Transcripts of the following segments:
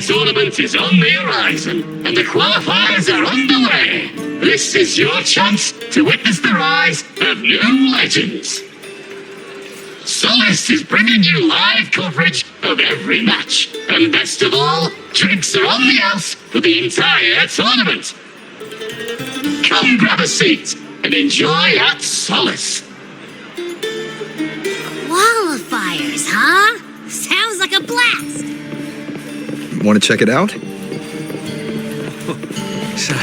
tournament is on the horizon, and the qualifiers are underway. This is your chance to witness the rise of new legends. Solace is bringing you live coverage of every match. And best of all, drinks are on the house for the entire tournament. Come grab a seat and enjoy at Solace. Qualifiers, huh? Sounds like a blast. Want to check it out?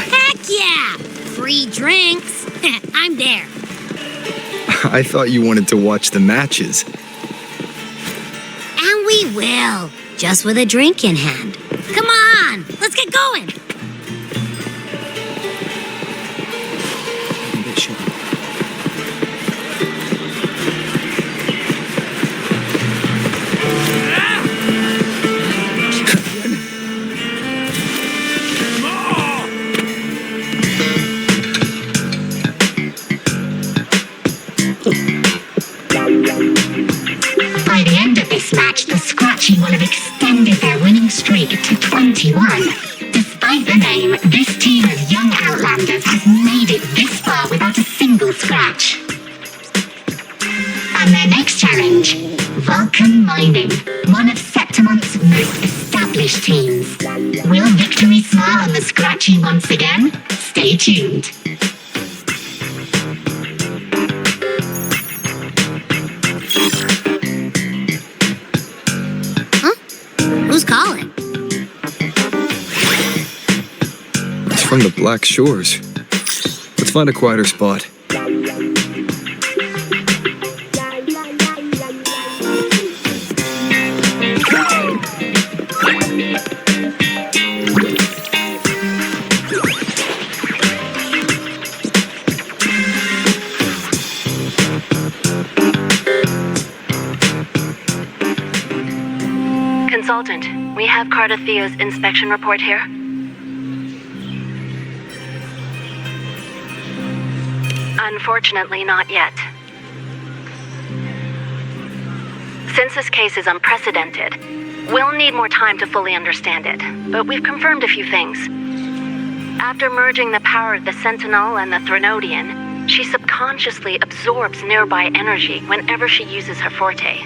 Heck yeah! Free drinks. I'm there. I thought you wanted to watch the matches. And we will. Just with a drink in hand. Come on, let's get going. By the end of this match, the Scratchy will have extended their winning streak to 21. Despite the name, this team of young Outlanders has made it this far without a single scratch. And their next challenge, Vulcan Mining, one of Septimont's most established teams. Will victory smile on the Scratchy once again? Stay tuned. Who's calling? It's from the Black Shores. Let's find a quieter spot. Consultant, we have Cardathia's inspection report here. Unfortunately, not yet. Since this case is unprecedented, we'll need more time to fully understand it, but we've confirmed a few things. After merging the power of the Sentinel and the Threnodian, she subconsciously absorbs nearby energy whenever she uses her forte.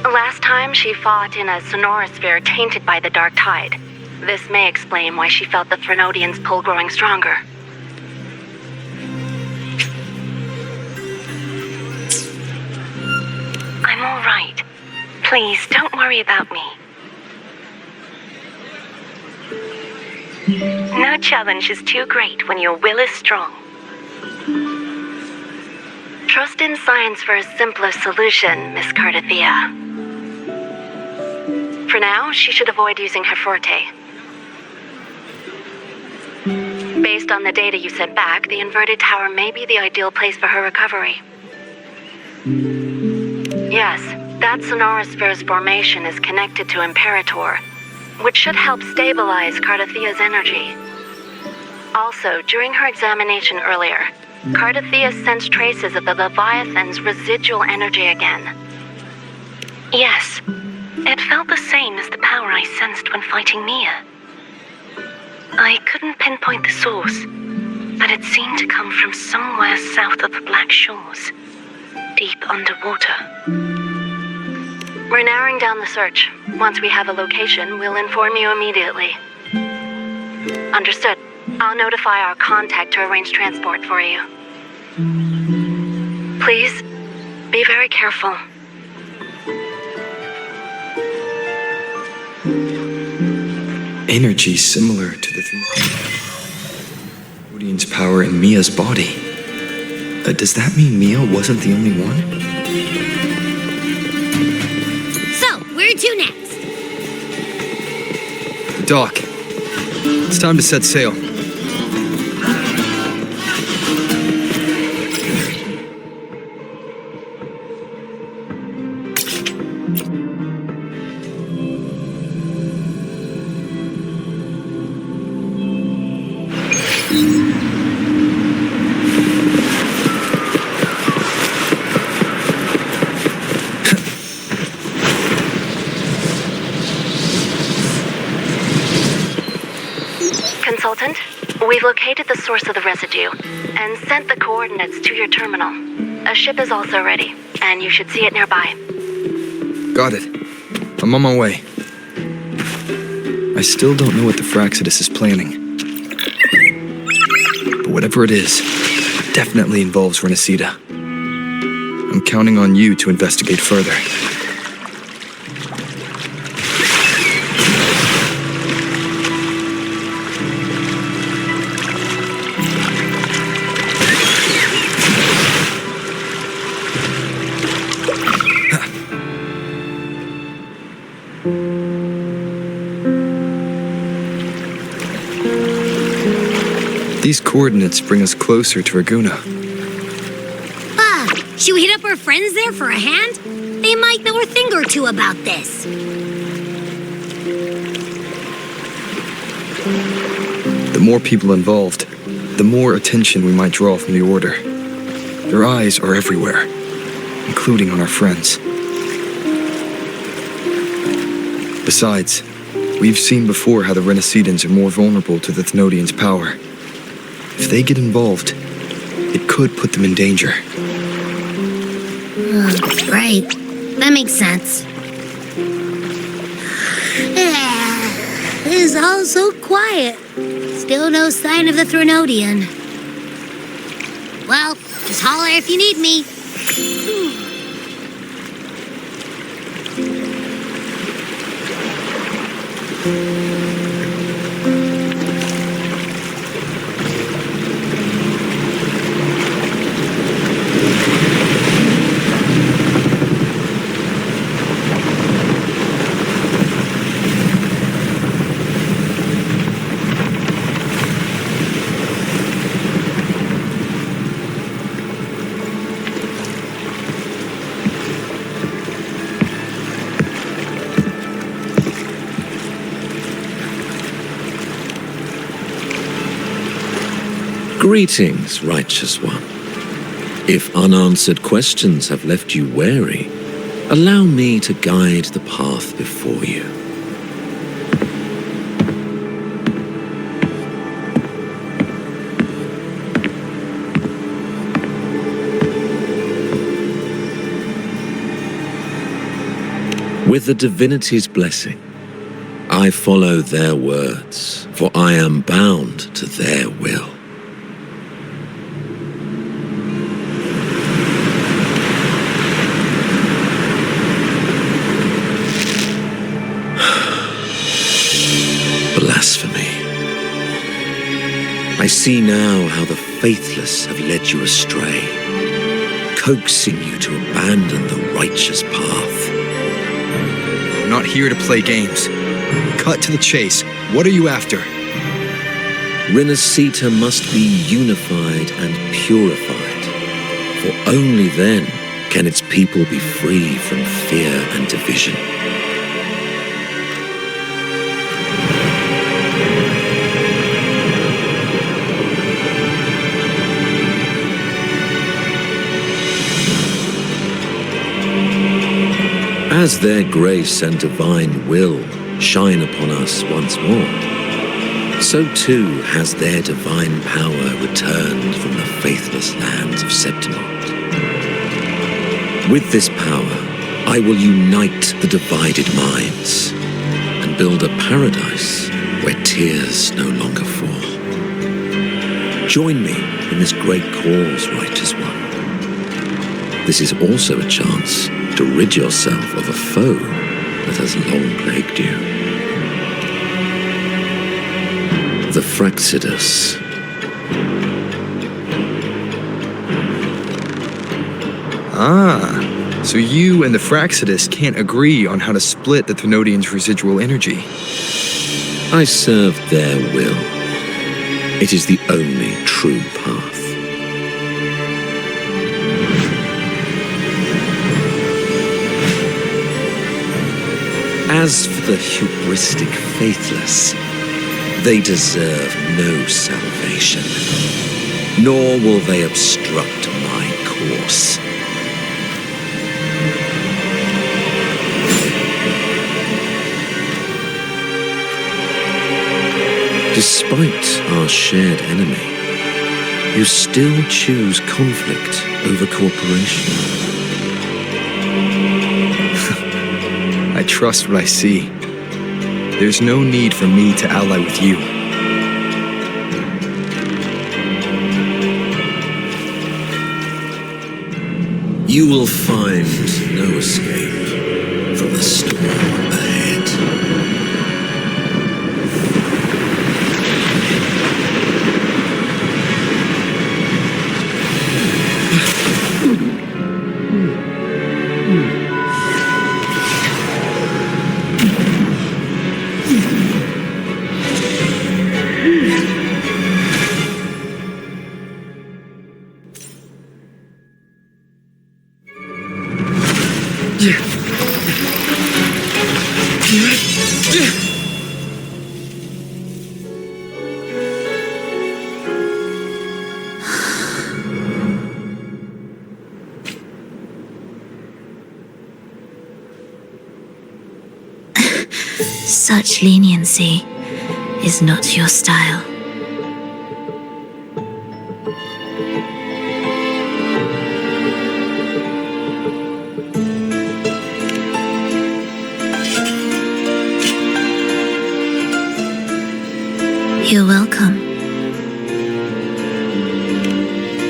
Last time, she fought in a sonorosphere tainted by the Dark Tide. This may explain why she felt the Threnodian's pull growing stronger. I'm all right. Please, don't worry about me. No challenge is too great when your will is strong. Trust in science for a simpler solution, Miss Cardathia. For now, she should avoid using her forte. Based on the data you sent back, the inverted tower may be the ideal place for her recovery. Yes, that sonorosphere's formation is connected to Imperator, which should help stabilize Cardathia's energy. Also, during her examination earlier, Cardathia sensed traces of the Leviathan's residual energy again. Yes, it felt the same as the power I sensed when fighting Mia. I couldn't pinpoint the source, but it seemed to come from somewhere south of the Black Shores, deep underwater. We're narrowing down the search. Once we have a location, we'll inform you immediately. Understood. I'll notify our contact to arrange transport for you. Please, be very careful. Energy similar to the Odin's power in Mia's body. Does that mean Mia wasn't the only one? So, where to next? Doc, it's time to set sail. source of the residue and sent the coordinates to your terminal. A ship is also ready, and you should see it nearby. Got it. I'm on my way. I still don't know what the Fraxidus is planning. But whatever it is, it definitely involves Rinascita. I'm counting on you to investigate further. These coordinates bring us closer to Raguna. Should we hit up our friends there for a hand? They might know a thing or two about this. The more people involved, the more attention we might draw from the Order. Their eyes are everywhere, including on our friends. Besides, we've seen before how the Rinascitans are more vulnerable to the Thenodians' power. If they get involved, it could put them in danger. Right. That makes sense. It's all so quiet. Still no sign of the Thenodian. Well, just holler if you need me. Greetings, righteous one. If unanswered questions have left you wary, allow me to guide the path before you. With the divinity's blessing, I follow their words, for I am bound to their will. Blasphemy. I see now how the faithless have led you astray, coaxing you to abandon the righteous path. We're not here to play games. Cut to the chase. What are you after? Rinascita must be unified and purified, for only then can its people be free from fear and division. As their grace and divine will shine upon us once more, so too has their divine power returned from the faithless lands of Septimont. With this power, I will unite the divided minds and build a paradise where tears no longer fall. Join me in this great cause, righteous one. This is also a chance to rid yourself of a foe that has long plagued you. The Fraxidus. Ah, so you and the Fraxidus can't agree on how to split the Thenodians' residual energy. I serve their will. It is the only true path. As for the hubristic faithless, they deserve no salvation, nor will they obstruct my course. Despite our shared enemy, you still choose conflict over cooperation. I trust what I see. There's no need for me to ally with you. You will find no escape from the storm ahead. Such leniency is not your style. You're welcome.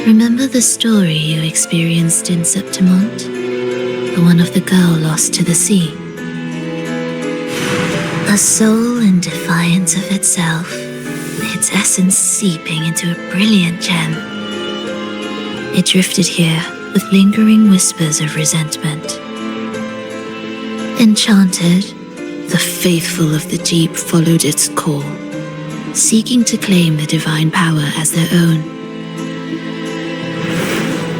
Remember the story you experienced in Septimont? The one of the girl lost to the sea? A soul in defiance of itself, its essence seeping into a brilliant gem. It drifted here with lingering whispers of resentment. Enchanted, the faithful of the deep followed its call, seeking to claim the divine power as their own.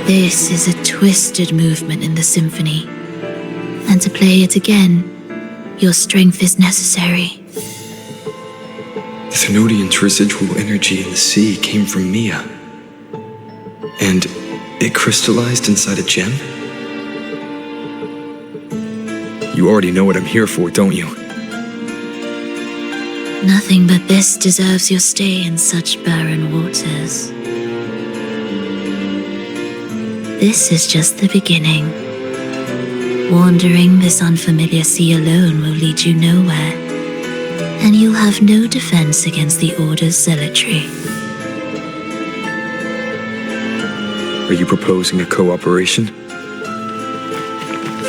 This is a twisted movement in the symphony, and to play it again, your strength is necessary. The Thenodian's residual energy in the sea came from Mia. And it crystallized inside a gem? You already know what I'm here for, don't you? Nothing but this deserves your stay in such barren waters. This is just the beginning. Wandering this unfamiliar sea alone will lead you nowhere, and you'll have no defense against the Order's zealotry. Are you proposing a cooperation?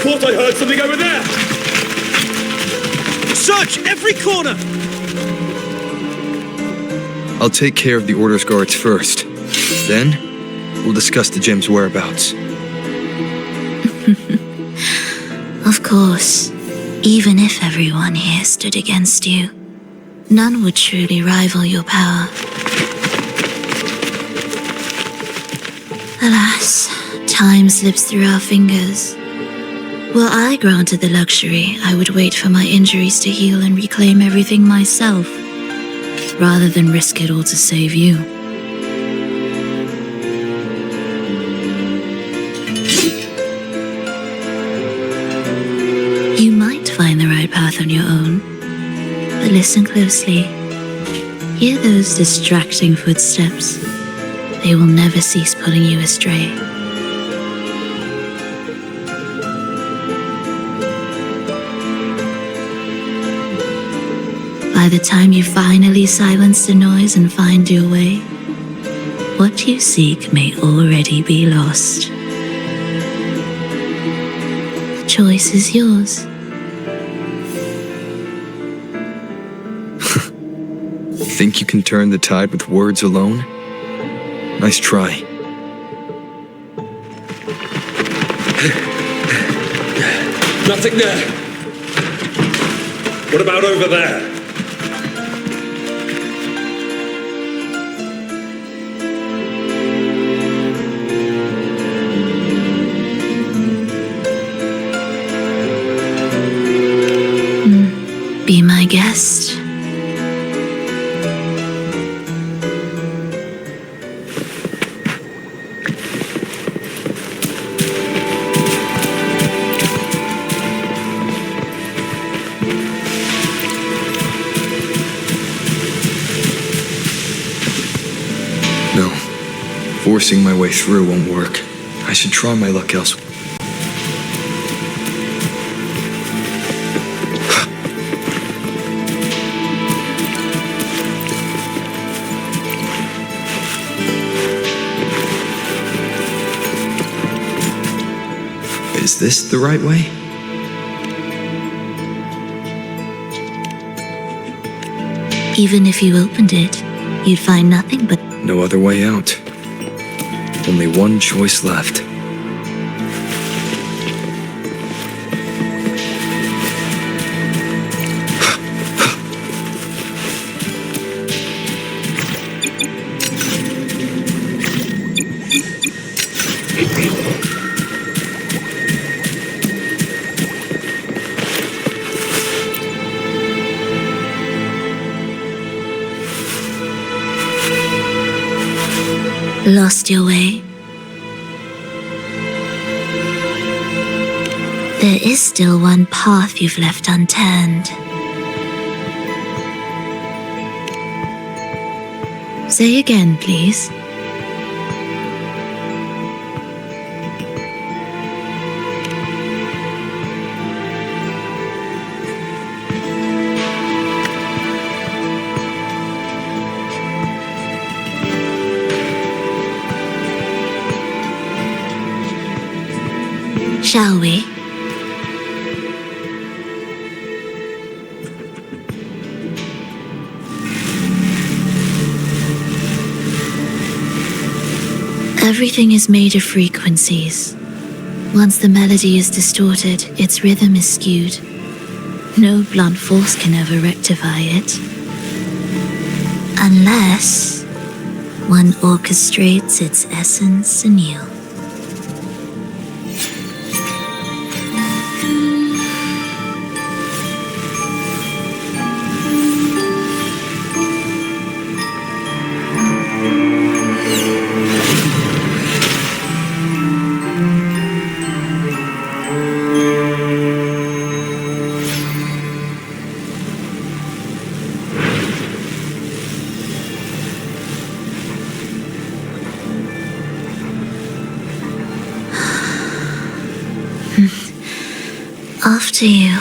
Thought I heard something over there! Search every corner! I'll take care of the Order's guards first. Then, we'll discuss the gem's whereabouts. Of course, even if everyone here stood against you, none would truly rival your power. Alas, time slips through our fingers. Were I granted the luxury, I would wait for my injuries to heal and reclaim everything myself, rather than risk it all to save you. You might find the right path on your own, but listen closely. Hear those distracting footsteps. They will never cease pulling you astray. By the time you finally silence the noise and find your way, what you seek may already be lost. The choice is yours. Think you can turn the tide with words alone? Nice try. Nothing there! What about over there? Be my guest. Forcing my way through won't work. I should try my luck elsewhere. Is this the right way? Even if you opened it, you'd find nothing but... No other way out. Only one choice left. Lost your way? There is still one path you've left unturned. Say again, please. Shall we? Everything is made of frequencies. Once the melody is distorted, its rhythm is skewed. No blunt force can ever rectify it. Unless one orchestrates its essence anew. After you.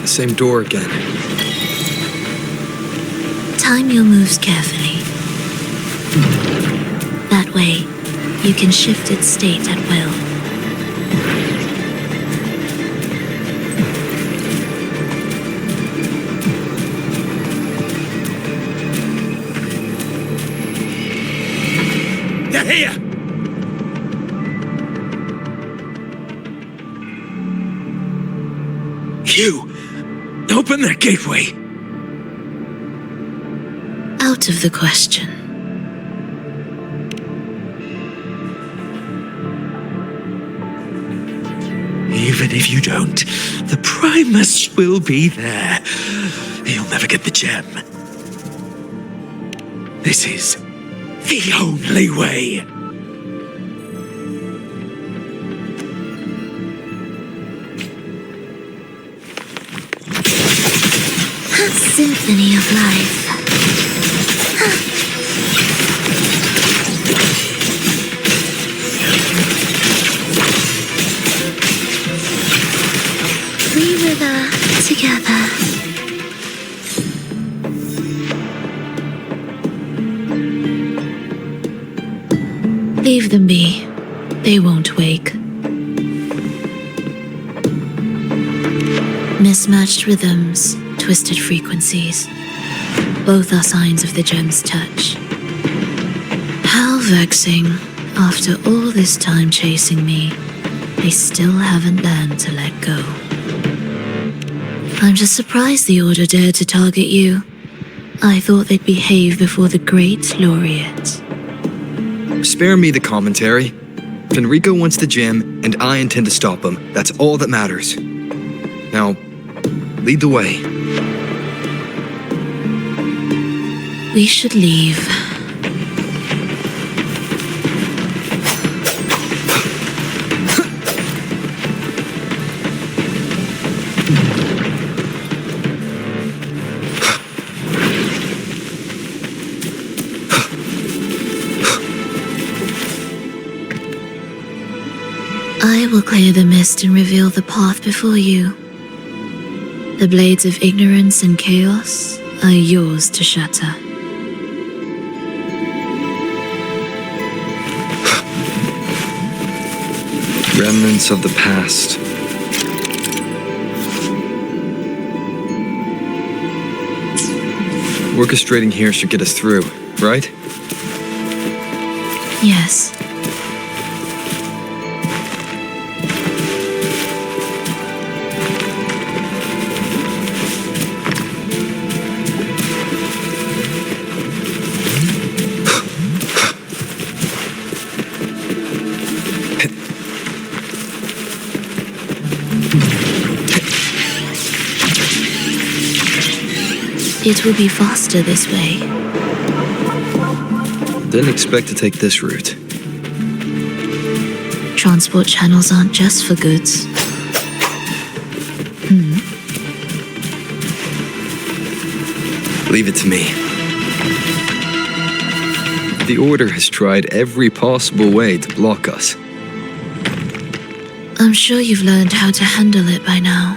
Same door again. Time your moves carefully. That way, you can shift its state at will. They're here! You! Open that gateway! Out of the question. Even if you don't, the Primus will be there. You'll never get the gem. This is the only way. Symphony of life. We wither together. Leave them be. They won't wake. Mismatched rhythms. Twisted frequencies. Both are signs of the gem's touch. How vexing. After all this time chasing me, they still haven't learned to let go. I'm just surprised the Order dared to target you. I thought they'd behave before the great laureate. Spare me the commentary. Fenrico wants the gem, and I intend to stop him. That's all that matters. Now, lead the way. We should leave. I will clear the mist and reveal the path before you. The blades of ignorance and chaos are yours to shatter. Remnants of the past. Orchestrating here should get us through, right? Yes. It will be faster this way. Didn't expect to take this route. Transport channels aren't just for goods. Leave it to me. The Order has tried every possible way to block us. I'm sure you've learned how to handle it by now.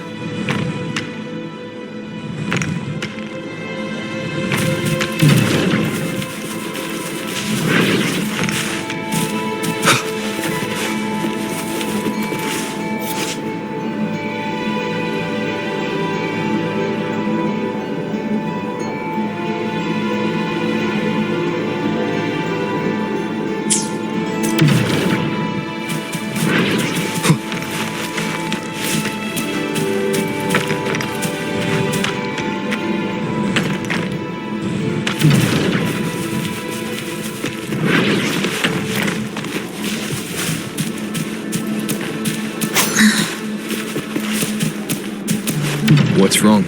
What's wrong?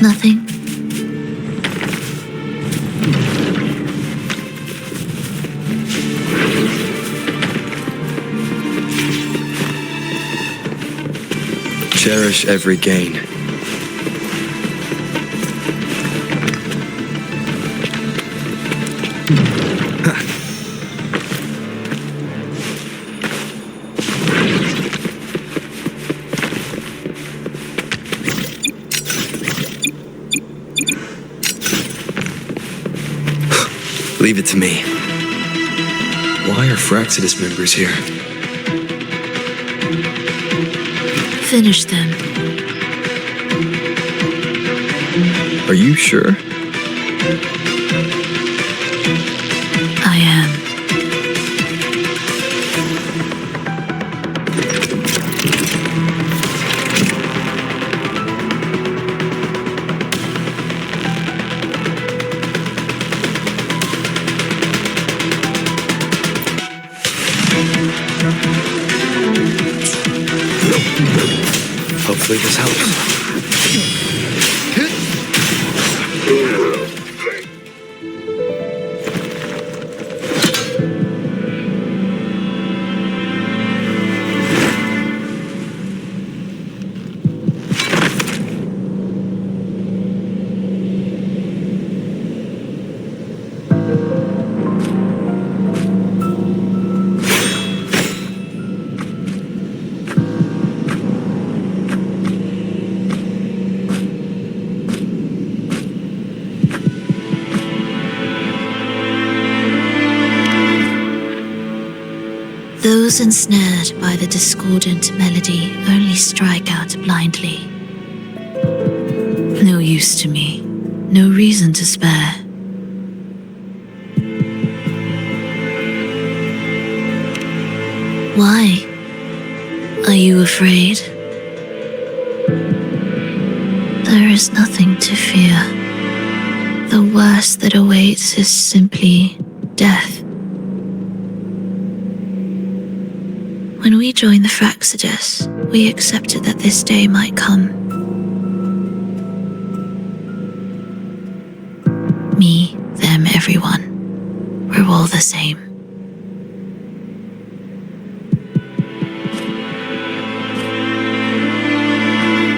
Nothing. Cherish every gain. Leave it to me. Why are Fraxidus members here? Finish them. Are you sure? I am. Hopefully this helps. Those ensnared by the discordant melody only strike out blindly. No use to me, no reason to spare. Why? Are you afraid? is nothing to fear. The worst that awaits is simply death. When we joined the Fraxidus, we accepted that this day might come. Me, them, everyone. We're all the same.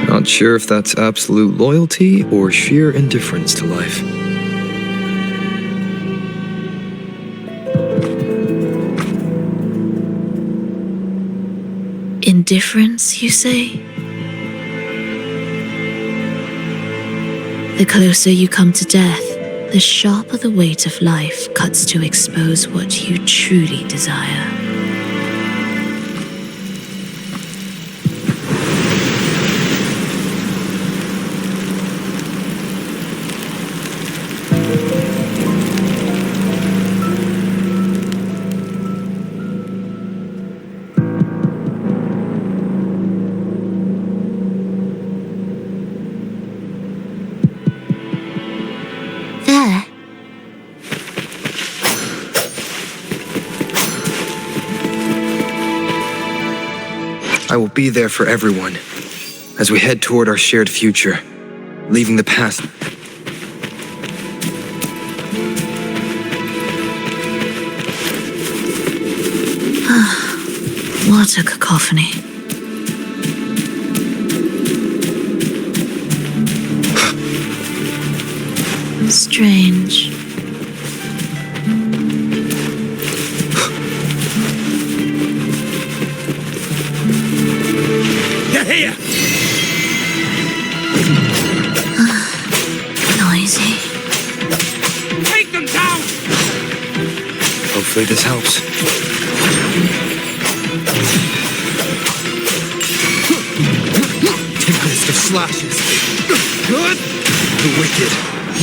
Not sure if that's absolute loyalty or sheer indifference to life. Indifference, you say? The closer you come to death, the sharper the weight of life cuts to expose what you truly desire. There. I will be there for everyone as we head toward our shared future, leaving the past. What a cacophony. Strange. Get here! Noisy. Take them down! Hopefully this helps. Tempest of slashes. Good. The wicked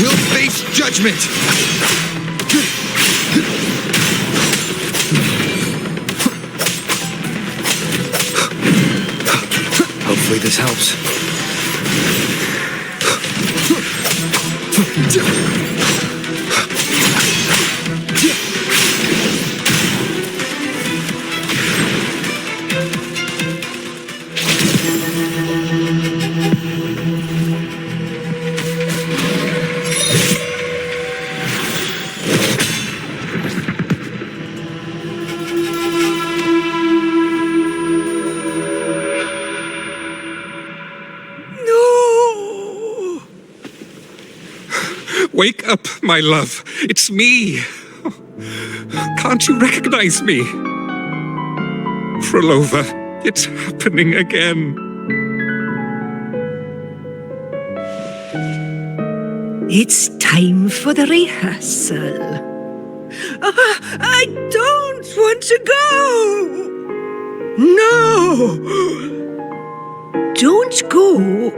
will face judgment. Hopefully this helps. Wake up, my love. It's me. Can't you recognize me? Frolova, it's happening again. It's time for the rehearsal. I don't want to go. No! Don't go.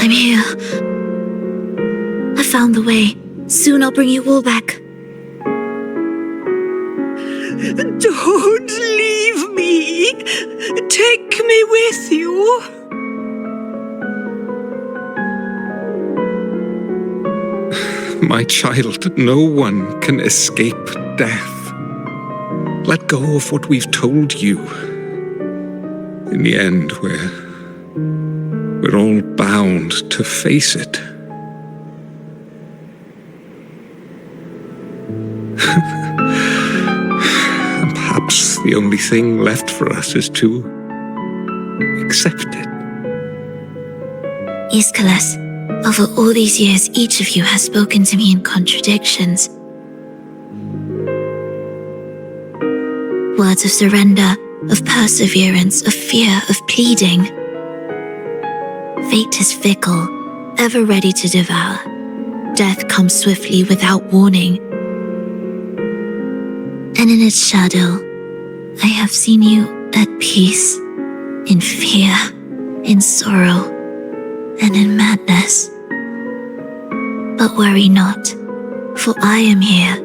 I'm here. I found the way. Soon I'll bring you all back. Don't leave me. Take me with you. My child, no one can escape death. Let go of what we've told you. In the end, we're all bound to face it. And perhaps the only thing left for us is to accept it. Aeschylus, over all these years, each of you has spoken to me in contradictions. Words of surrender, of perseverance, of fear, of pleading. Fate is fickle, ever ready to devour. Death comes swiftly without warning. And in its shadow, I have seen you at peace, in fear, in sorrow, and in madness. But worry not, for I am here.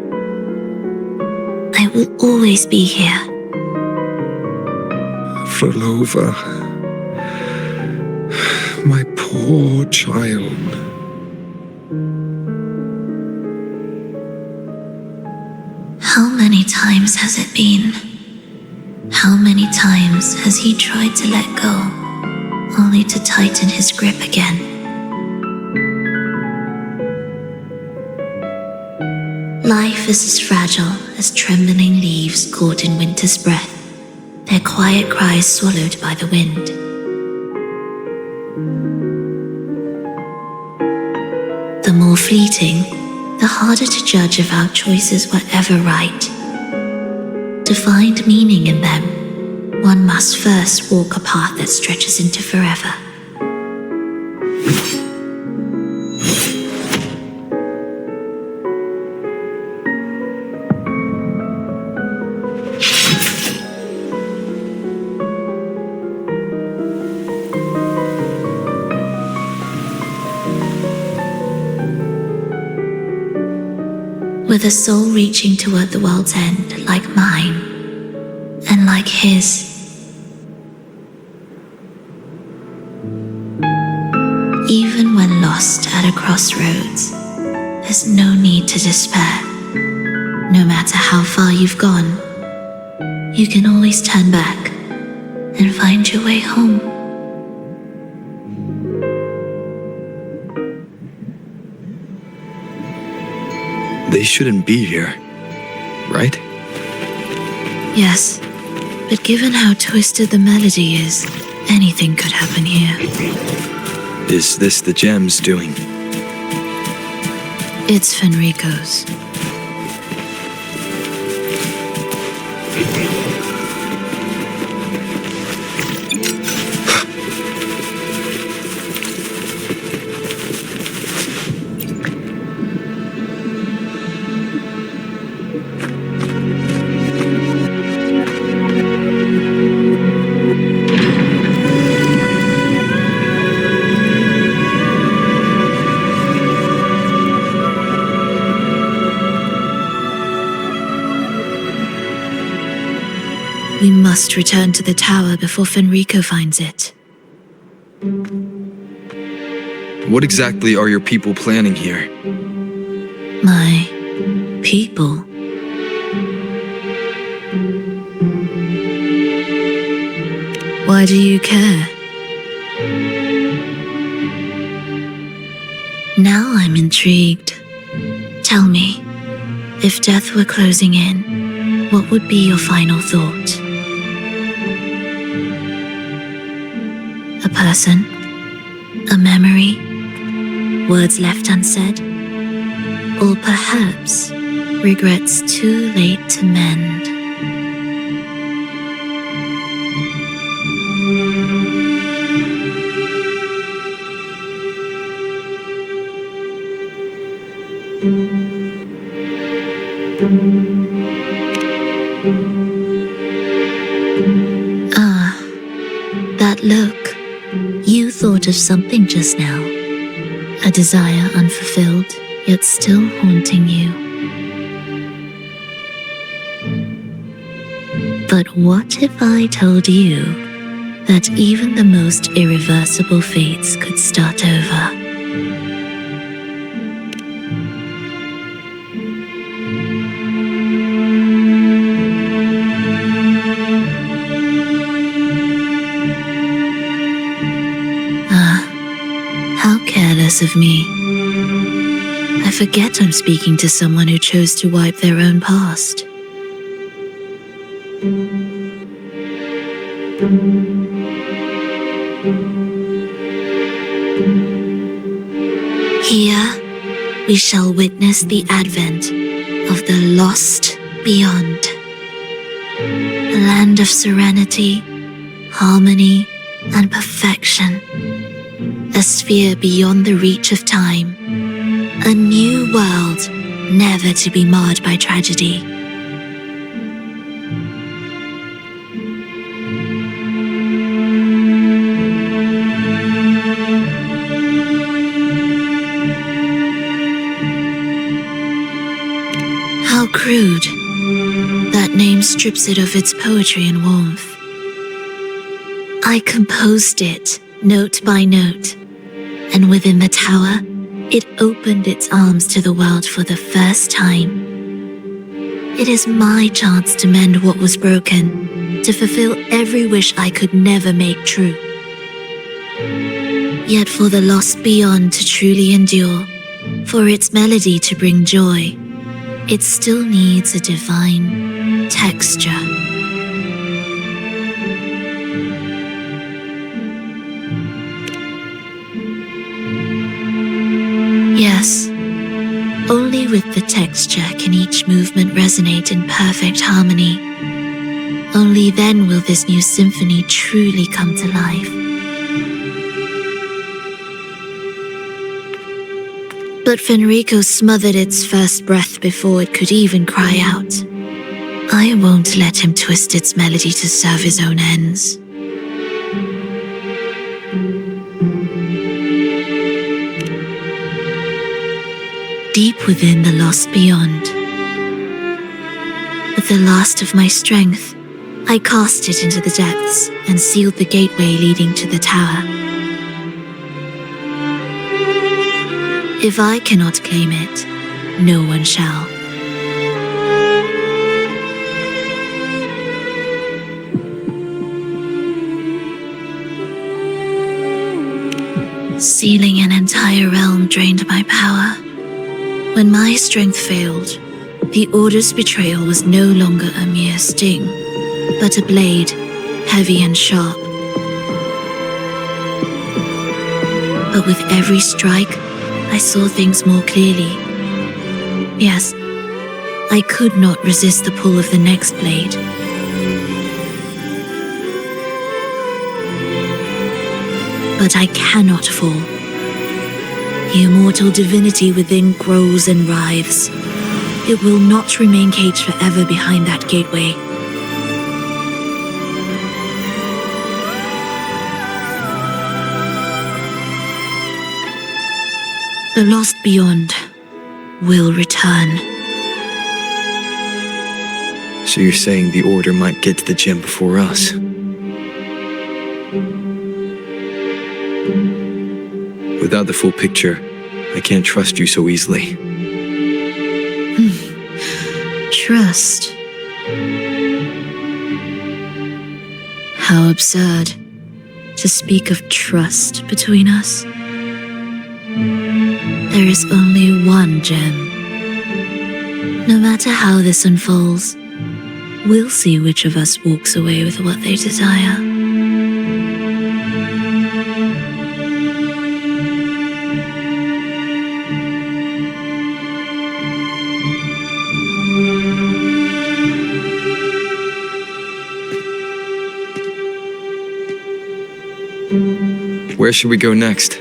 I will always be here. Frolova. My poor child. How many times has it been? How many times has he tried to let go, only to tighten his grip again? Life is as fragile as trembling leaves caught in winter's breath, their quiet cries swallowed by the wind. The more fleeting, the harder to judge if our choices were ever right. To find meaning in them, one must first walk a path that stretches into forever. With a soul reaching toward the world's end like mine, and like his. Even when lost at a crossroads, there's no need to despair. No matter how far you've gone, you can always turn back and find your way home. They shouldn't be here, right? Yes, but given how twisted the melody is, anything could happen here. Is this the gem's doing? It's Fenrico's. We must return to the tower before Fenrico finds it. What exactly are your people planning here? My people? Why do you care? Now I'm intrigued. Tell me, if death were closing in, what would be your final thought? A person? A memory? Words left unsaid? Or perhaps regrets too late to mend? Ah, that look. You thought of something just now. A desire unfulfilled, yet still haunting you. But what if I told you that even the most irreversible fates could start over? Of me. I forget I'm speaking to someone who chose to wipe their own past. Here we shall witness the advent of the lost beyond. A land of serenity, harmony, and perfection. A sphere beyond the reach of time. A new world, never to be marred by tragedy. How crude. That name strips it of its poetry and warmth. I composed it, note by note, and within the tower, it opened its arms to the world for the first time. It is my chance to mend what was broken, to fulfill every wish I could never make true. Yet for the lost beyond to truly endure, for its melody to bring joy, it still needs a divine texture. Yes, only with the texture can each movement resonate in perfect harmony. Only then will this new symphony truly come to life. But Fenrico smothered its first breath before it could even cry out. I won't let him twist its melody to serve his own ends. Deep within the lost beyond, with the last of my strength, I cast it into the depths and sealed the gateway leading to the tower. If I cannot claim it, no one shall. Sealing an entire realm drained my power. When my strength failed, the Order's betrayal was no longer a mere sting, but a blade, heavy and sharp. But with every strike, I saw things more clearly. Yes, I could not resist the pull of the next blade. But I cannot fall. The immortal divinity within grows and writhes. It will not remain caged forever behind that gateway. The lost beyond will return. So you're saying the Order might get to the gem before us? Without the full picture, I can't trust you so easily. Trust? How absurd to speak of trust between us. There is only one gem. No matter how this unfolds, we'll see which of us walks away with what they desire. Where should we go next?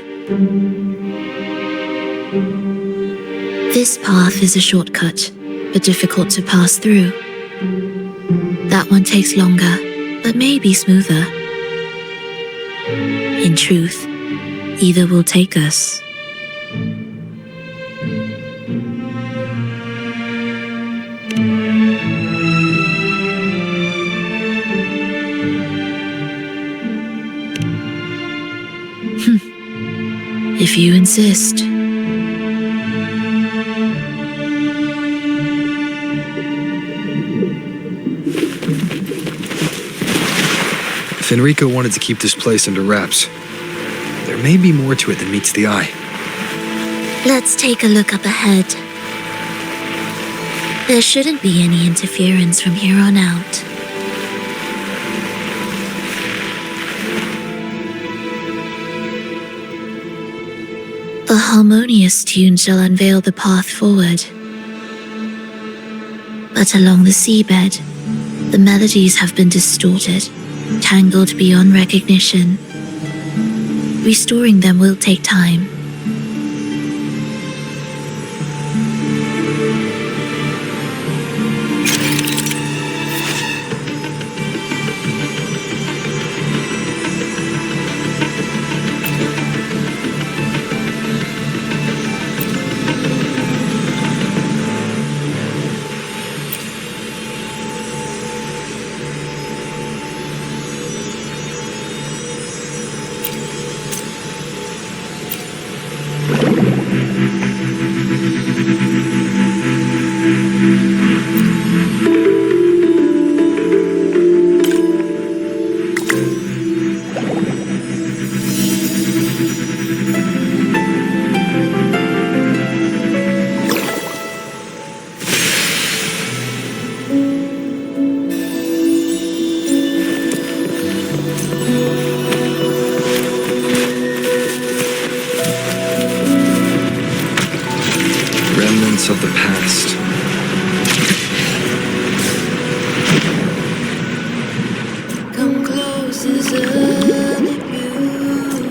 This path is a shortcut, but difficult to pass through. That one takes longer, but may be smoother. In truth, either will take us. If you insist. Fenrico wanted to keep this place under wraps. There may be more to it than meets the eye. Let's take a look up ahead. There shouldn't be any interference from here on out. A harmonious tune shall unveil the path forward. But along the seabed, the melodies have been distorted, tangled beyond recognition. Restoring them will take time. Remnants of the past. Come close, isn't it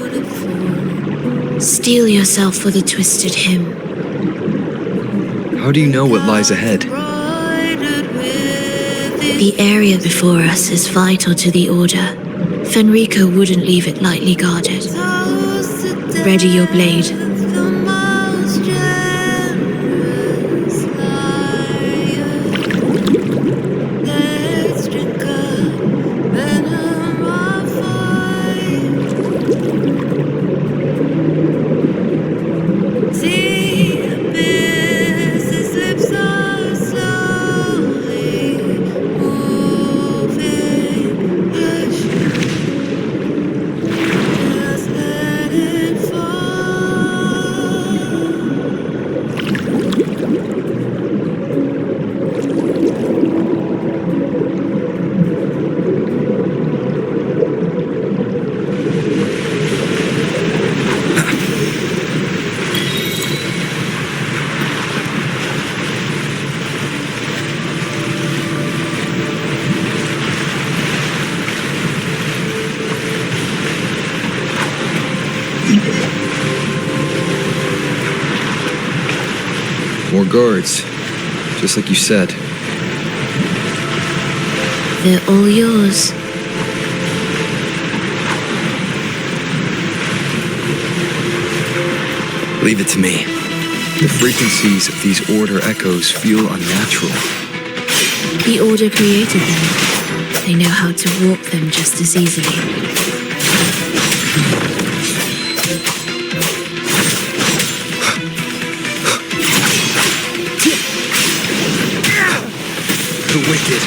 beautiful? Steel yourself for the twisted hymn. How do you know what lies ahead? The area before us is vital to the Order. Fenrico wouldn't leave it lightly guarded. Ready your blade. More guards, just like you said. They're all yours. Leave it to me. The frequencies of these Order echoes feel unnatural. The Order created them. They know how to warp them just as easily. The wicked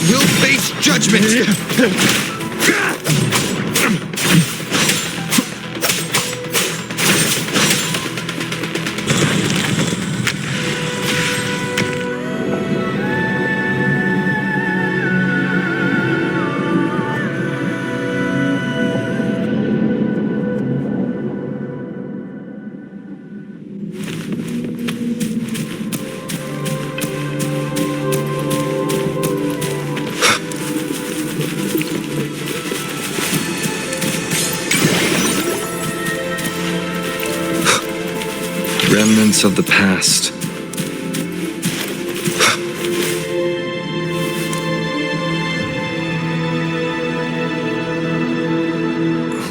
will face judgment! Remnants of the past.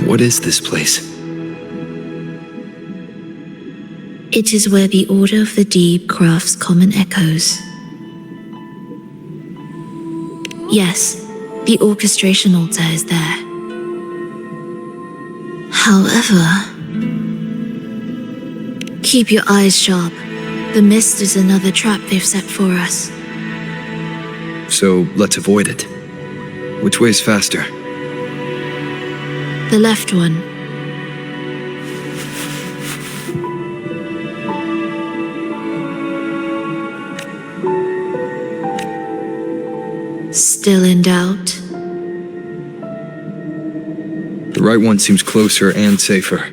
What is this place? It is where the Order of the Deep crafts common echoes. Yes, the orchestration altar is there. However, keep your eyes sharp. The mist is another trap they've set for us. So let's avoid it. Which way is faster? The left one. Still in doubt? The right one seems closer and safer.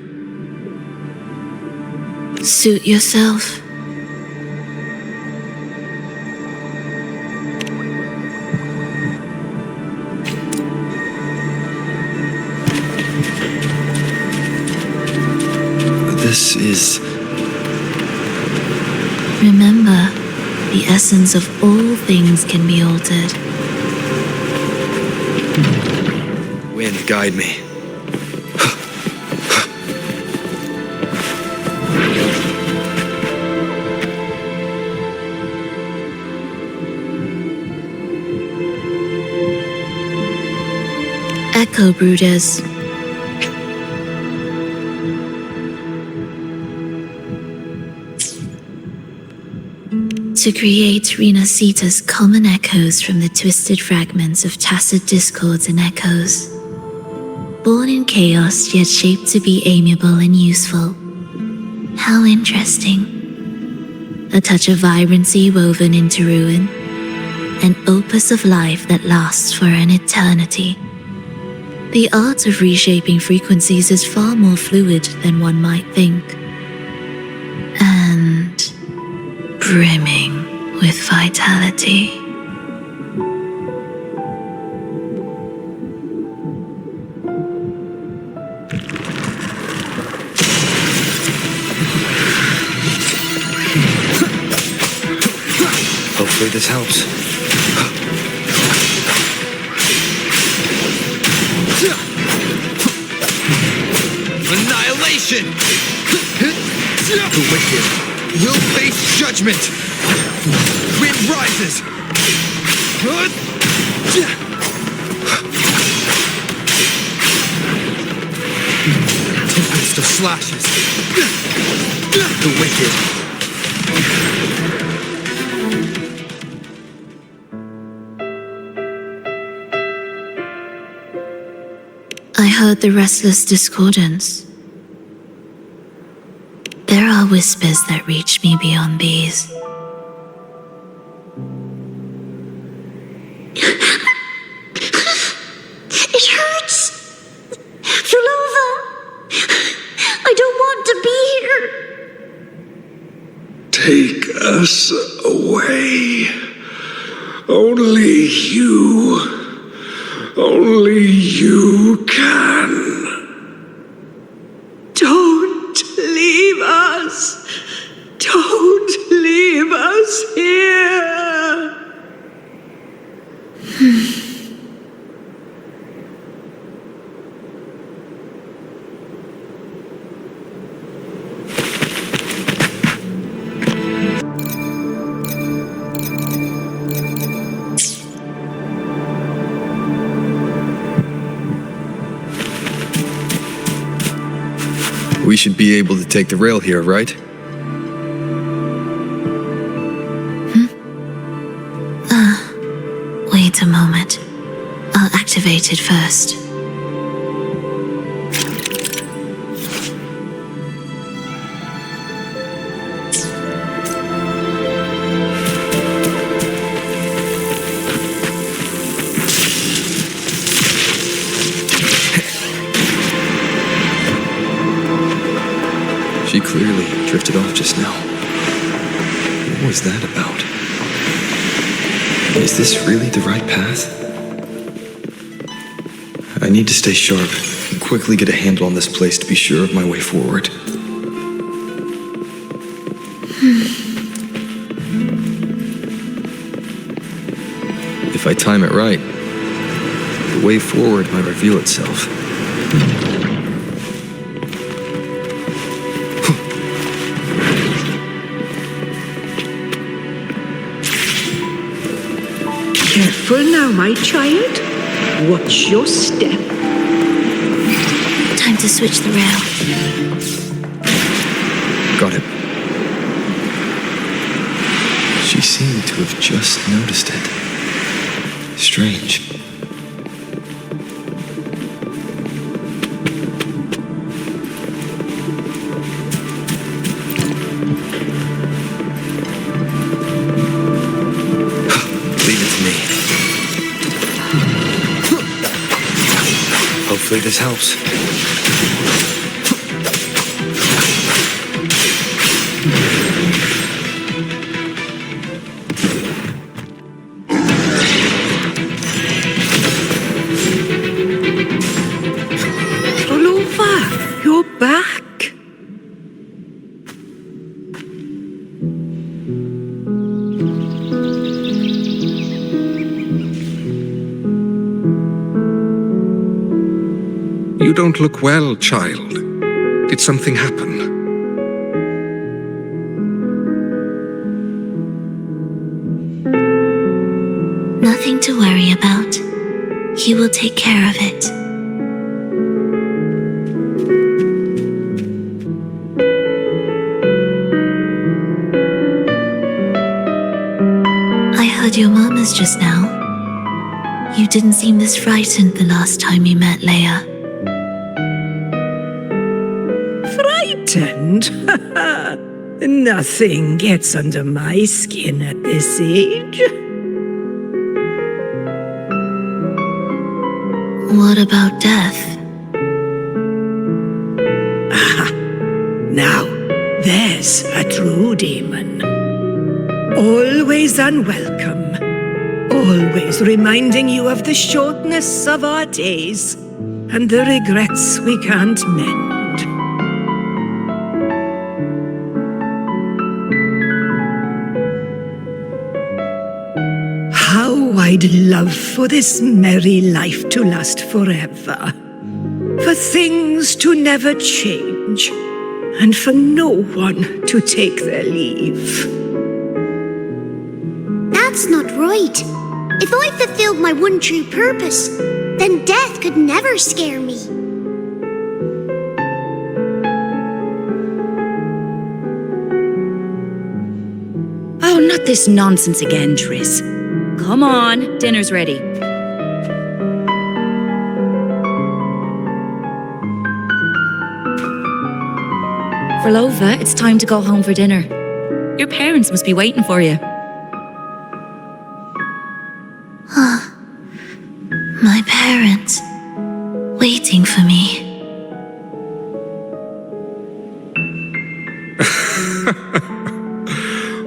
Suit yourself. This is... Remember, the essence of all things can be altered. Wind, guide me. Echo Brooders. To create Rinascita's common echoes from the twisted fragments of tacit discords and echoes. Born in chaos, yet shaped to be amiable and useful. How interesting. A touch of vibrancy woven into ruin. An opus of life that lasts for an eternity. The art of reshaping frequencies is far more fluid than one might think. And brimming with vitality. Hopefully this helps. Annihilation! The wicked will face judgment! Wind rises! Tempest of slashes! The wicked! I heard the restless discordance. There are whispers that reach me beyond these. It hurts! Fulova! I don't want to be here! Take us away. Only you can. Don't leave us! Don't leave us here! We should be able to take the rail here, right? Wait a moment. I'll activate it first. She clearly drifted off just now. What was that about? Is this really the right path? I need to stay sharp and quickly get a handle on this place to be sure of my way forward. If I time it right, the way forward might reveal itself. Careful now, my child. Watch your step. Time to switch the rail. Got it. She seemed to have just noticed it. Strange. Hopefully this helps. Fulova, you're back. You don't look well, child. Did something happen? Nothing to worry about. He will take care of it. I heard your murmurs just now. You didn't seem this frightened the last time you met Leia. Frightened? Nothing gets under my skin at this age. What about death? Now, there's a true demon. Always unwelcome. Always reminding you of the shortness of our days and the regrets we can't mend. How I'd love for this merry life to last forever. For things to never change, and for no one to take their leave. That's not right. If I fulfilled my one true purpose, then death could never scare me. Oh, not this nonsense again, Tris. Come on, dinner's ready. Verlova, it's time to go home for dinner. Your parents must be waiting for you. My parents, waiting for me.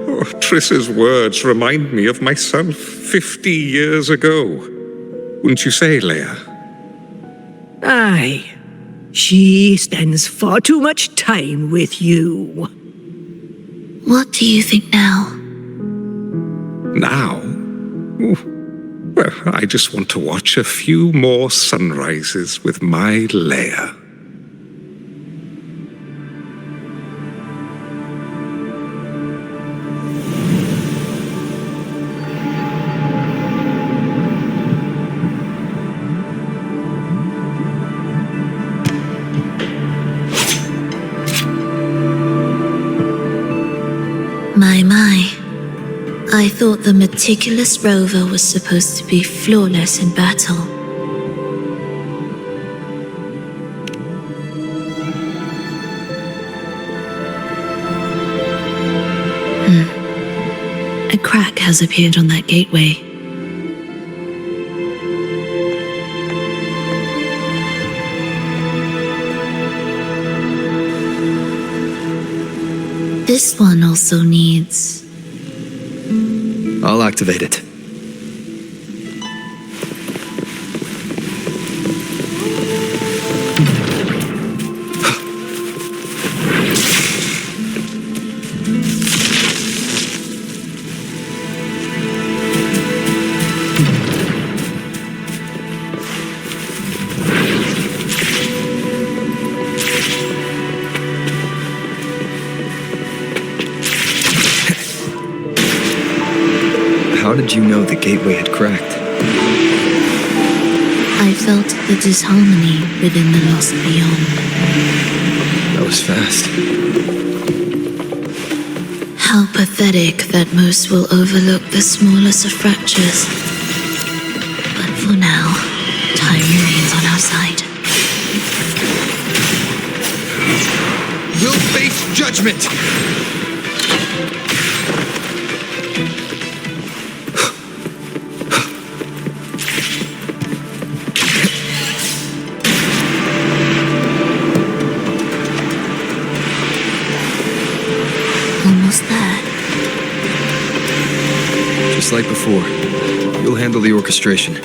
Oh, Triss's words remind me of myself 50 years ago. Wouldn't you say, Leia? Aye. She spends far too much time with you. What do you think now? Now? Ooh. Well, I just want to watch a few more sunrises with my Leia. My. I thought the meticulous rover was supposed to be flawless in battle. A crack has appeared on that gateway. This one also needs... I'll activate it. How did you know the gateway had cracked? I felt the disharmony within the lost beyond. That was fast. How pathetic that most will overlook the smallest of fractures. But for now, time remains on our side. We'll face judgment! Almost there. Just like before, you'll handle the orchestration.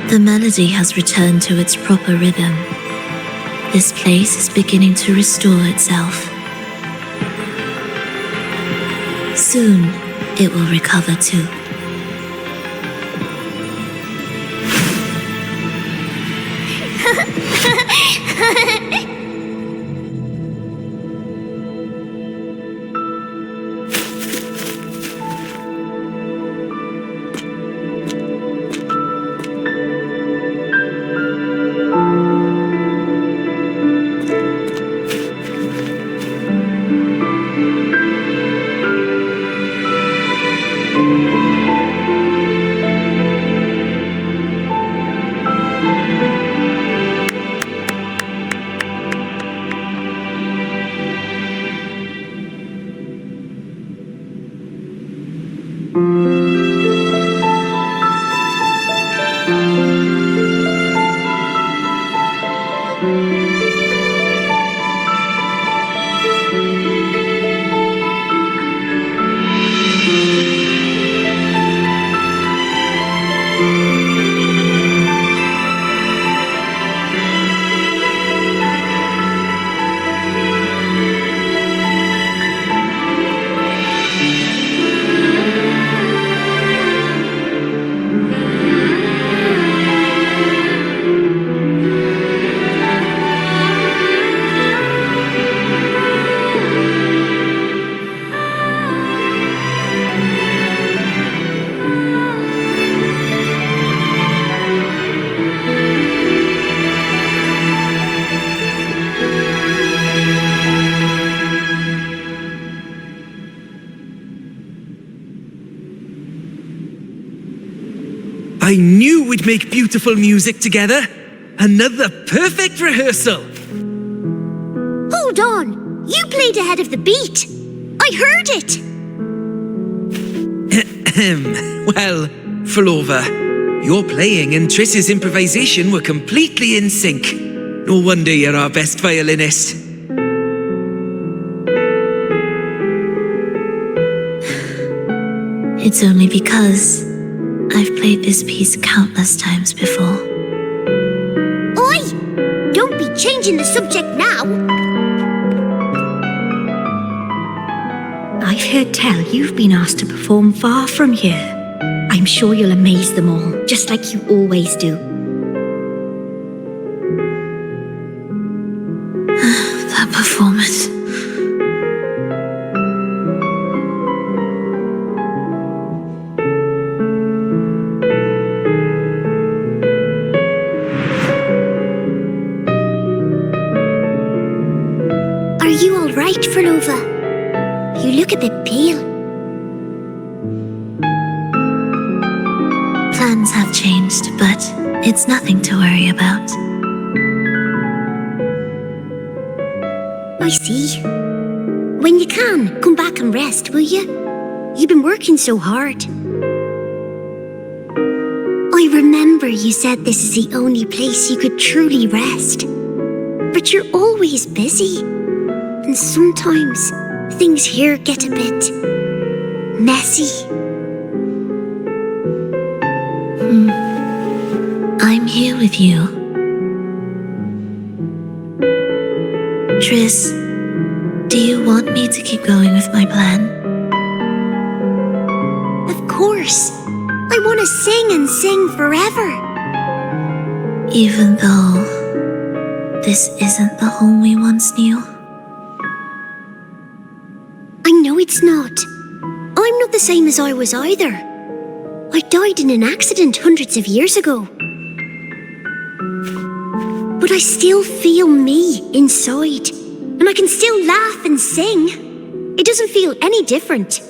The melody has returned to its proper rhythm. This place is beginning to restore itself. Soon, it will recover too. I knew we'd make beautiful music together. Another perfect rehearsal. Hold on! You played ahead of the beat! I heard it! Well, Flova, your playing and Triss's improvisation were completely in sync. No wonder you're our best violinist. It's only because I've played this piece countless times before. Oi! Don't be changing the subject now! I've heard tell you've been asked to perform far from here. I'm sure you'll amaze them all, just like you always do. That performance. Are you all right, Flova? You look a bit pale. Plans have changed, but it's nothing to worry about. I see. When you can, come back and rest, will you? You've been working so hard. I remember you said this is the only place you could truly rest. But you're always busy. And sometimes things here get a bit messy. I'm here with you. Triss, do you want me to keep going with my plan? Of course. I want to sing and sing forever. Even though this isn't the home we once knew? I know it's not. I'm not the same as I was either. I died in an accident hundreds of years ago. But I still feel me inside. And I can still laugh and sing. It doesn't feel any different.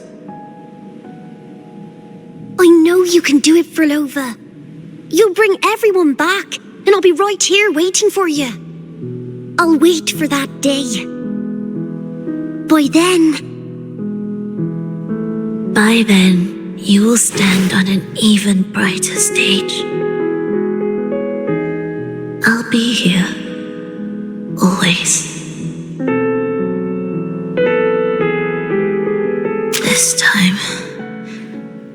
I know you can do it, Frolova. You'll bring everyone back, and I'll be right here waiting for you. I'll wait for that day. By then, you will stand on an even brighter stage. I'll be here, always. This time,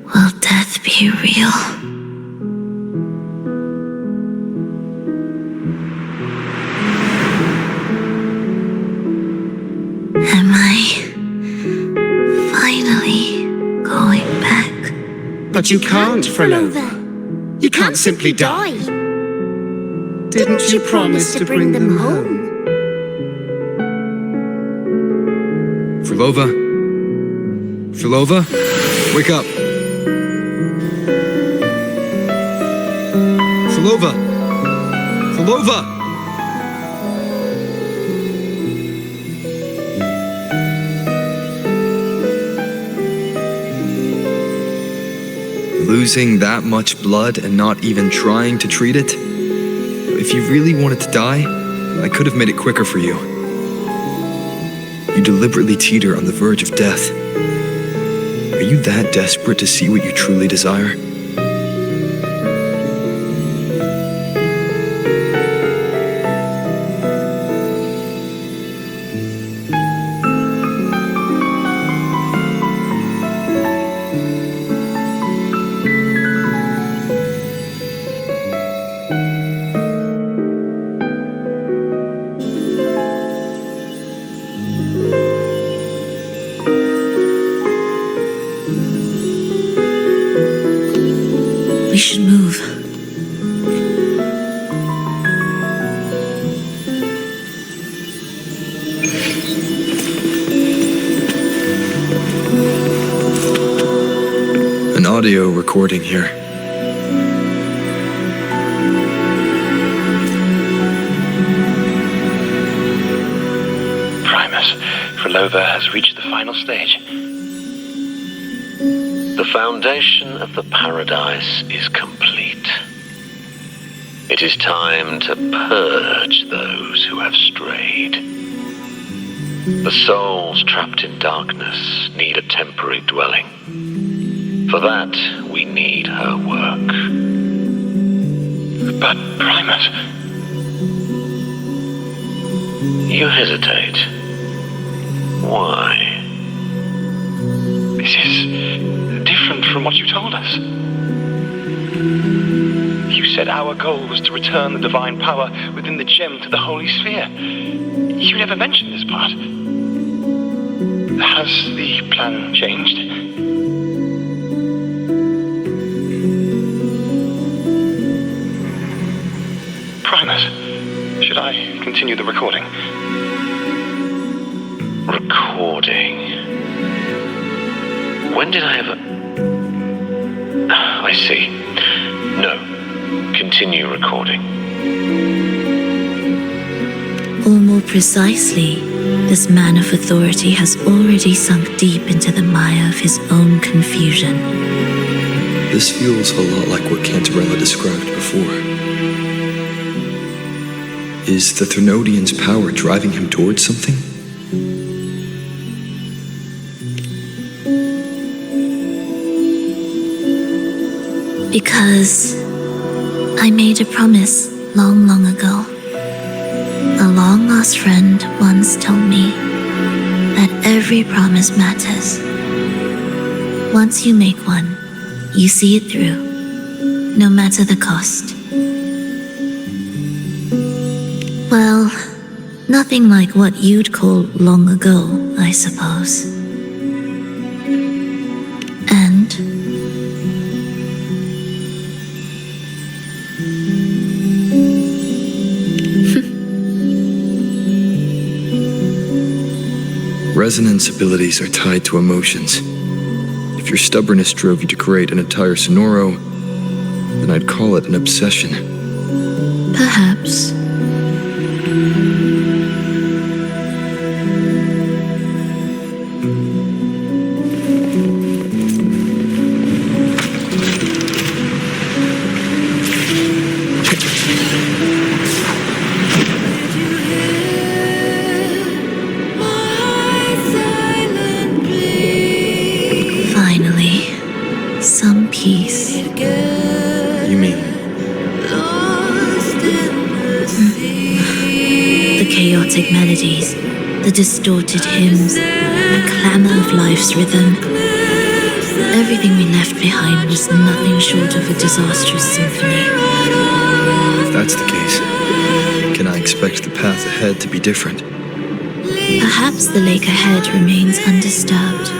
will death be real? Am I finally going back? But you can't, Frolova. You can't simply die. Didn't you promise to bring them home? Frolova? Frolova? Wake up! Frolova! Frolova! Losing that much blood and not even trying to treat it? If you really wanted to die, I could have made it quicker for you. You deliberately teeter on the verge of death. Are you that desperate to see what you truly desire? We should move. An audio recording here. Primus, Frolova has reached the final stage. The foundation of the paradise is complete. It is time to purge those who have strayed. The souls trapped in darkness need a temporary dwelling. For that, we need her work. But, Primus... You hesitate. Why? This is different from what you told us. You said our goal was to return the divine power within the gem to the Holy Sphere. You never mentioned this part. Has the plan changed? Primus, should I continue the recording? Recording? When did I ever... I see. No. Continue recording. Or more precisely, this man of authority has already sunk deep into the mire of his own confusion. This feels a lot like what Cantarella described before. Is the Thermodian's power driving him towards something? Because I made a promise long, long ago. A long-lost friend once told me that every promise matters. Once you make one, you see it through, no matter the cost. Well, nothing like what you'd call long ago, I suppose. And Resonance abilities are tied to emotions. If your stubbornness drove you to create an entire sonoro, then I'd call it an obsession. perhaps. chaotic melodies, the distorted hymns, the clamor of life's rhythm. Everything we left behind was nothing short of a disastrous symphony. If that's the case, can I expect the path ahead to be different? Perhaps the lake ahead remains undisturbed.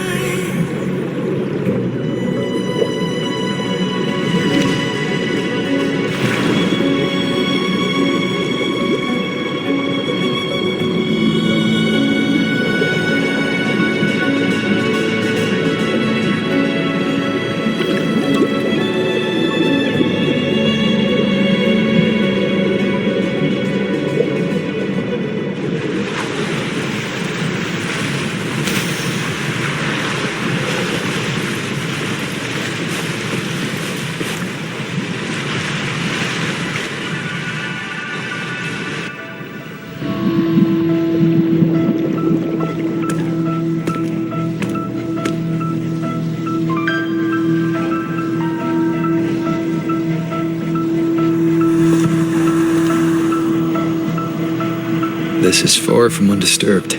This is far from undisturbed.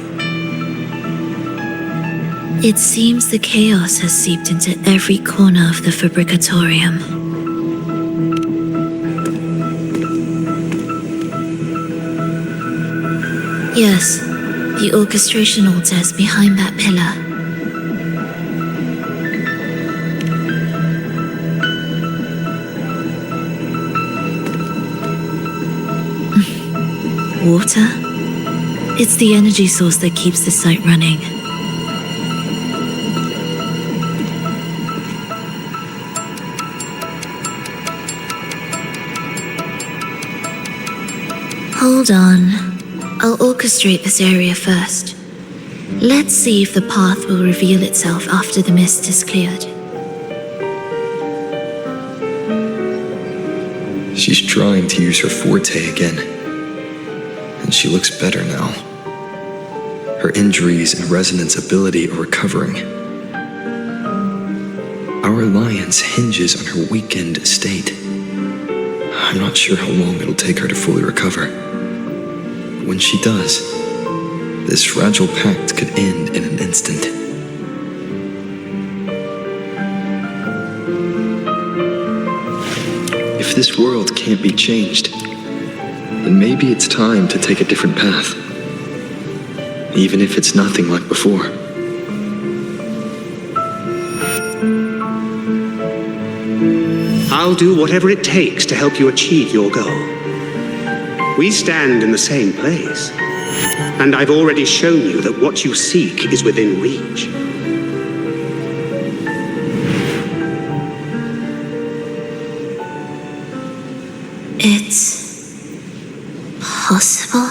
It seems the chaos has seeped into every corner of the Fabricatorium. Yes, the orchestration altar is behind that pillar. Water? It's the energy source that keeps the site running. Hold on. I'll orchestrate this area first. Let's see if the path will reveal itself after the mist is cleared. She's trying to use her forte again. And she looks better now. Her injuries and resonance ability are recovering. Our alliance hinges on her weakened state. I'm not sure how long it'll take her to fully recover. But when she does, this fragile pact could end in an instant. If this world can't be changed, then maybe it's time to take a different path. Even if it's nothing like before. I'll do whatever it takes to help you achieve your goal. We stand in the same place, and I've already shown you that what you seek is within reach. It's possible?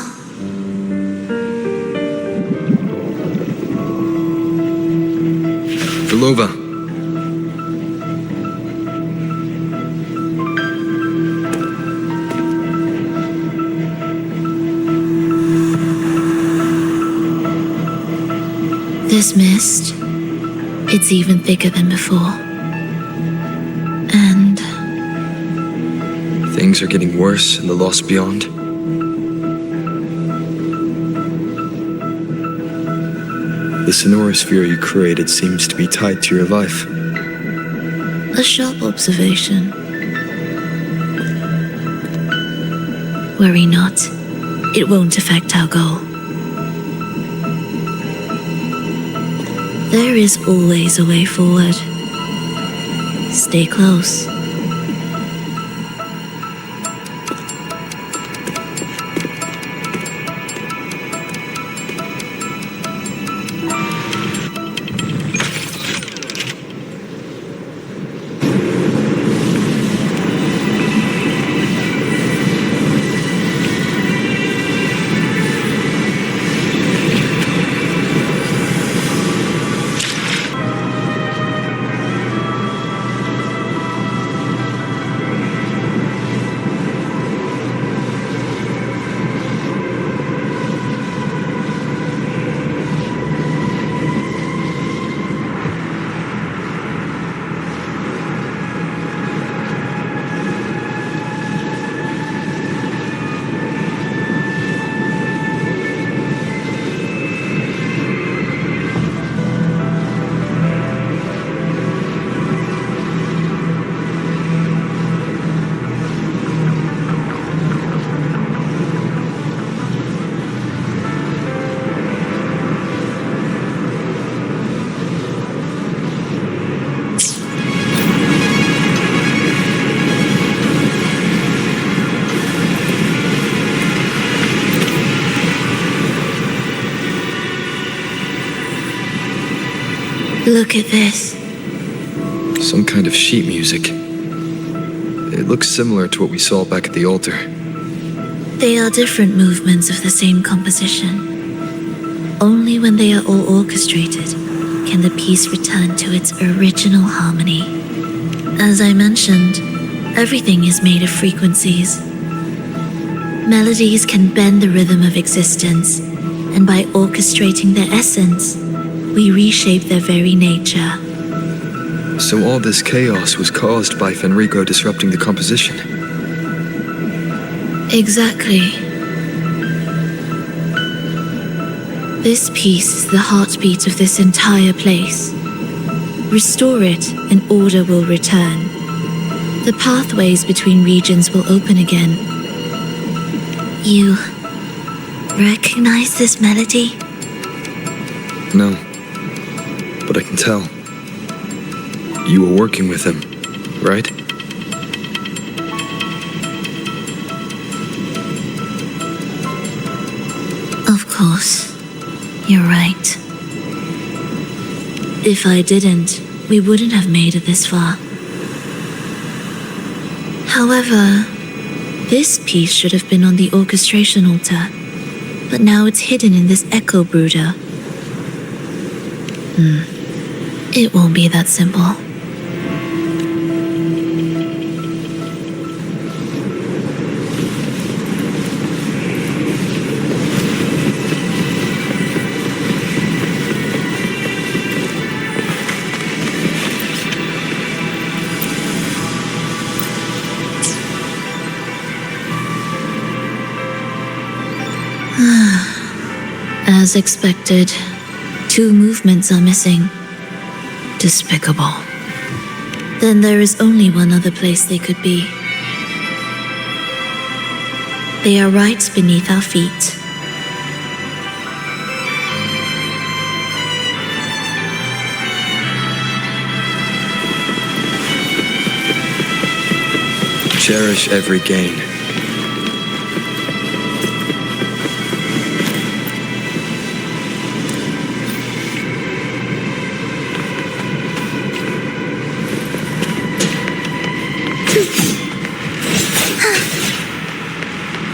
Vilova. This mist, it's even thicker than before. And things are getting worse in the Lost Beyond. The sonorosphere you created seems to be tied to your life. a sharp observation. Worry not, it won't affect our goal. There is always a way forward. Stay close. Look at this. Some kind of sheet music. It looks similar to what we saw back at the altar. They are different movements of the same composition. Only when they are all orchestrated can the piece return to its original harmony. As I mentioned, everything is made of frequencies. Melodies can bend the rhythm of existence, and by orchestrating their essence, we reshape their very nature. So all this chaos was caused by Fenrico disrupting the composition? Exactly. This piece is the heartbeat of this entire place. Restore it, and order will return. The pathways between regions will open again. You recognize this melody? No. But I can tell. You were working with him, right? Of course. You're right. If I didn't, we wouldn't have made it this far. However, this piece should have been on the orchestration altar, but now it's hidden in this echo brooder. It won't be that simple. As expected, 2 movements are missing. Despicable. Then there is only one other place they could be. They are right beneath our feet. Cherish every gain.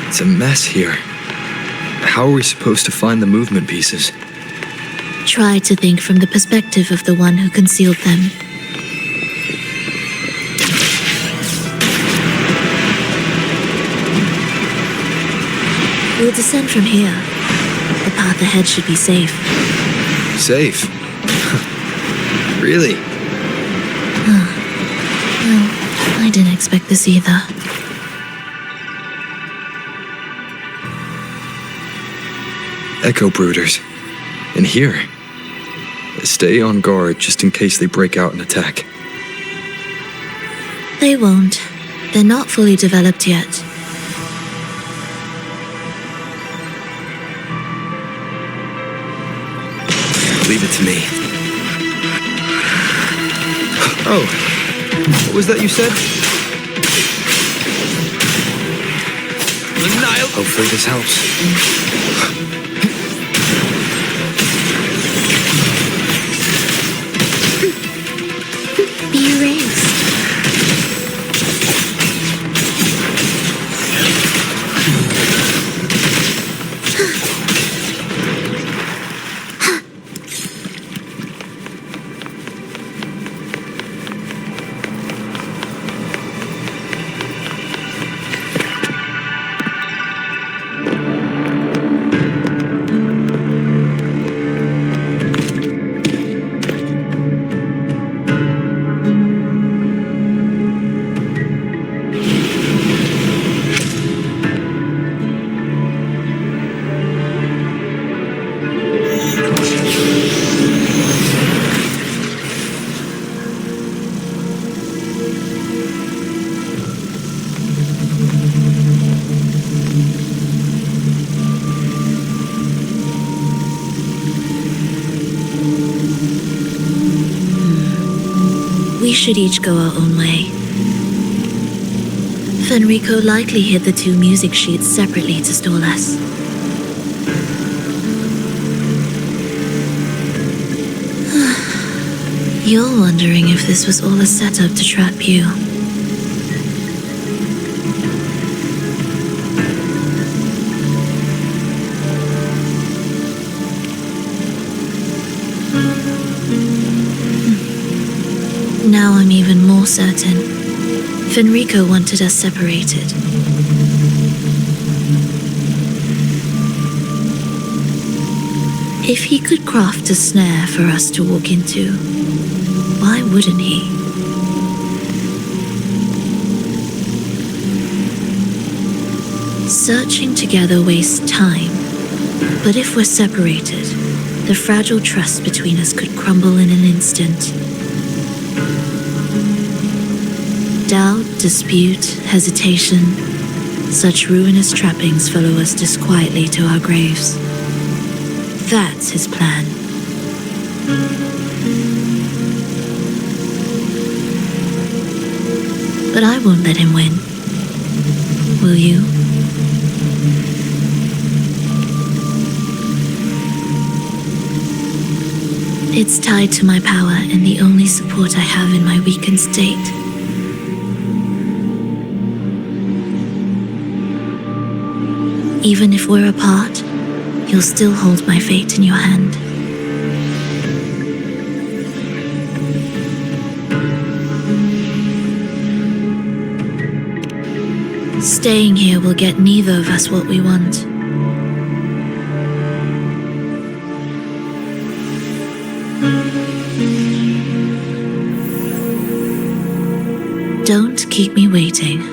It's a mess here. How are we supposed to find the movement pieces? Try to think from the perspective of the one who concealed them. We'll descend from here. The path ahead should be safe. Safe? Really? Well, I didn't expect this either. Echo brooders. In here. Stay on guard just in case they break out and attack. They won't. They're not fully developed yet. Leave it to me. Oh, what was that you said? Hopefully this helps. Be erased. We should each go our own way. Fenrico likely hid the 2 music sheets separately to stall us. You're wondering if this was all a setup to trap you. Now I'm even more certain. Fenrico wanted us separated. If he could craft a snare for us to walk into, why wouldn't he? Searching together wastes time, but if we're separated, the fragile trust between us could crumble in an instant. Doubt, dispute, hesitation, such ruinous trappings follow us disquietly to our graves. That's his plan. But I won't let him win. Will you? It's tied to my power and the only support I have in my weakened state. Even if we're apart, you'll still hold my fate in your hand. Staying here will get neither of us what we want. Don't keep me waiting.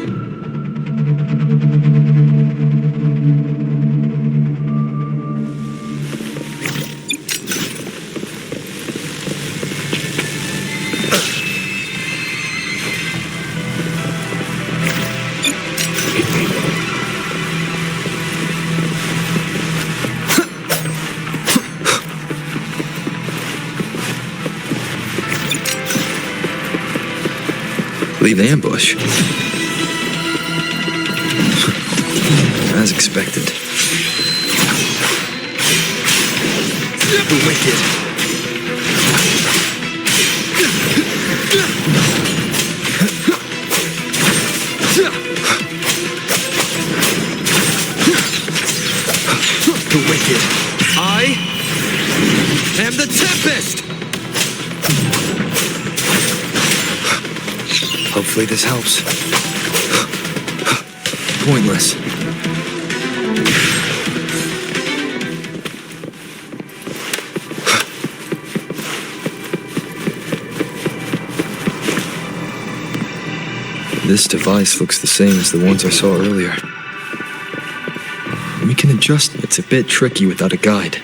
Leave ambush. As expected. The wicked. The wicked. I am the Tempest! Hopefully this helps. Pointless. This device looks the same as the ones I saw earlier. We can adjust it. It's a bit tricky without a guide.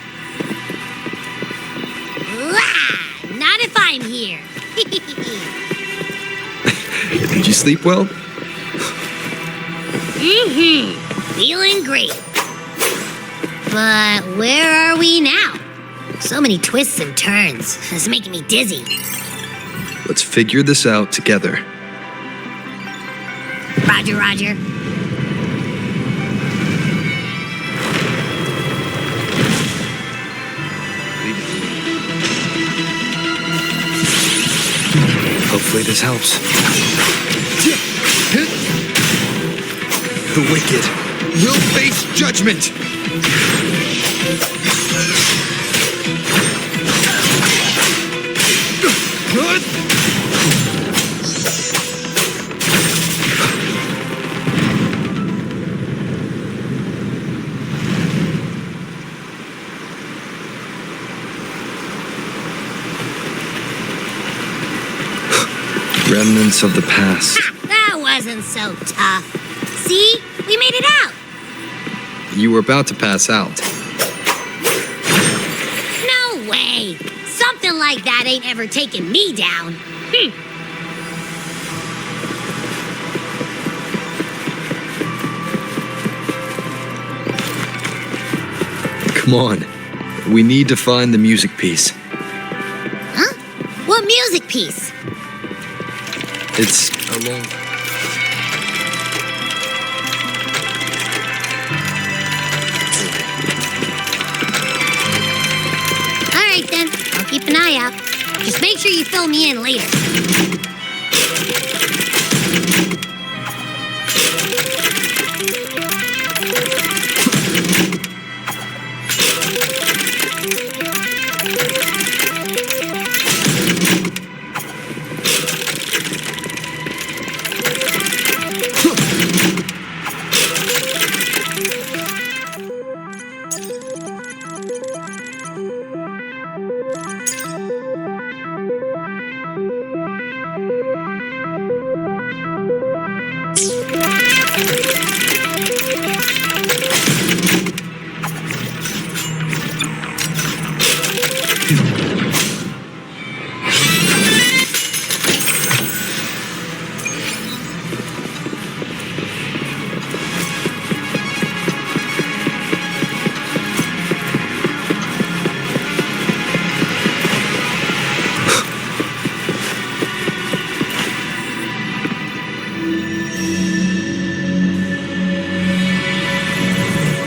Not if I'm here. Did you sleep well? Feeling great. But where are we now? So many twists and turns. It's making me dizzy. Let's figure this out together. Roger, roger. Hopefully this helps. The wicked will face judgment! Remnants of the past. That wasn't so tough. See? We made it out. You were about to pass out. No way. Something like that ain't ever taken me down. Come on. We need to find the music piece. Huh? What music piece? It's a long... All right then. I'll keep an eye out. Just make sure you fill me in later.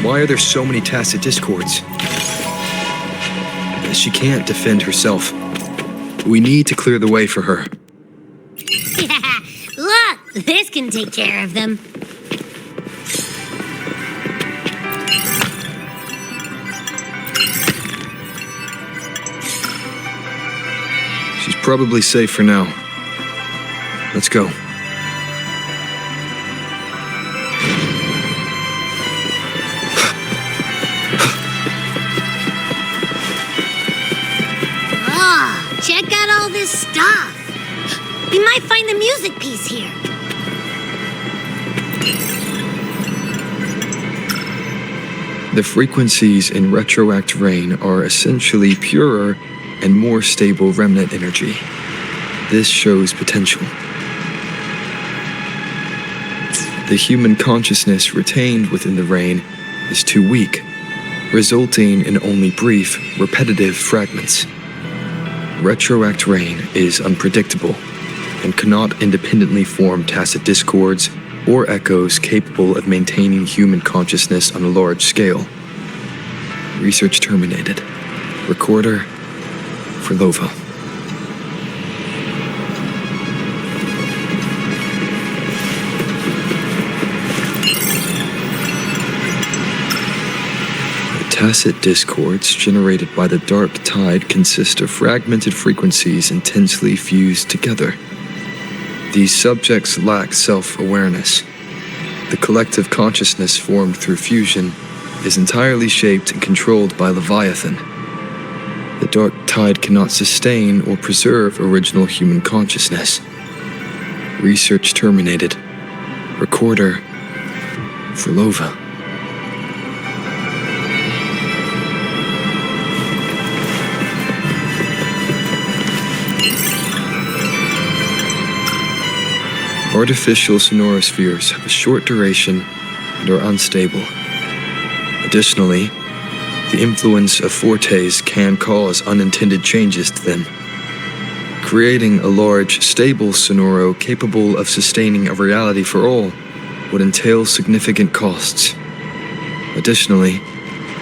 Why are there so many tacit discords? She can't defend herself. We need to clear the way for her. Look, this can take care of them. She's probably safe for now. Let's go. Check out all this stuff. We might find the music piece here. The frequencies in retroact rain are essentially purer and more stable remnant energy. This shows potential. The human consciousness retained within the rain is too weak, resulting in only brief, repetitive fragments. Retroact rain is unpredictable and cannot independently form tacit discords or echoes capable of maintaining human consciousness on a large scale. Research terminated. Recorder for Lova. Tacit discords generated by the dark tide consist of fragmented frequencies intensely fused together. These subjects lack self-awareness. The collective consciousness formed through fusion is entirely shaped and controlled by Leviathan. The dark tide cannot sustain or preserve original human consciousness. Research terminated. Recorder for Lova. Artificial sonorospheres have a short duration and are unstable. Additionally, the influence of fortes can cause unintended changes to them. Creating a large, stable sonoro capable of sustaining a reality for all would entail significant costs. Additionally,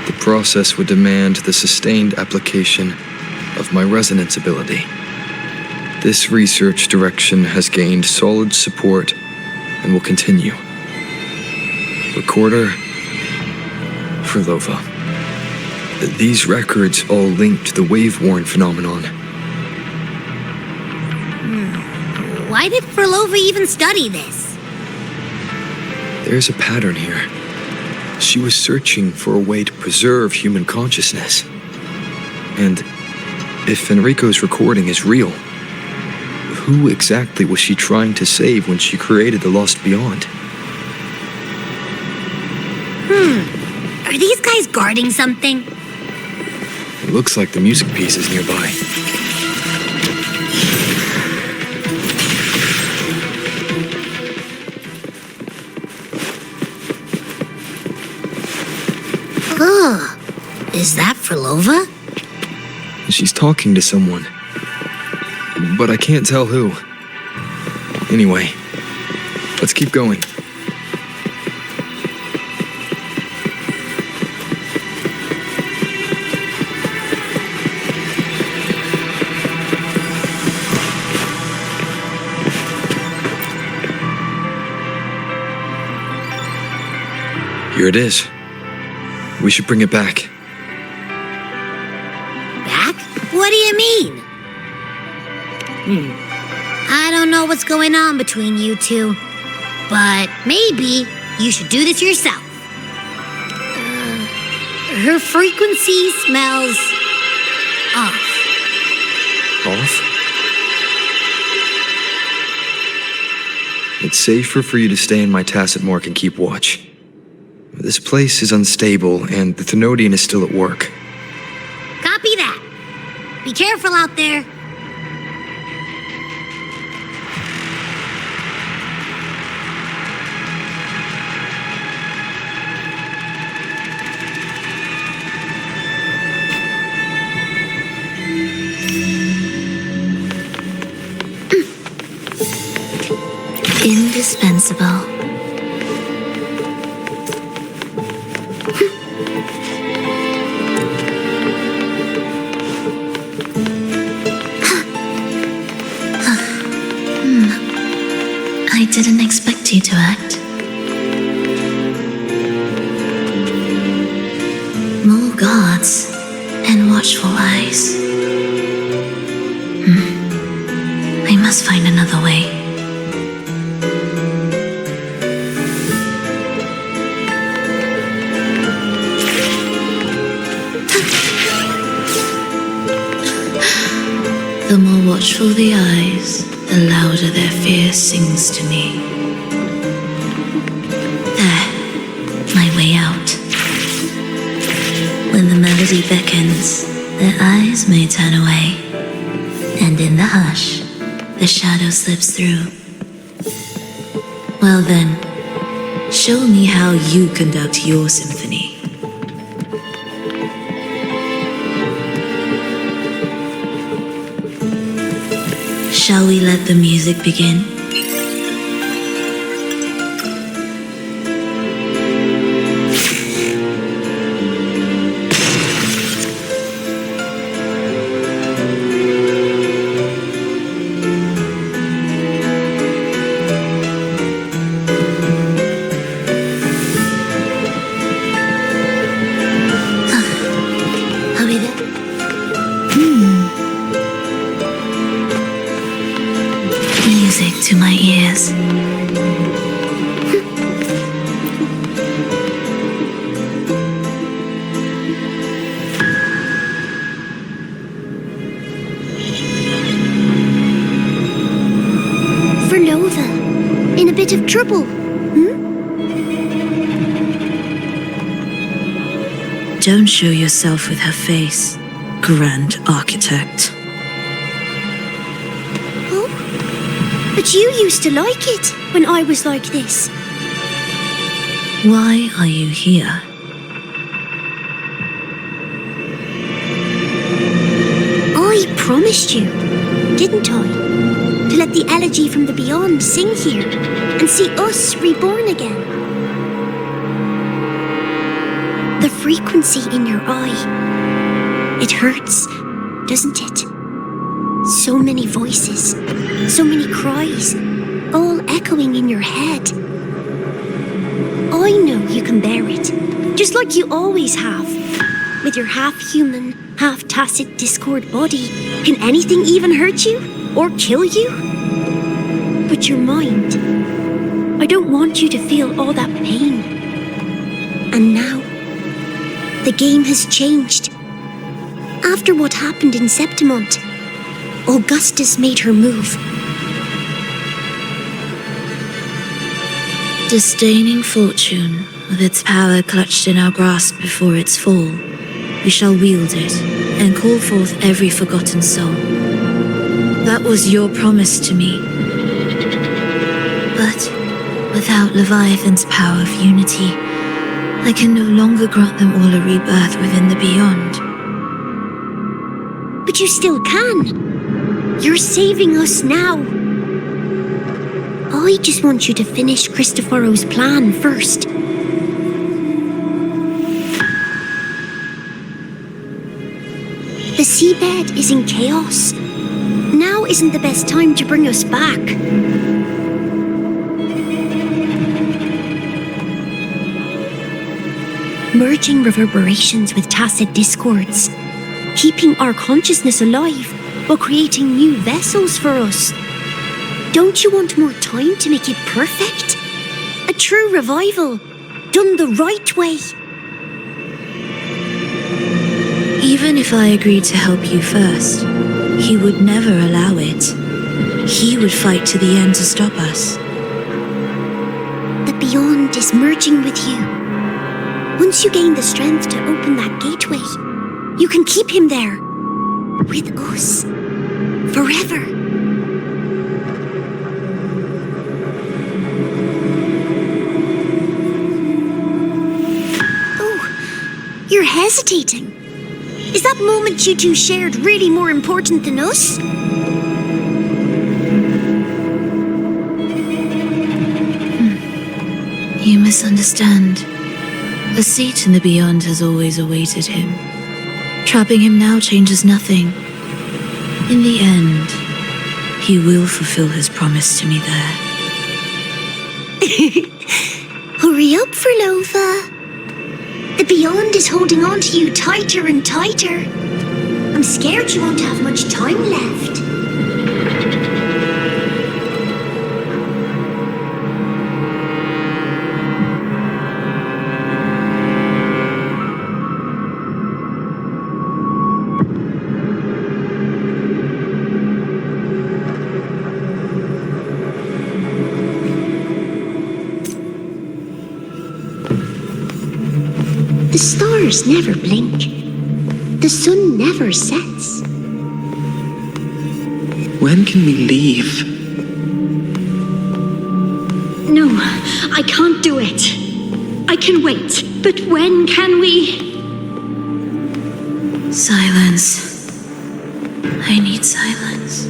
the process would demand the sustained application of my resonance ability. This research direction has gained solid support and will continue. Recorder for Lova. These records all link to the wave-worn phenomenon. Why did Frolova even study this? There's a pattern here. She was searching for a way to preserve human consciousness. And if Enrico's recording is real, who exactly was she trying to save when she created the Lost Beyond? Are these guys guarding something? It looks like the music piece is nearby. Is that Frolova? She's talking to someone, but I can't tell who. Anyway, let's keep going. Here it is. We should bring it back. Back? What do you mean? I don't know what's going on between you two, but maybe you should do this yourself. Her frequency smells off. Off? It's safer for you to stay in my tacit mark and keep watch. This place is unstable, and the Thenodian is still at work. Copy that. Be careful out there. Indispensable. I didn't expect you to act. More guards and watchful eyes. I must find another way. The more watchful the eyes, the louder their fear sings to me. There, my way out. When the melody beckons, their eyes may turn away, and in the hush, the shadow slips through. Well then, show me how you conduct your symphony. Shall we let the music begin? Are we there? Music to my ears. Verlova, in a bit of trouble, Don't show yourself with her face, Grand Architect. But you used to like it when I was like this. Why are you here? I promised you, didn't I? To let the elegy from the beyond sing here and see us reborn again. The frequency in your eye, it hurts, doesn't it? So many voices, so many cries, all echoing in your head. I know you can bear it, just like you always have. With your half-human, half-tacit Discord body, can anything even hurt you or kill you? But your mind, I don't want you to feel all that pain. And now, the game has changed. After what happened in Septimont, Augustus made her move. Disdaining fortune, with its power clutched in our grasp before its fall, we shall wield it and call forth every forgotten soul. That was your promise to me. But without Leviathan's power of unity, I can no longer grant them all a rebirth within the beyond. But you still can. You're saving us now. I just want you to finish Cristoforo's plan first. The seabed is in chaos. Now isn't the best time to bring us back. merging reverberations with tacit discords, keeping our consciousness alive while creating new vessels for us. Don't you want more time to make it perfect? A true revival, done the right way. Even if I agreed to help you first, he would never allow it. He would fight to the end to stop us. The beyond is merging with you. Once you gain the strength to open that gateway, you can keep him there, with us, forever. Oh, you're hesitating. Is that moment you two shared really more important than us? You misunderstand. A seat in the beyond has always awaited him. Trapping him now changes nothing. In the end, he will fulfill his promise to me there. Hurry up, Furlova. The beyond is holding on to you tighter and tighter. I'm scared you won't have much time left. The stars never blink. The sun never sets. When can we leave? No, I can't do it. I can wait, but when can we? Silence. I need silence.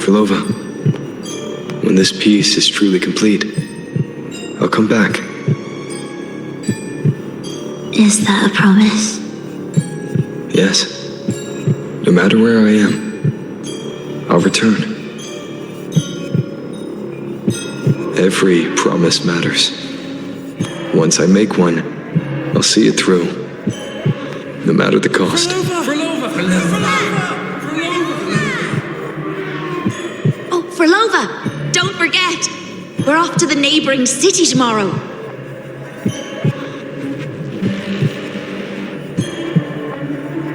Furlova, when this piece is truly complete, I'll come back. Is that a promise? Yes. No matter where I am, I'll return. Every promise matters. Once I make one, I'll see it through, no matter the cost. Furlova, don't forget, we're off to the neighboring city tomorrow.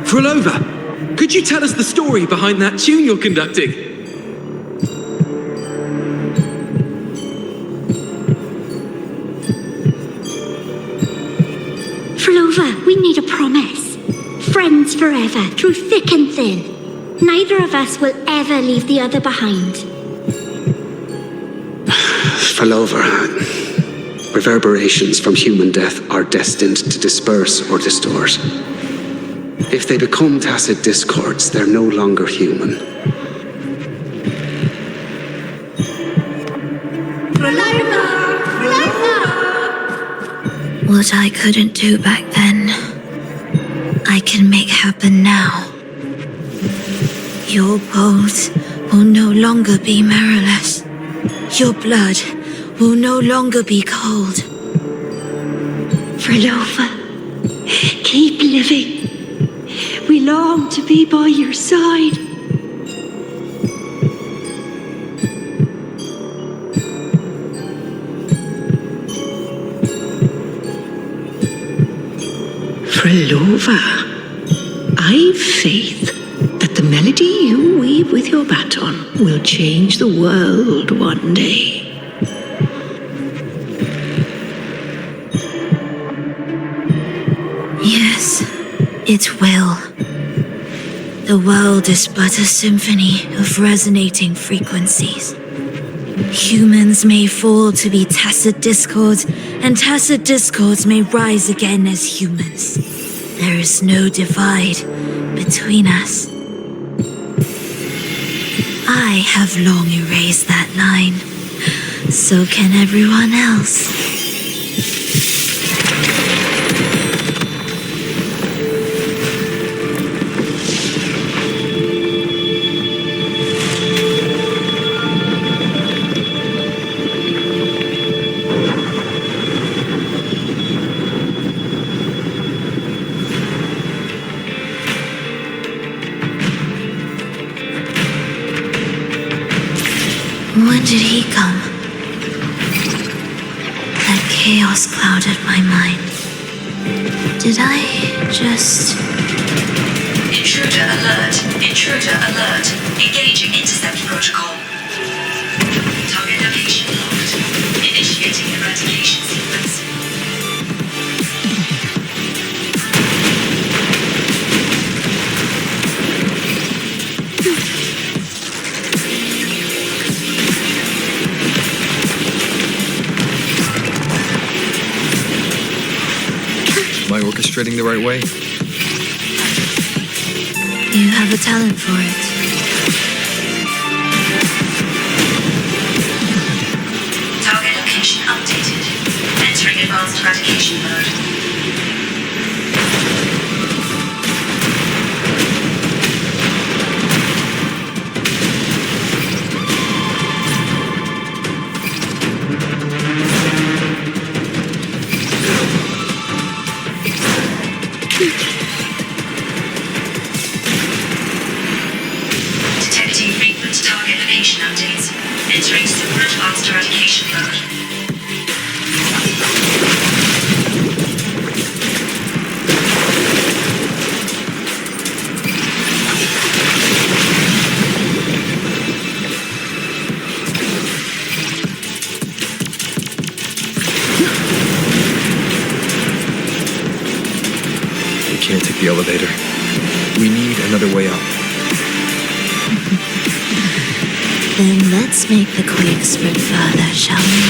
Furlova, could you tell us the story behind that tune you're conducting? Furlova, we need a promise. Friends forever, through thick and thin. Neither of us will ever leave the other behind. Furlova, reverberations from human death are destined to disperse or distort. If they become tacit discords, they're no longer human. What I couldn't do back then, I can make happen now. Your bones will no longer be marrowless. Your blood will no longer be cold. Furlova, keep living. We long to be by your side. Furlova, I've faith that the melody you weave with your baton will change the world one day. Yes, it will. The world is but a symphony of resonating frequencies. Humans may fall to be tacit discords, and tacit discords may rise again as humans. There is no divide between us. I have long erased that line. So can everyone else. did he come? That chaos clouded my mind. Did I just... Intruder alert. Intruder alert. Engaging intercept protocol. Target location locked. Initiating eradication sequence. Am I orchestrating the right way? You have a talent for it. Target location updated. Entering advanced eradication mode. Detecting frequent target location updates. Entering super advanced eradication mode. We can't take the elevator. We need another way up. Then let's make the quake spread further, shall we?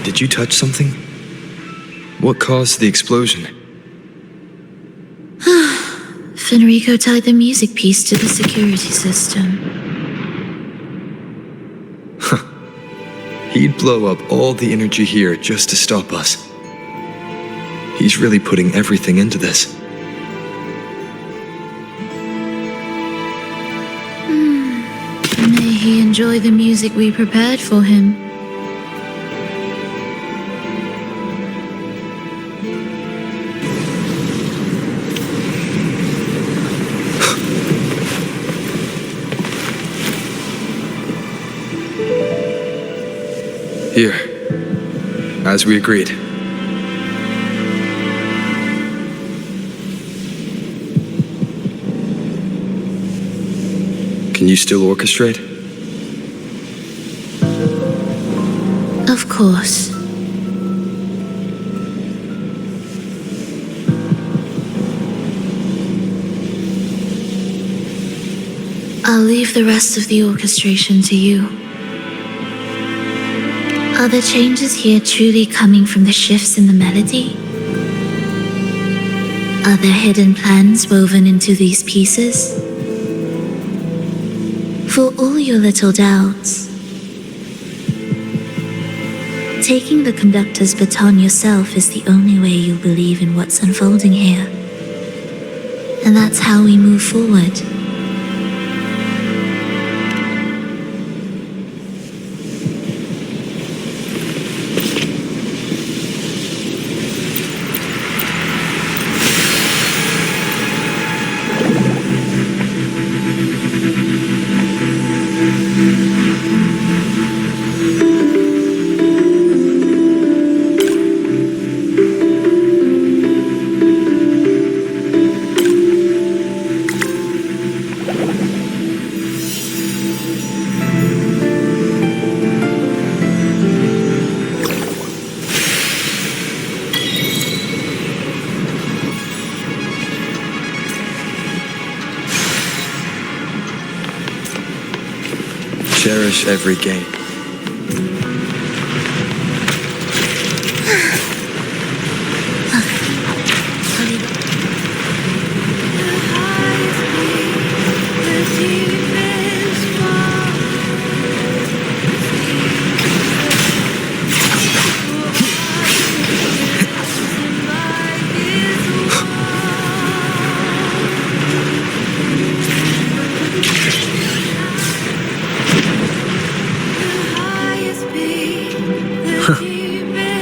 Did you touch something? What caused the explosion? Fenrico tied the music piece to the security system. He'd blow up all the energy here just to stop us. He's really putting everything into this. May he enjoy the music we prepared for him. Here, as we agreed. Can you still orchestrate? Of course. I'll leave the rest of the orchestration to you. Are the changes here truly coming from the shifts in the melody? Are there hidden plans woven into these pieces? For all your little doubts, taking the conductor's baton yourself is the only way you'll believe in what's unfolding here. And that's how we move forward. Cherish every game.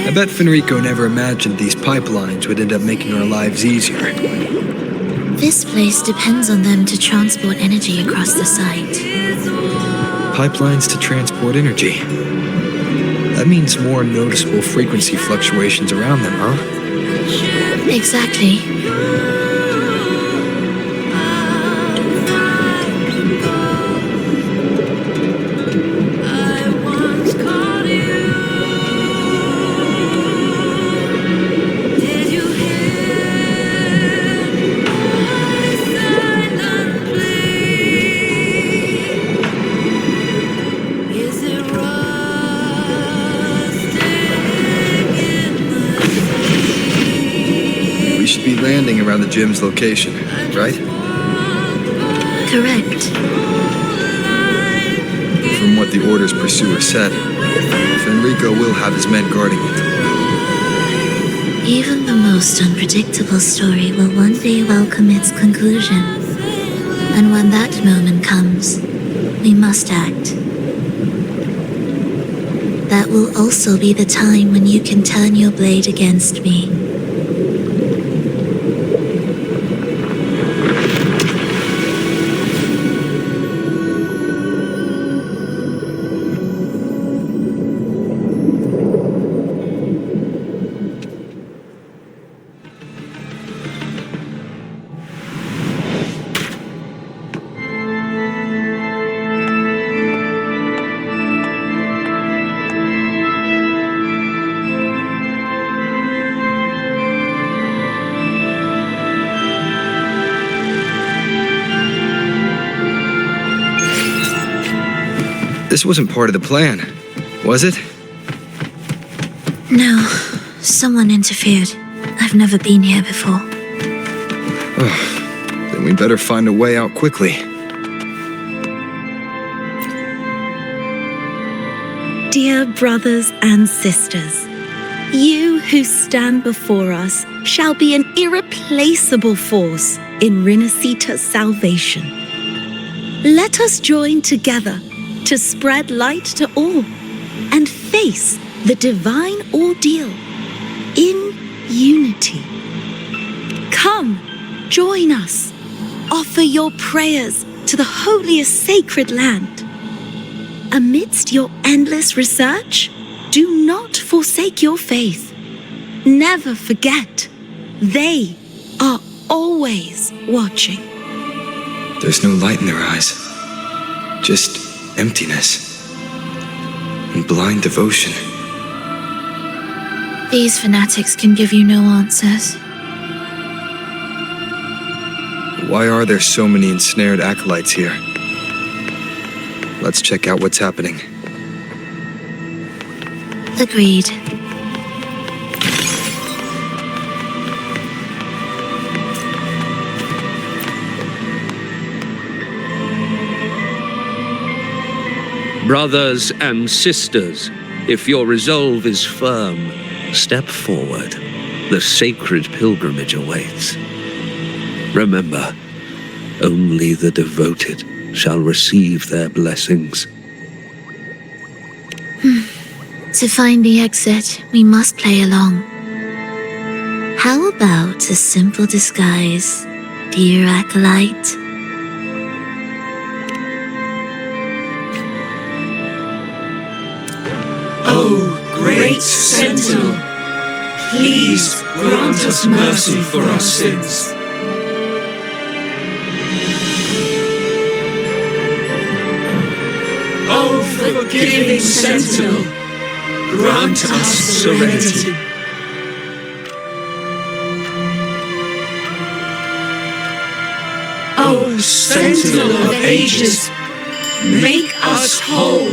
I bet Fenrico never imagined these pipelines would end up making our lives easier. This place depends on them to transport energy across the site. Pipelines to transport energy. That means more noticeable frequency fluctuations around them, huh? Exactly. Landing around the gym's location, right? Correct. From what the Order's pursuer said, Fenrico will have his men guarding it. Even the most unpredictable story will one day welcome its conclusion. And when that moment comes, we must act. That will also be the time when you can turn your blade against me. This wasn't part of the plan, was it? No, someone interfered. I've never been here before. Then we better find a way out quickly. Dear brothers and sisters, you who stand before us shall be an irreplaceable force in Rinascita's salvation. Let us join together to spread light to all and face the divine ordeal in unity. Come, join us. Offer your prayers to the holiest sacred land. Amidst your endless research, do not forsake your faith. Never forget, they are always watching. There's no light in their eyes. Just emptiness and blind devotion. These fanatics can give you no answers. Why are there so many ensnared acolytes here? Let's check out what's happening. Agreed. Brothers and sisters, if your resolve is firm, step forward. The sacred pilgrimage awaits. Remember, only the devoted shall receive their blessings. To find the exit, we must play along. How about a simple disguise, dear acolyte? O great Sentinel, please grant us mercy for our sins. O forgiving Sentinel, grant us serenity. O Sentinel of ages, make us whole.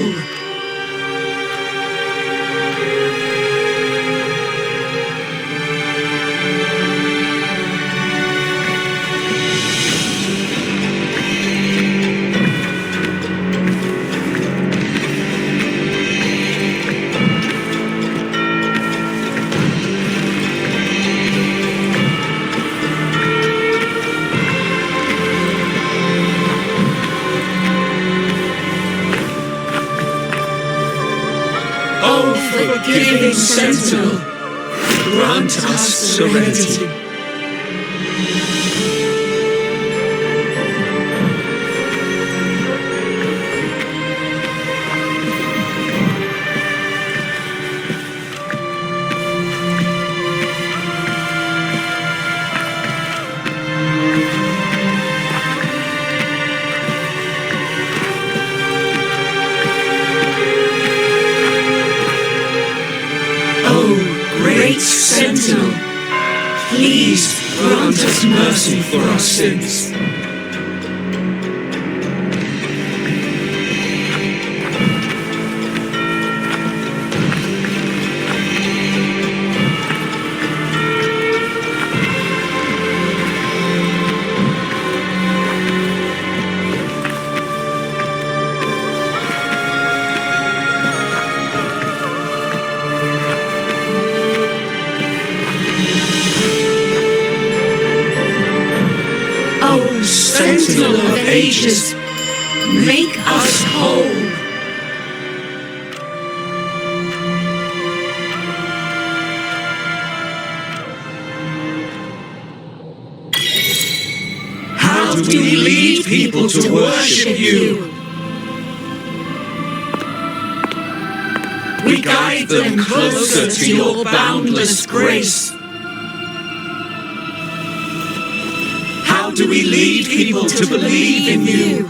Forgiving Sentinel, grant us serenity. Sentinel, please grant us mercy for our sins. Sentinel of ages, make us whole. How do we lead people to worship you? We guide them closer to your boundless grace. How do we lead people to believe in you?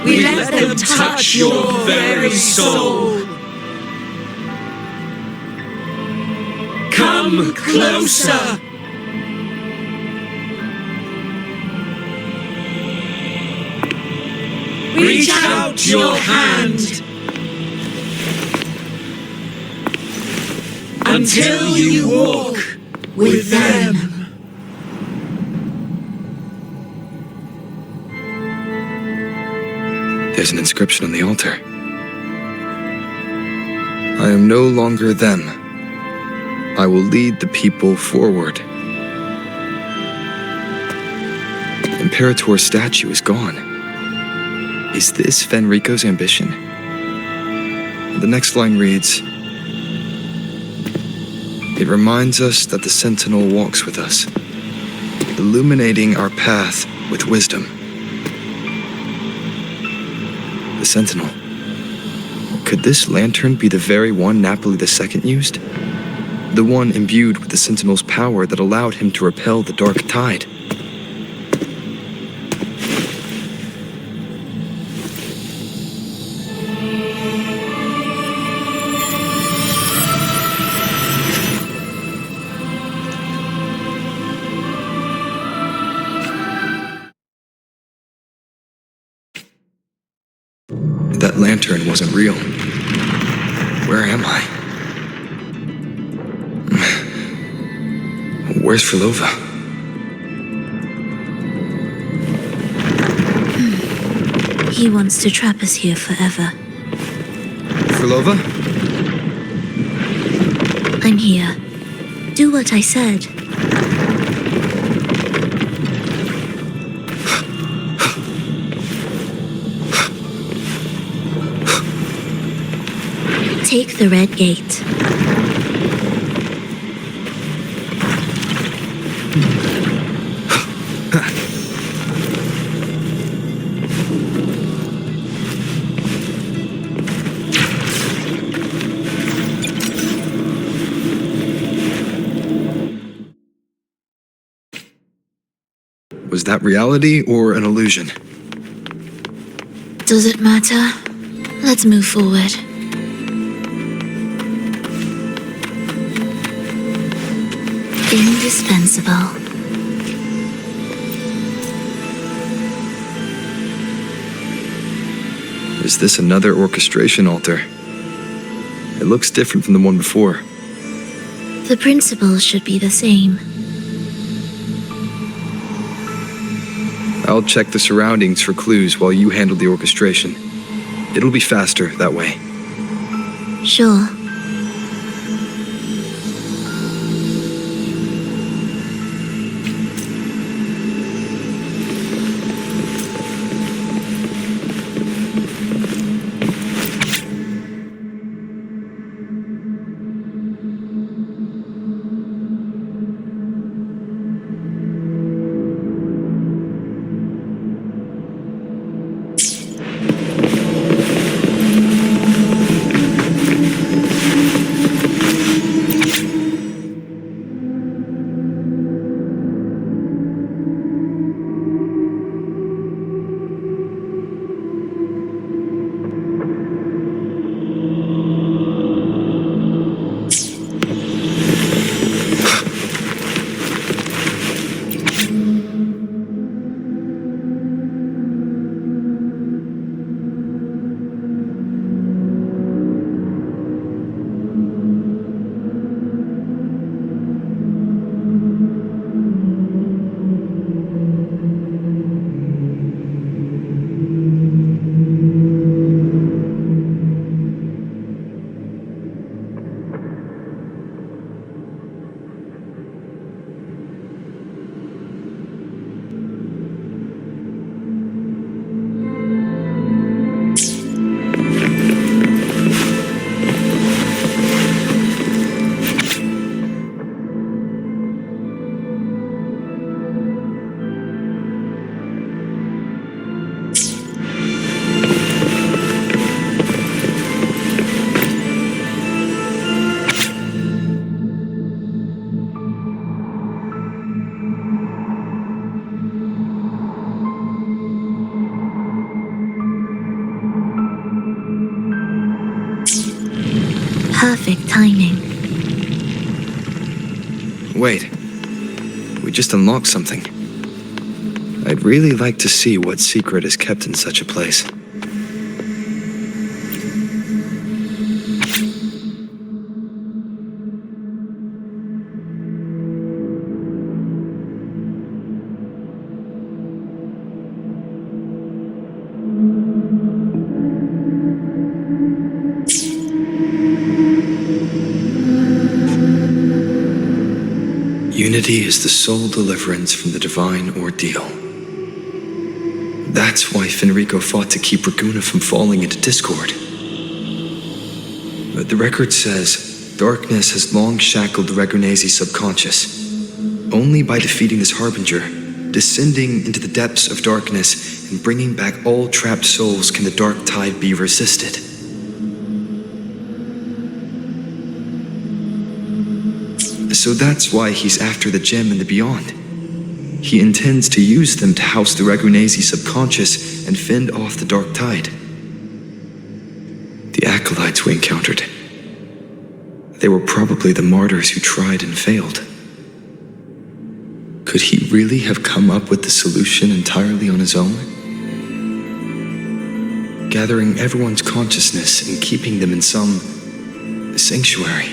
We let them touch your very soul. Come closer. Reach out your hand. Until you walk with them. There's an inscription on the altar. I am no longer them. I will lead the people forward. Imperator's statue is gone. Is this Fenrico's ambition? The next line reads, it reminds us that the Sentinel walks with us, illuminating our path with wisdom. The Sentinel. Could this lantern be the very one Napoli II used? The one imbued with the Sentinel's power that allowed him to repel the dark tide? That lantern wasn't real. Where am I? Where's Frolova? He wants to trap us here forever. Frolova? I'm here. Do what I said. Take the red gate. Was that reality or an illusion? Does it matter? Let's move forward. Indispensable. Is this another orchestration altar? It looks different from the one before. The principles should be the same. I'll check the surroundings for clues while you handle the orchestration. It'll be faster that way. Sure. Perfect timing. Wait. We just unlocked something. I'd really like to see what secret is kept in such a place. Unity is the sole deliverance from the divine ordeal. That's why Fenrico fought to keep Raguna from falling into discord. But the record says darkness has long shackled Ragunese's subconscious. Only by defeating this harbinger, descending into the depths of darkness, and bringing back all trapped souls can the dark tide be resisted. So that's why he's after the gem and the beyond. He intends to use them to house the Ragunese subconscious and fend off the dark tide. The acolytes we encountered. They were probably the martyrs who tried and failed. Could he really have come up with the solution entirely on his own? Gathering everyone's consciousness and keeping them in some sanctuary.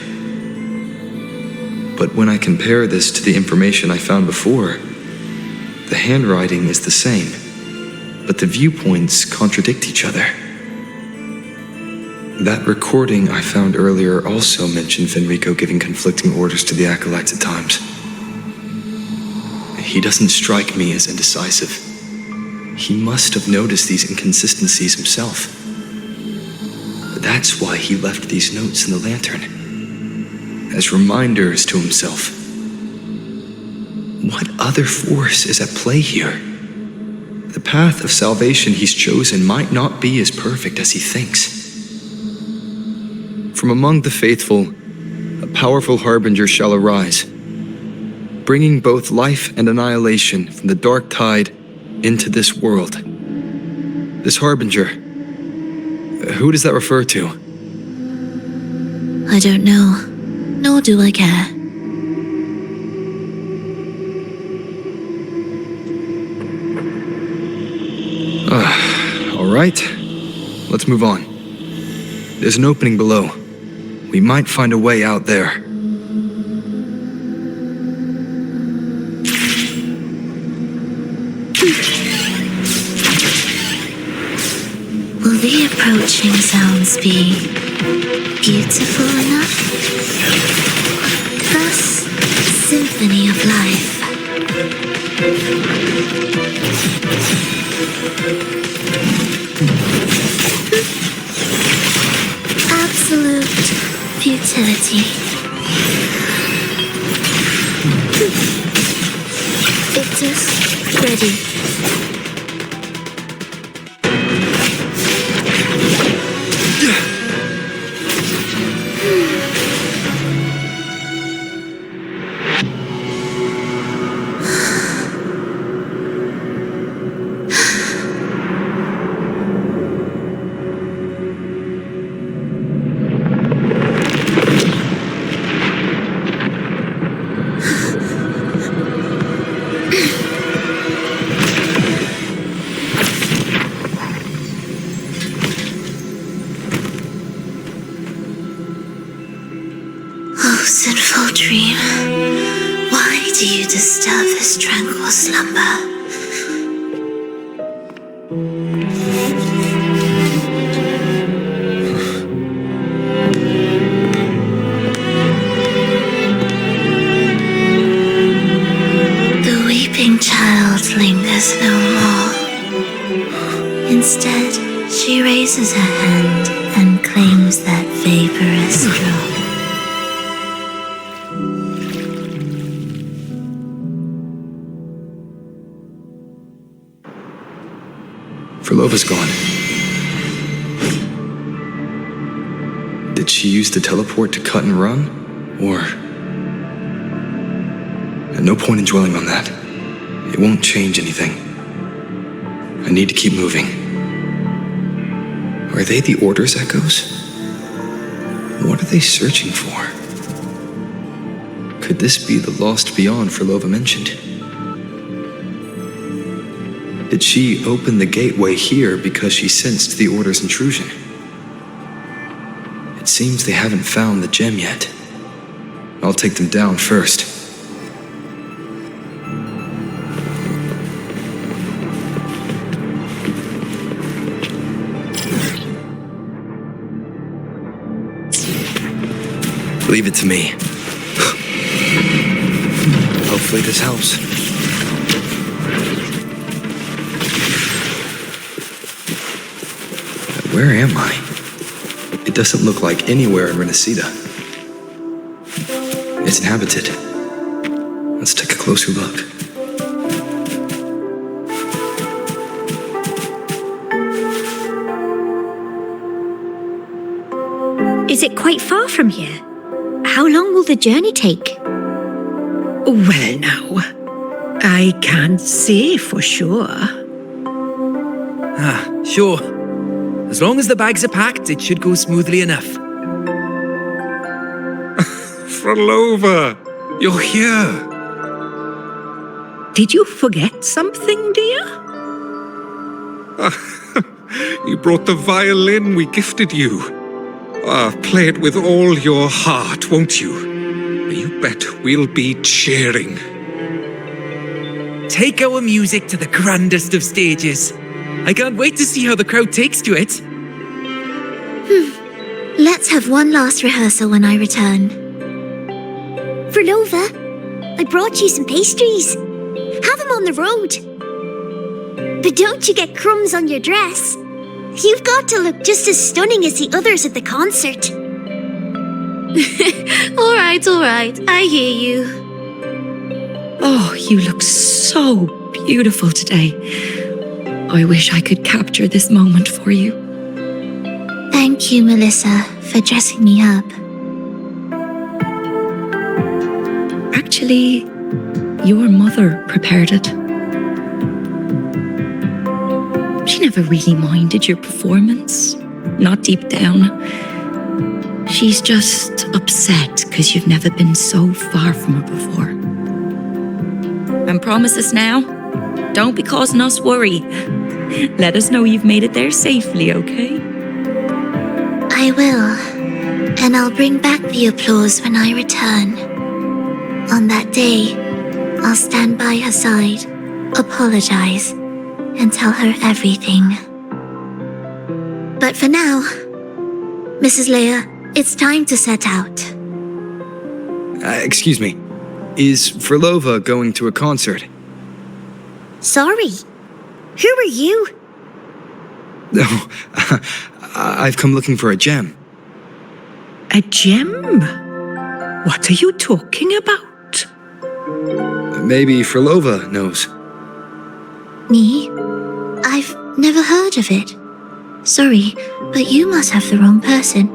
But when I compare this to the information I found before, the handwriting is the same, but the viewpoints contradict each other. That recording I found earlier also mentioned Fenrico giving conflicting orders to the acolytes at times. He doesn't strike me as indecisive. He must have noticed these inconsistencies himself. But that's why he left these notes in the lantern, as reminders to himself. What other force is at play here? The path of salvation he's chosen might not be as perfect as he thinks. From among the faithful, a powerful harbinger shall arise, bringing both life and annihilation from the dark tide into this world. This harbinger, who does that refer to? I don't know. Nor do I care. All right, let's move on. There's an opening below. We might find a way out there. Will the approaching sounds be beautiful enough? Thus, symphony of life. Absolute futility. Victus, ready. Sinful dream, why do you disturb this tranquil slumber? The weeping child lingers no more. Instead, she raises her hand and claims that vaporous drop. Frolova's gone. Did she use the teleport to cut and run? Or... no point in dwelling on that. It won't change anything. I need to keep moving. Are they the Order's echoes? What are they searching for? Could this be the lost beyond Frolova mentioned? Did she open the gateway here because she sensed the Order's intrusion? It seems they haven't found the gem yet. I'll take them down first. Leave it to me. Hopefully this helps. Where am I? It doesn't look like anywhere in Rinascita. It's inhabited. Let's take a closer look. Is it quite far from here? How long will the journey take? Well, now, I can't say for sure. Sure. As long as the bags are packed, it should go smoothly enough. Frolova, you're here. Did you forget something, dear? You brought the violin we gifted you. Play it with all your heart, won't you? You bet we'll be cheering. Take our music to the grandest of stages. I can't wait to see how the crowd takes to it. Let's have one last rehearsal when I return. Frolova, I brought you some pastries. Have them on the road. But don't you get crumbs on your dress. You've got to look just as stunning as the others at the concert. All right, I hear you. Oh, you look so beautiful today. I wish I could capture this moment for you. Thank you, Melissa, for dressing me up. Actually, your mother prepared it. She never really minded your performance, not deep down. She's just upset because you've never been so far from her before. And promise us now, don't be causing us worry. Let us know you've made it there safely, okay? I will, and I'll bring back the applause when I return. On that day, I'll stand by her side, apologize, and tell her everything. But for now, Mrs. Leia, it's time to set out. Excuse me. Is Frolova going to a concert? Sorry. Who are you? No, I've come looking for a gem. A gem? What are you talking about? Maybe Frolova knows. Me? I've never heard of it. Sorry, but you must have the wrong person.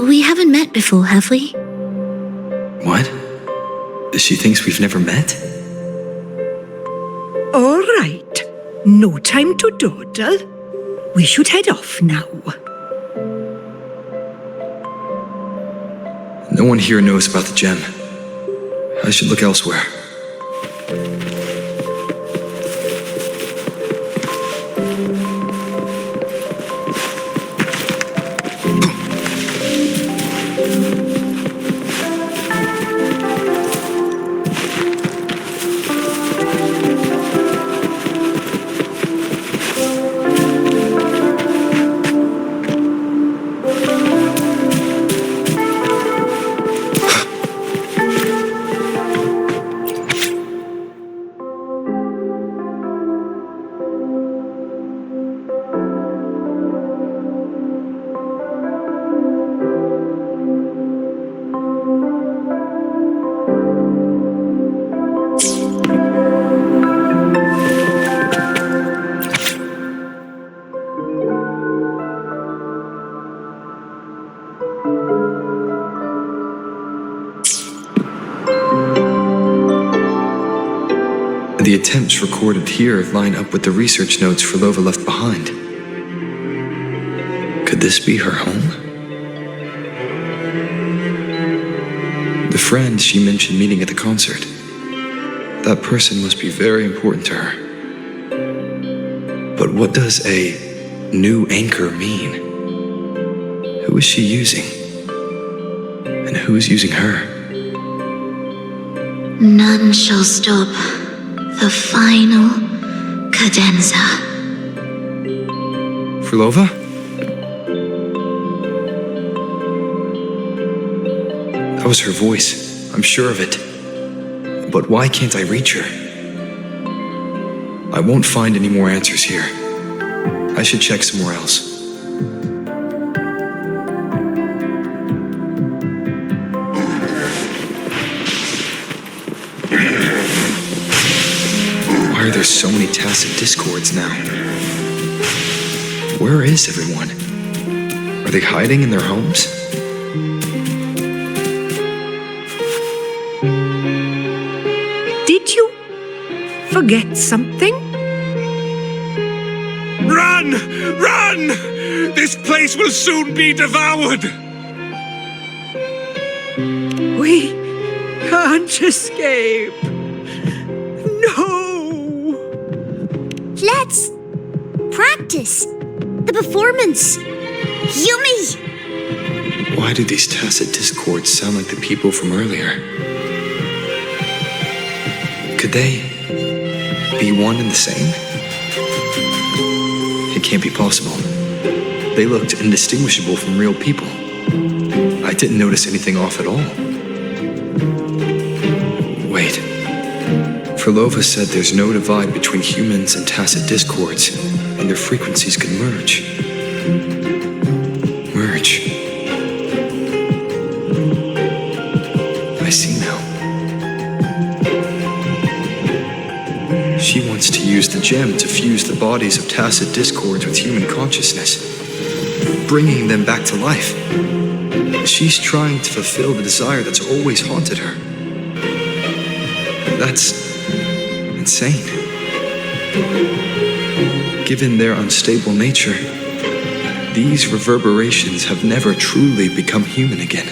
We haven't met before, have we? What? She thinks we've never met? All right. No time to dawdle. We should head off now. No one here knows about the gem. I should look elsewhere. The attempts recorded here line up with the research notes Frolova left behind. Could this be her home? friend she mentioned meeting at the concert. That person must be very important to her. But what does a new anchor mean? Who is she using? And who is using her? None shall stop the final cadenza. Frulova? That was her voice. I'm sure of it. But why can't I reach her? I won't find any more answers here. I should check somewhere else. Why are there so many tacit discords now? Where is everyone? Are they hiding in their homes? Did you forget something? Run! Run! This place will soon be devoured! We can't escape. No! Let's practice the performance. Yummy! Why do these tacit discords sound like the people from earlier? Could they be one and the same? It can't be possible. They looked indistinguishable from real people. I didn't notice anything off at all. Wait. Frulova said there's no divide between humans and tacit discords, and their frequencies can merge. Merge. I see now. She wants to use the gem to fuse the bodies of tacit discords with human consciousness, bringing them back to life. She's trying to fulfill the desire that's always haunted her. That's insane. Given their unstable nature, these reverberations have never truly become human again.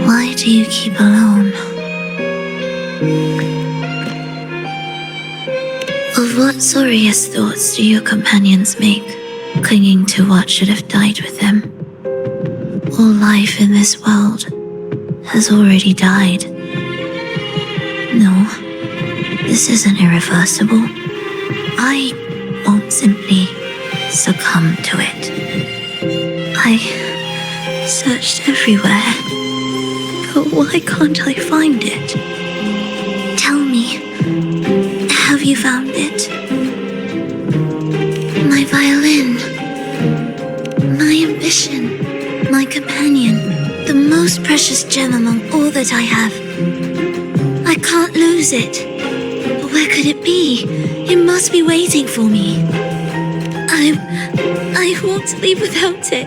Why do you keep alone? Of what sorriest thoughts do your companions make, clinging to what should have died with them? All life in this world has already died. No, this isn't irreversible. I won't simply succumb to it. I searched everywhere, but why can't I find it? Tell me, have you found it? My violin, my ambition, my companion, the most precious gem among all that I have. I can't lose it. Where could it be? It must be waiting for me. I won't leave without it.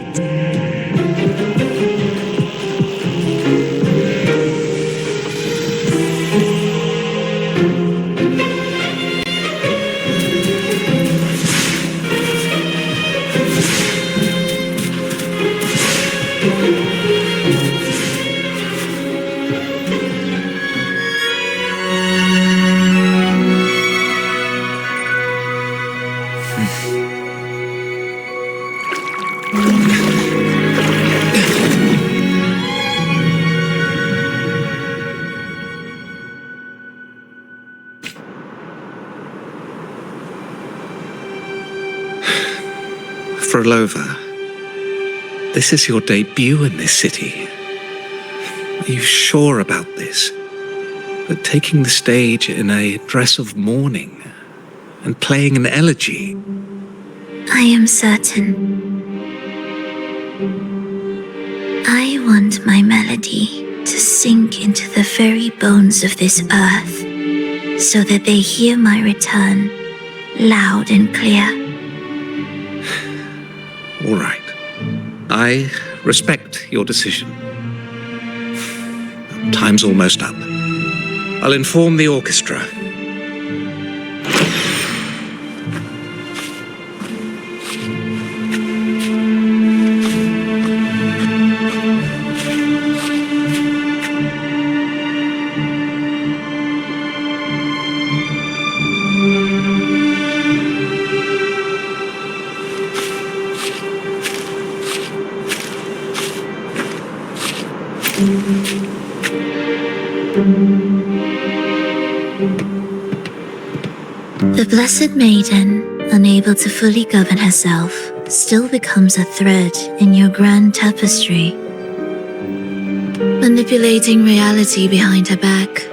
Frulova, this is your debut in this city. Are you sure about this? That taking the stage in a dress of mourning and playing an elegy? I am certain. I want my melody to sink into the very bones of this earth, so that they hear my return loud and clear. All right. I respect your decision. Time's almost up. I'll inform the orchestra. The Blessed Maiden, unable to fully govern herself, still becomes a thread in your grand tapestry. Manipulating reality behind her back,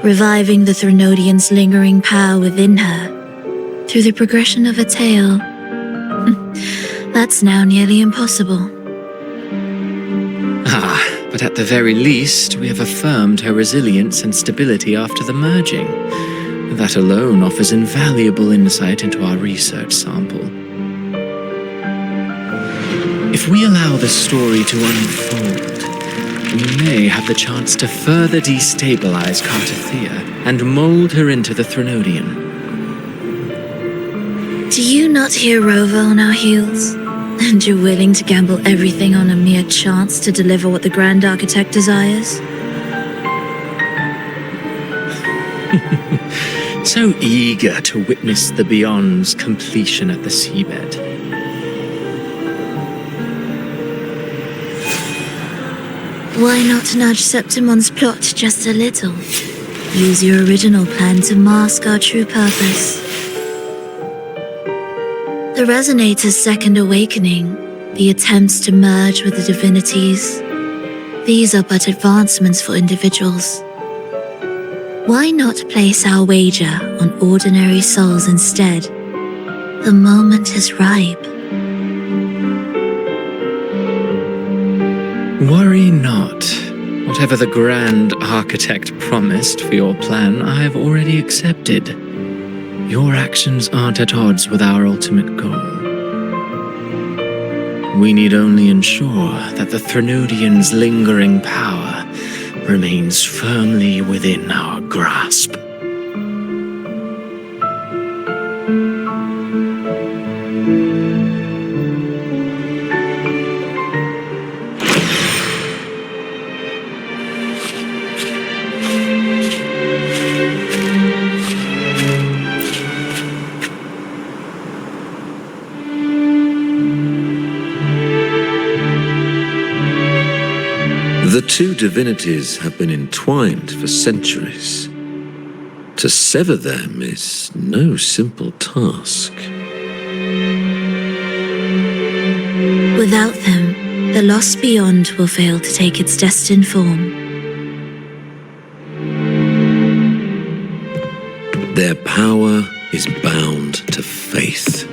reviving the Threnodian's lingering power within her, through the progression of a tale. That's now nearly impossible. But at the very least, we have affirmed her resilience and stability after the merging. That alone offers invaluable insight into our research sample. If we allow the story to unfold, we may have the chance to further destabilize Cartathea and mold her into the Threnodian. Do you not hear Rover on our heels? And you're willing to gamble everything on a mere chance to deliver what the Grand Architect desires? So eager to witness the Beyond's completion at the seabed. Why not nudge Septimon's plot just a little? Use your original plan to mask our true purpose. The Resonator's second awakening, the attempts to merge with the divinities, these are but advancements for individuals. Why not place our wager on ordinary souls instead? The moment is ripe. Worry not. Whatever the Grand Architect promised for your plan, I have already accepted. Your actions aren't at odds with our ultimate goal. We need only ensure that the Threnodian's lingering power remains firmly within our grasp. The two divinities have been entwined for centuries. To sever them is no simple task. Without them, the lost beyond will fail to take its destined form. Their power is bound to faith.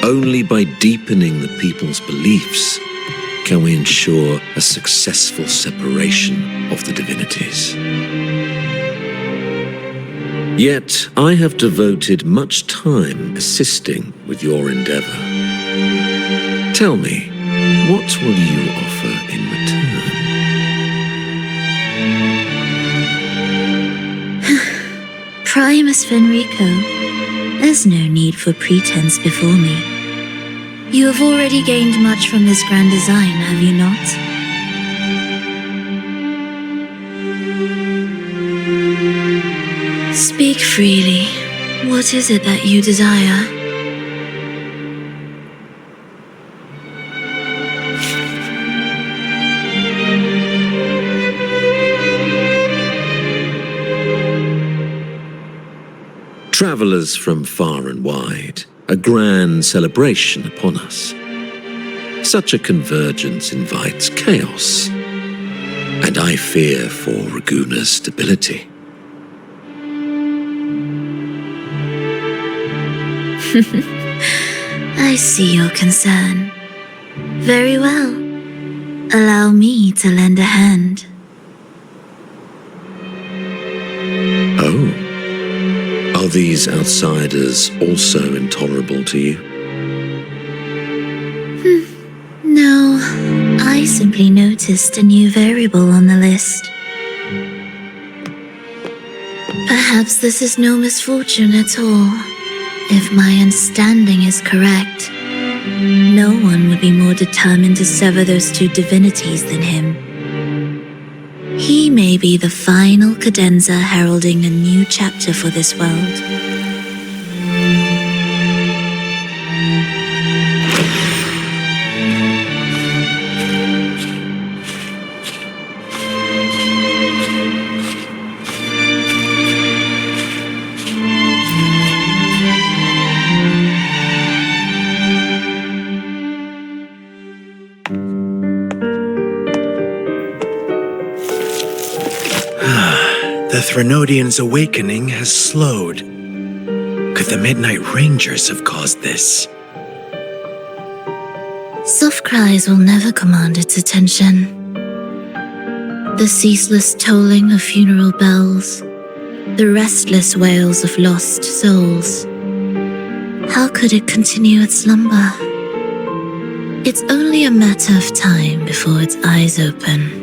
Only by deepening the people's beliefs can we ensure a successful separation of the divinities. Yet, I have devoted much time assisting with your endeavor. Tell me, what will you offer in return? Primus Fenrico, there's no need for pretense before me. You have already gained much from this grand design, have you not? Speak freely. What is it that you desire? Travelers from far and wide, a grand celebration upon us. Such a convergence invites chaos, and I fear for Raguna's stability. I see your concern. Very well. Allow me to lend a hand. Oh, are these outsiders also intolerable to you? No, I simply noticed a new variable on the list. Perhaps this is no misfortune at all. If my understanding is correct, no one would be more determined to sever those two divinities than him. He may be the final cadenza heralding a new chapter for this world. The Threnodian's awakening has slowed. Could the Midnight Rangers have caused this? Soft cries will never command its attention. The ceaseless tolling of funeral bells, the restless wails of lost souls. How could it continue its slumber? It's only a matter of time before its eyes open.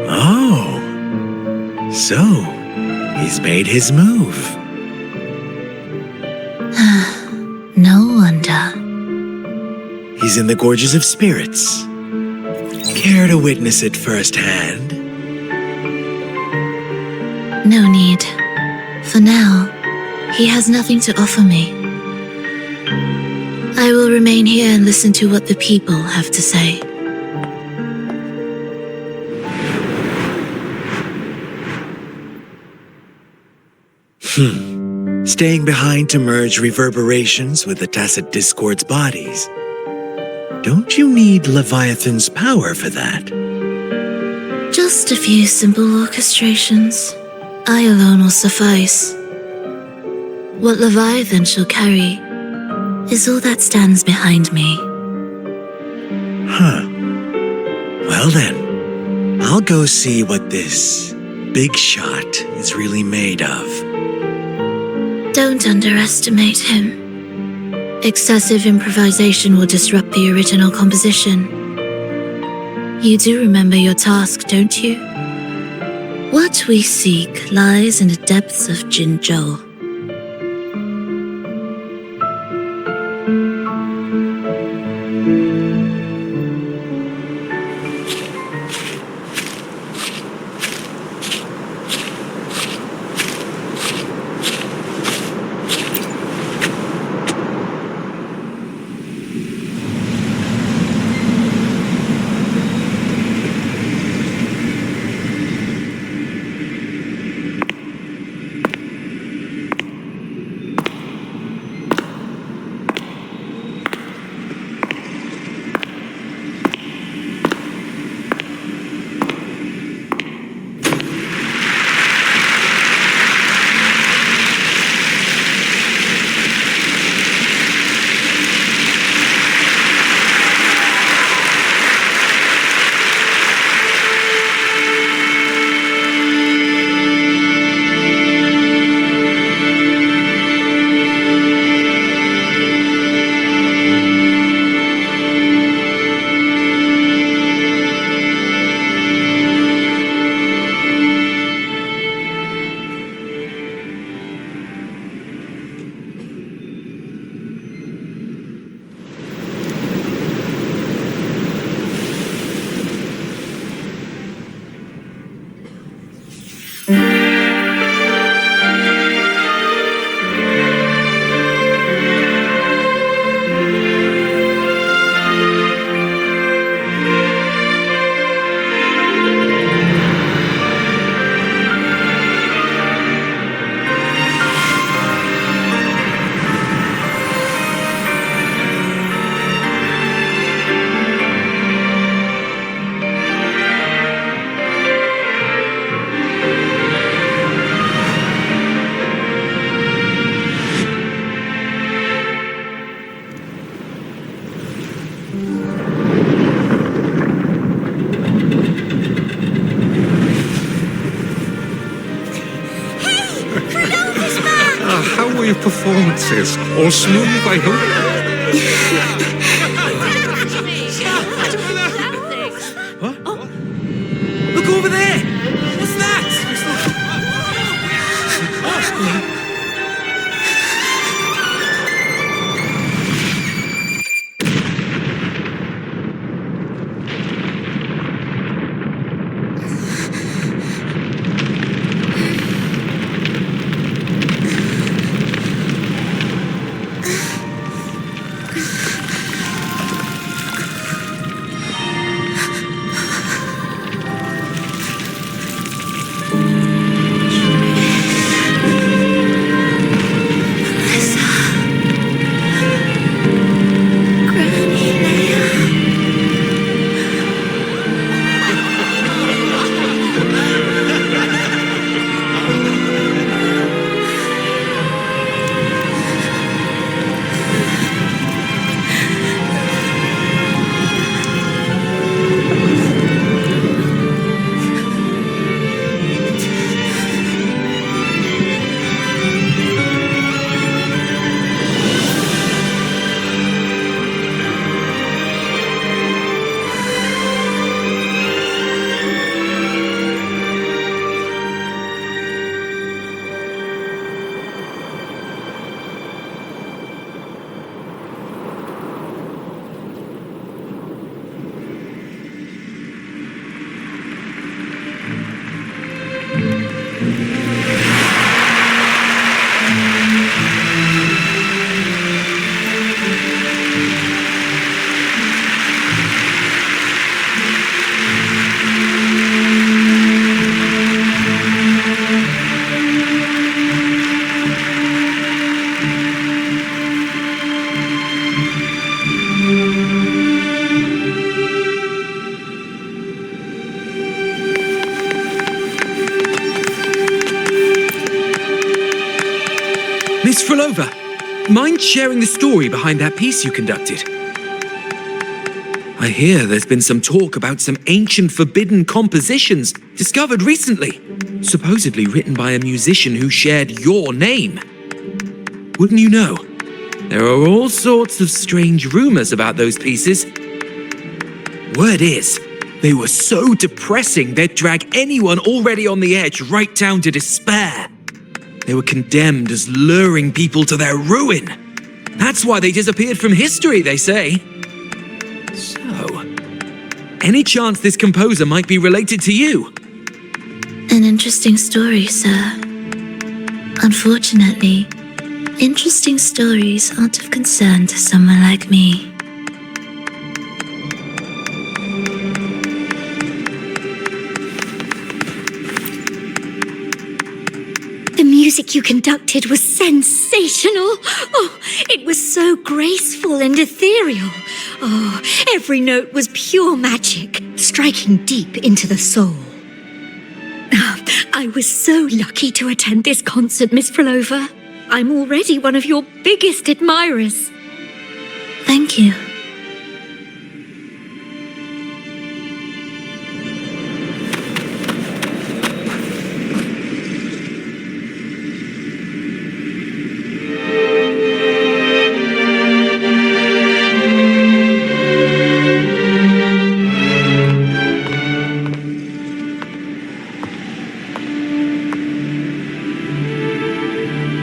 Oh, so he's made his move. No wonder. He's in the Gorges of Spirits. Care to witness it firsthand? No need. For now, he has nothing to offer me. I will remain here and listen to what the people have to say. Staying behind to merge reverberations with the tacit discord's bodies. Don't you need Leviathan's power for that? Just a few simple orchestrations. I alone will suffice. What Leviathan shall carry is all that stands behind me. Well then, I'll go see what this big shot is really made of. Don't underestimate him. Excessive improvisation will disrupt the original composition. You do remember your task, don't you? What we seek lies in the depths of Jinzhou. princess. All smooth, I hope? Look over there! What's that? Miss Frolova, mind sharing the story behind that piece you conducted? I hear there's been some talk about some ancient forbidden compositions discovered recently, supposedly written by a musician who shared your name. Wouldn't you know? There are all sorts of strange rumors about those pieces. Word is, they were so depressing they'd drag anyone already on the edge right down to despair. They were condemned as luring people to their ruin. That's why they disappeared from history, they say. So, any chance this composer might be related to you? An interesting story, sir. Unfortunately, interesting stories aren't of concern to someone like me. The music you conducted was sensational. Oh, it was so graceful and ethereal. Oh, every note was pure magic, striking deep into the soul. I was so lucky to attend this concert, Miss Frolova. I'm already one of your biggest admirers. Thank you.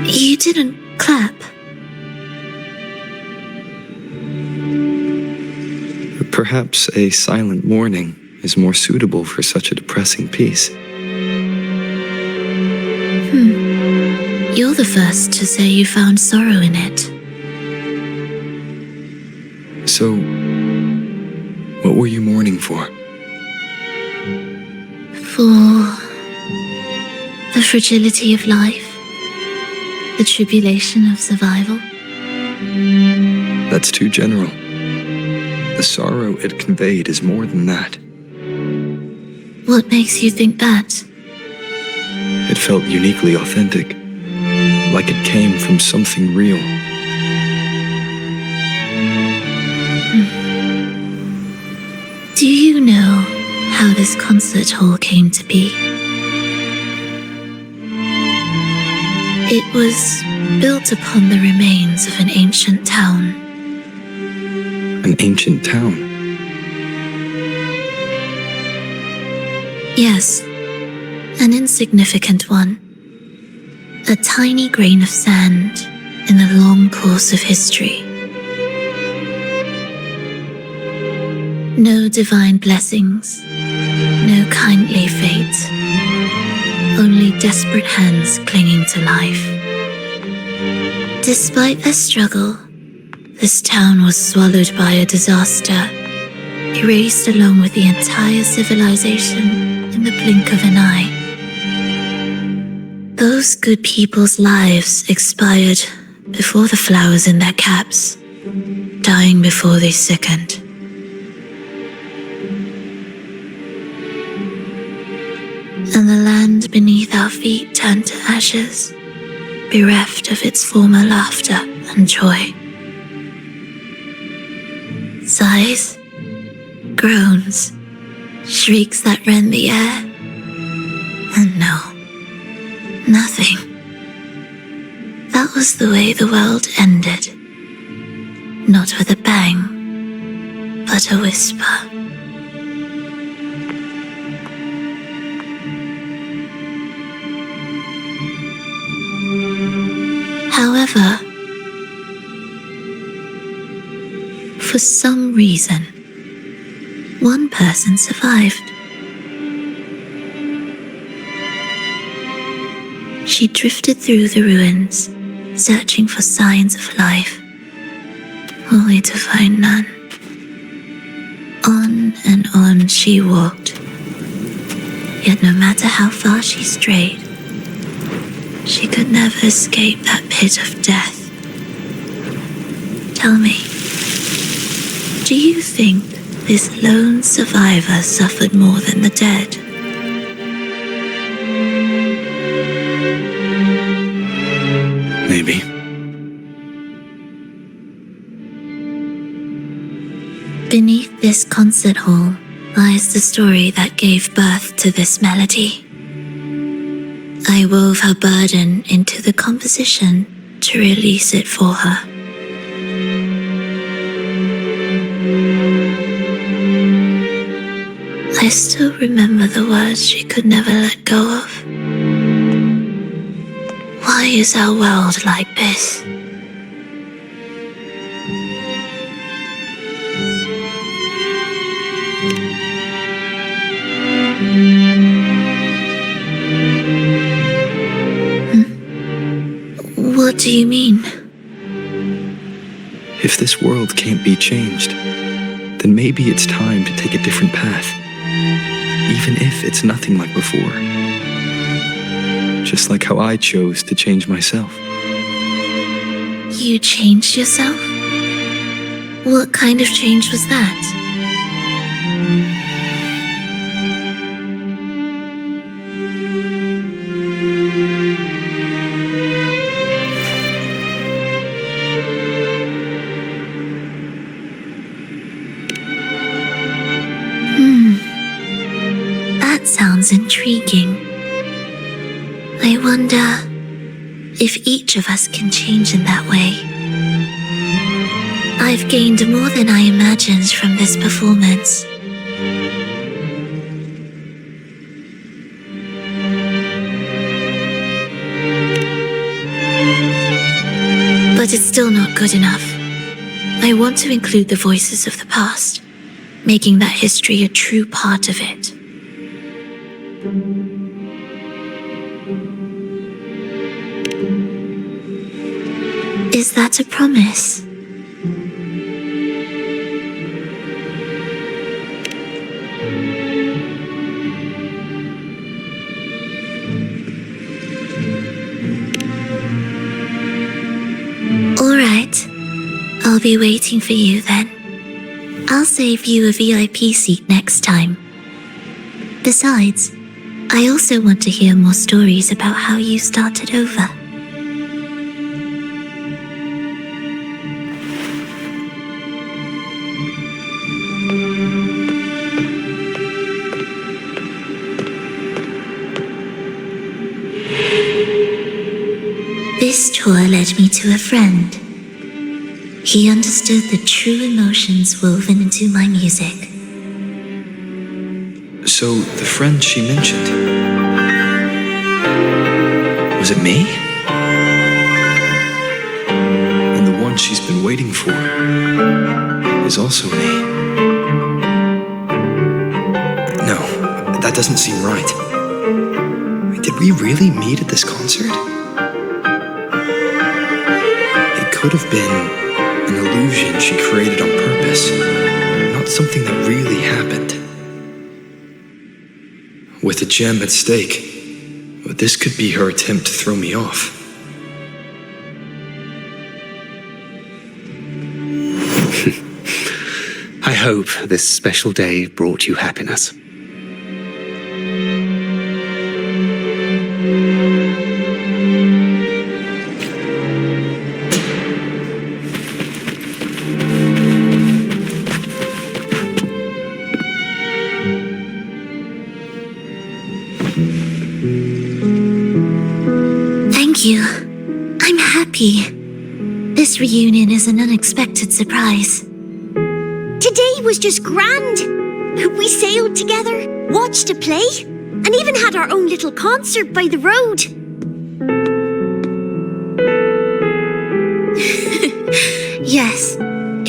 You didn't clap. Perhaps a silent mourning is more suitable for such a depressing piece. You're the first to say you found sorrow in it. So, what were you mourning for? For the fragility of life, the tribulation of survival. That's too general. The sorrow it conveyed is more than that. What makes you think that? It felt uniquely authentic, like it came from something real. Do you know how this concert hall came to be? It was built upon the remains of an ancient town. An ancient town? Yes, an insignificant one. A tiny grain of sand in the long course of history. No divine blessings, no kindly fate, only desperate hands clinging to life. Despite their struggle, this town was swallowed by a disaster, erased along with the entire civilization in the blink of an eye. Those good people's lives expired before the flowers in their caps, dying before they sickened. And the land beneath our feet turned to ashes, bereft of its former laughter and joy. Sighs, groans, shrieks that rend the air, and no, nothing. That was the way the world ended. Not with a bang, but a whisper. However, for some reason, one person survived. She drifted through the ruins, searching for signs of life, only to find none. On and on she walked, yet no matter how far she strayed, she could never escape that pit of death. Tell me, do you think this lone survivor suffered more than the dead? Maybe. Beneath this concert hall lies the story that gave birth to this melody. I wove her burden into the composition to release it for her. I still remember the words she could never let go of. Why is our world like this? What do you mean? If this world can't be changed, then maybe it's time to take a different path. Even if it's nothing like before. Just like how I chose to change myself. You changed yourself? What kind of change was that? That sounds intriguing. I wonder if each of us can change in that way. I've gained more than I imagined from this performance. But it's still not good enough. I want to include the voices of the past, making that history a true part of it. Is that a promise? All right, I'll be waiting for you then. I'll save you a VIP seat next time. Besides, I also want to hear more stories about how you started over. This tour led me to a friend. He understood the true emotions woven into my music. So, the friend she mentioned, was it me? And the one she's been waiting for is also me. No, that doesn't seem right. Did we really meet at this concert? It could have been an illusion she created on purpose, not something that really happened. With a gem at stake, this could be her attempt to throw me off. I hope this special day brought you happiness. Thank you. I'm happy. This reunion is an unexpected surprise. Today was just grand. We sailed together, watched a play, and even had our own little concert by the road. Yes,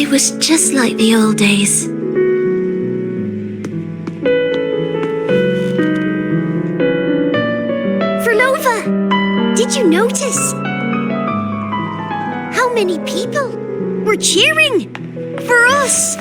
it was just like the old days. Did you notice how many people were cheering for us?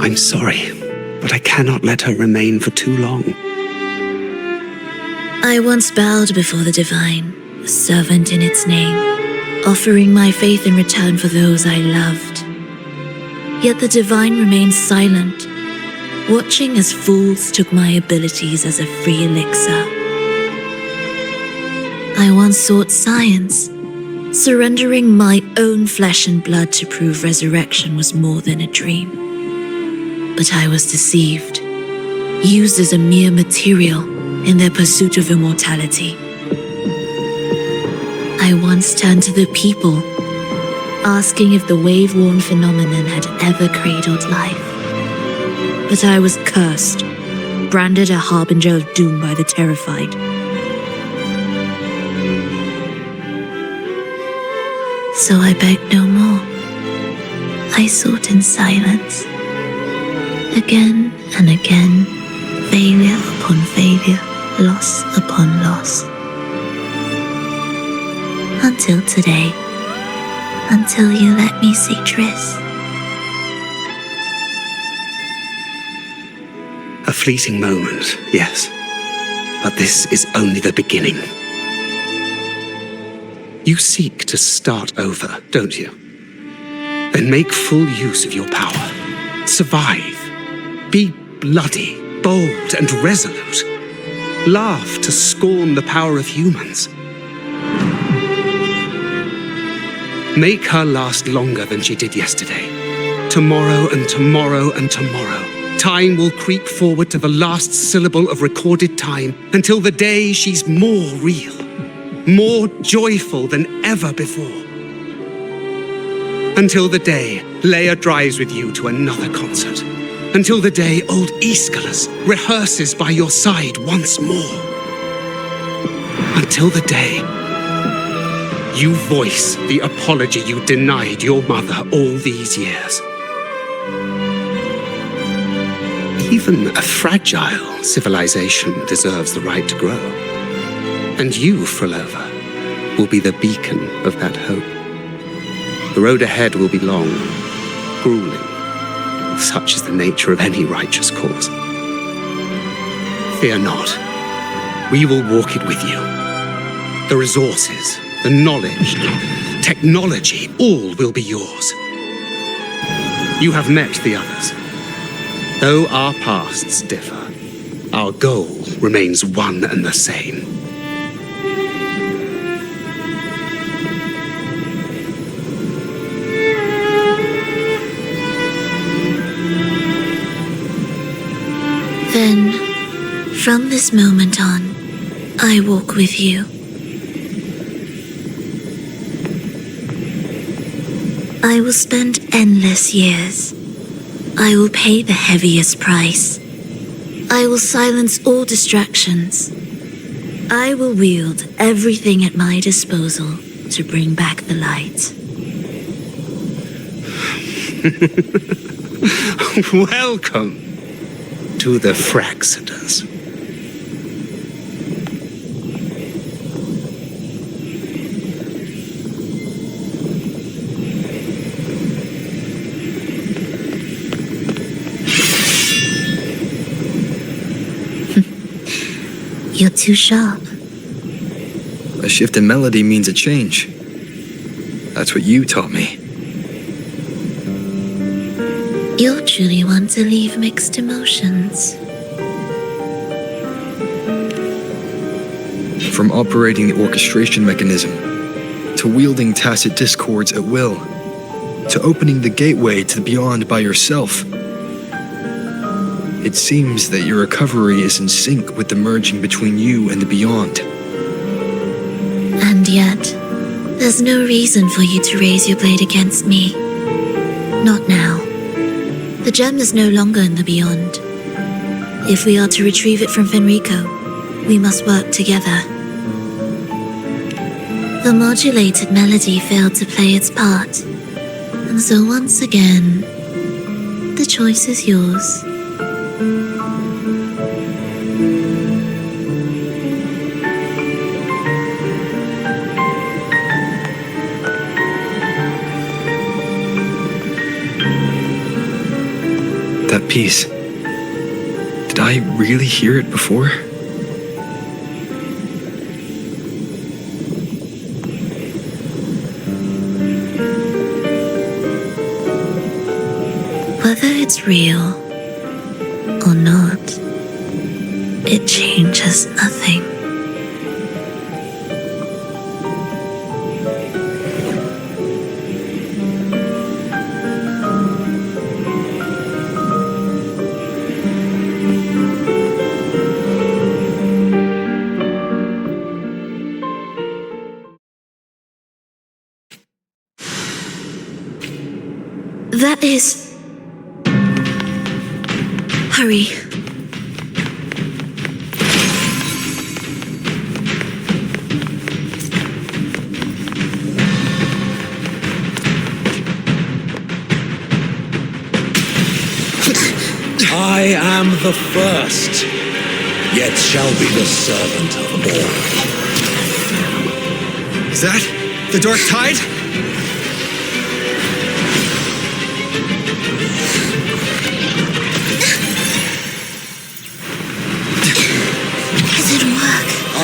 I'm sorry, but I cannot let her remain for too long. I once bowed before the divine, a servant in its name, offering my faith in return for those I loved. Yet the divine remained silent, watching as fools took my abilities as a free elixir. I once sought science, surrendering my own flesh and blood to prove resurrection was more than a dream. But I was deceived, used as a mere material in their pursuit of immortality. I once turned to the people, asking if the wave-worn phenomenon had ever cradled life. But I was cursed, branded a harbinger of doom by the terrified. So I begged no more. I sought in silence. Again and again, failure upon failure, loss upon loss. Until today, until you let me see Triss. A fleeting moment, yes. But this is only the beginning. You seek to start over, don't you? Then make full use of your power. Survive. Be bloody, bold, and resolute. Laugh to scorn the power of humans. Make her last longer than she did yesterday. Tomorrow and tomorrow and tomorrow. Time will creep forward to the last syllable of recorded time until the day she's more real, more joyful than ever before. Until the day Leia drives with you to another concert. Until the day old Aeschylus rehearses by your side once more. Until the day you voice the apology you denied your mother all these years. Even a fragile civilization deserves the right to grow. And you, Frolova, will be the beacon of that hope. The road ahead will be long, grueling. Such is the nature of any righteous cause. Fear not. We will walk it with you. The resources, the knowledge, technology, all will be yours. You have met the others. Though our pasts differ, our goal remains one and the same. Then, from this moment on, I walk with you. I will spend endless years. I will pay the heaviest price. I will silence all distractions. I will wield everything at my disposal to bring back the light. Welcome to the Fraxiters. You're too sharp. A shift in melody means a change. That's what you taught me. You're truly one to leave mixed emotions. From operating the orchestration mechanism, to wielding tacit discords at will, to opening the gateway to the beyond by yourself. It seems that your recovery is in sync with the merging between you and the beyond. And yet, there's no reason for you to raise your blade against me. Not now. The gem is no longer in the beyond. If we are to retrieve it from Fenrico, we must work together. The modulated melody failed to play its part, and so once again, the choice is yours. That piece. Did I really hear it before? Whether it's real or not, it changes nothing. That is... Hurry. I am the first, yet shall be the servant of all. Is that the Dark Tide?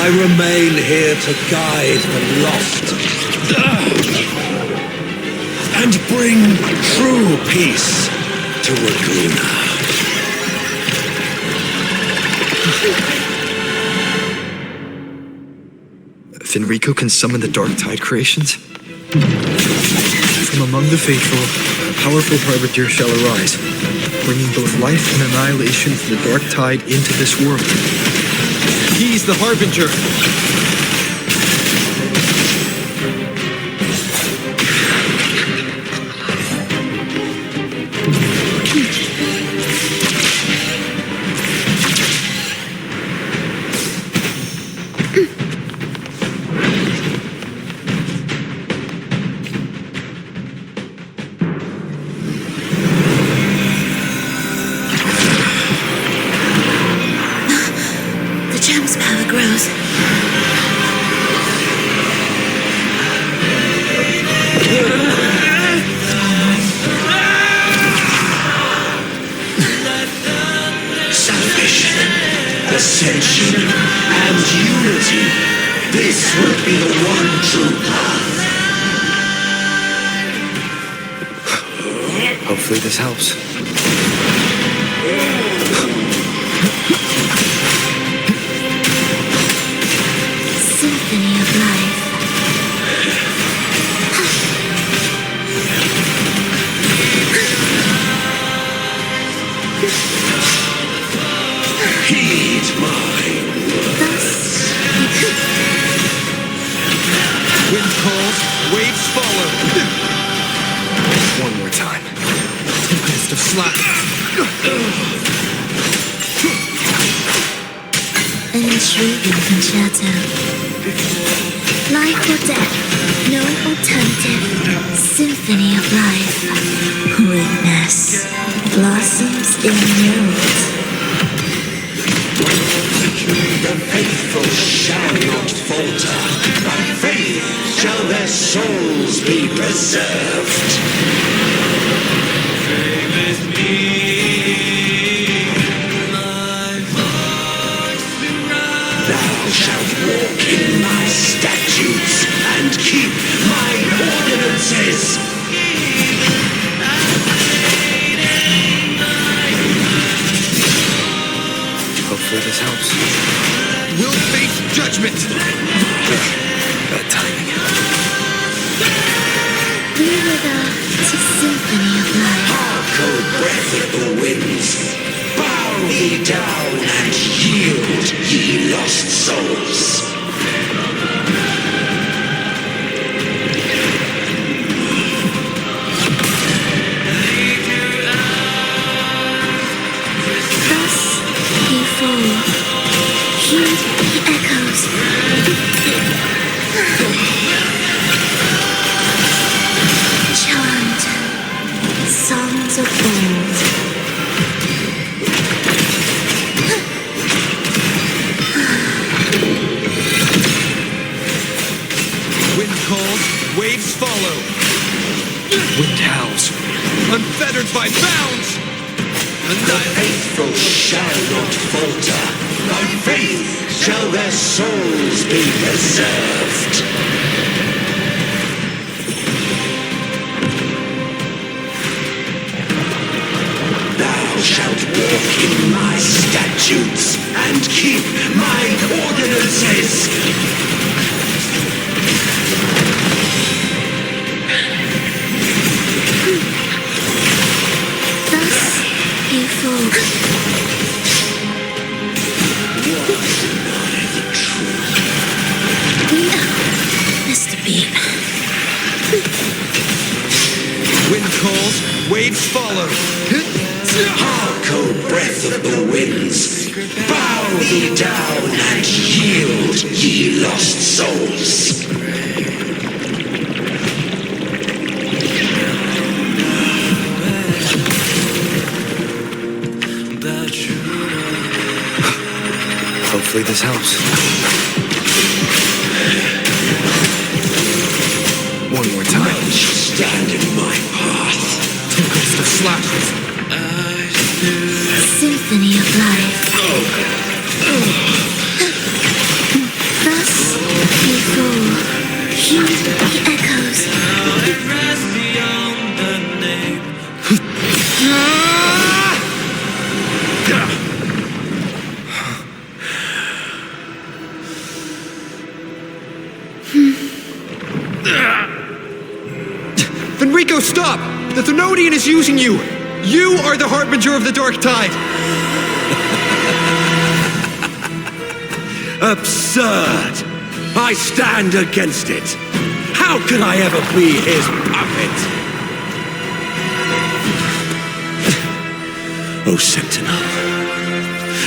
I remain here to guide the lost and bring true peace to Laguna. Fenrico can summon the Dark Tide creations? From among the faithful, a powerful harbinger shall arise, bringing both life and annihilation from the Dark Tide into this world. He's the Harbinger! Ascension and unity. This would be the one true path. Hopefully this helps. Symphony of life. Heed my words. Wind calls, waves follow. One more time. Tempest of slack. An intriguing concerto. Life or death, no alternative. Symphony of life. Witness blossoms in yield. The faithful shall not falter. By faith shall their souls be preserved. Thou shalt walk in my statutes and keep my ordinances. Hopefully this helps. We'll face judgment! Bad timing. We were the symphony of life. Hark, O breath of the winds, bow thee down and yield, ye lost souls. Thus he fall. Heed the echoes. Chant songs of old. Wind calls, waves follow. Wind howls, unfettered by bounds. And the faithful shall not falter. By faith shall their souls be preserved. Thou shalt walk in my statutes and keep my ordinances. Thus he falls. Missed a beat. Wind calls, waves follow. Hark, O breath of the winds, bow thee down and yield, ye lost souls. Hopefully this helps. One more time. None shall stand in my path. Tempest of slack. Symphony of life. Thus he fall. Heed the echoes. Enrico, stop! The Thenodian is using you! You are the harbinger of the dark tide! Absurd! I stand against it! How can I ever be his puppet? O Sentinel,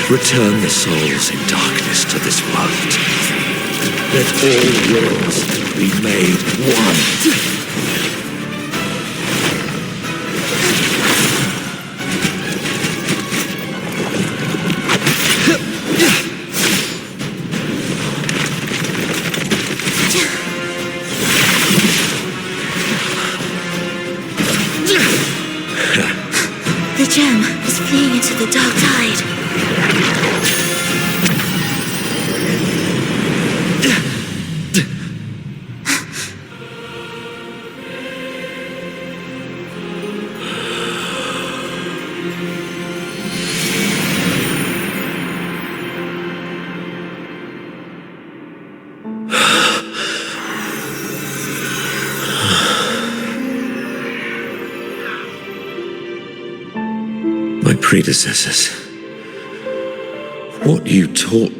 return the souls in darkness to this world. Let all worlds be made one. The gem is fleeing into the dark tide. My predecessors What you taught...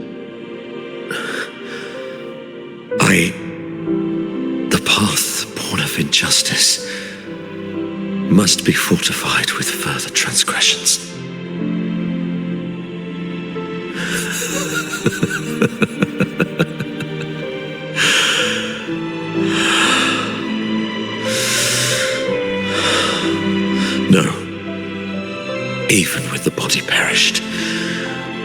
The path born of injustice must be fortified with further transgressions. No. Even with the body perished,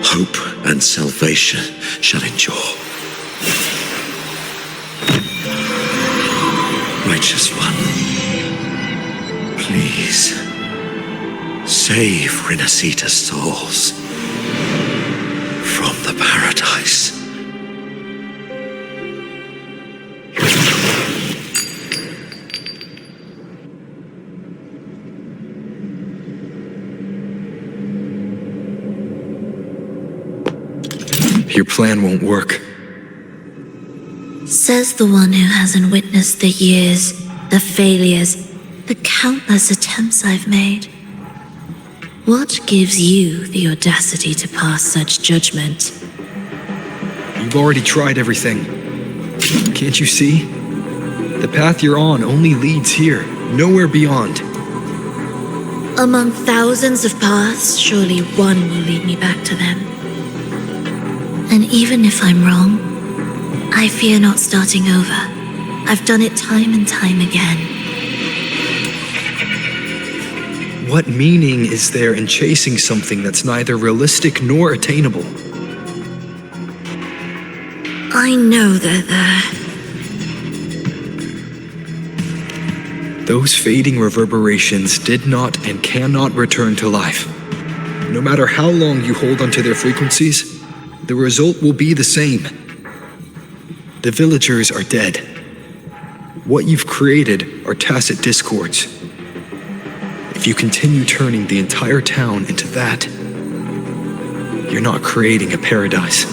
hope and salvation shall endure. Righteous One, please save Rinascita's souls from the paradise. Your plan won't work. Says the one who hasn't witnessed the years, the failures, the countless attempts I've made. What gives you the audacity to pass such judgment? You've already tried everything. Can't you see? The path you're on only leads here, nowhere beyond. Among thousands of paths, surely one will lead me back to them. And even if I'm wrong, I fear not starting over. I've done it time and time again. What meaning is there in chasing something that's neither realistic nor attainable? I know they're there. Those fading reverberations did not and cannot return to life. No matter how long you hold onto their frequencies, the result will be the same. The villagers are dead. What you've created are tacit discords. If you continue turning the entire town into that, you're not creating a paradise.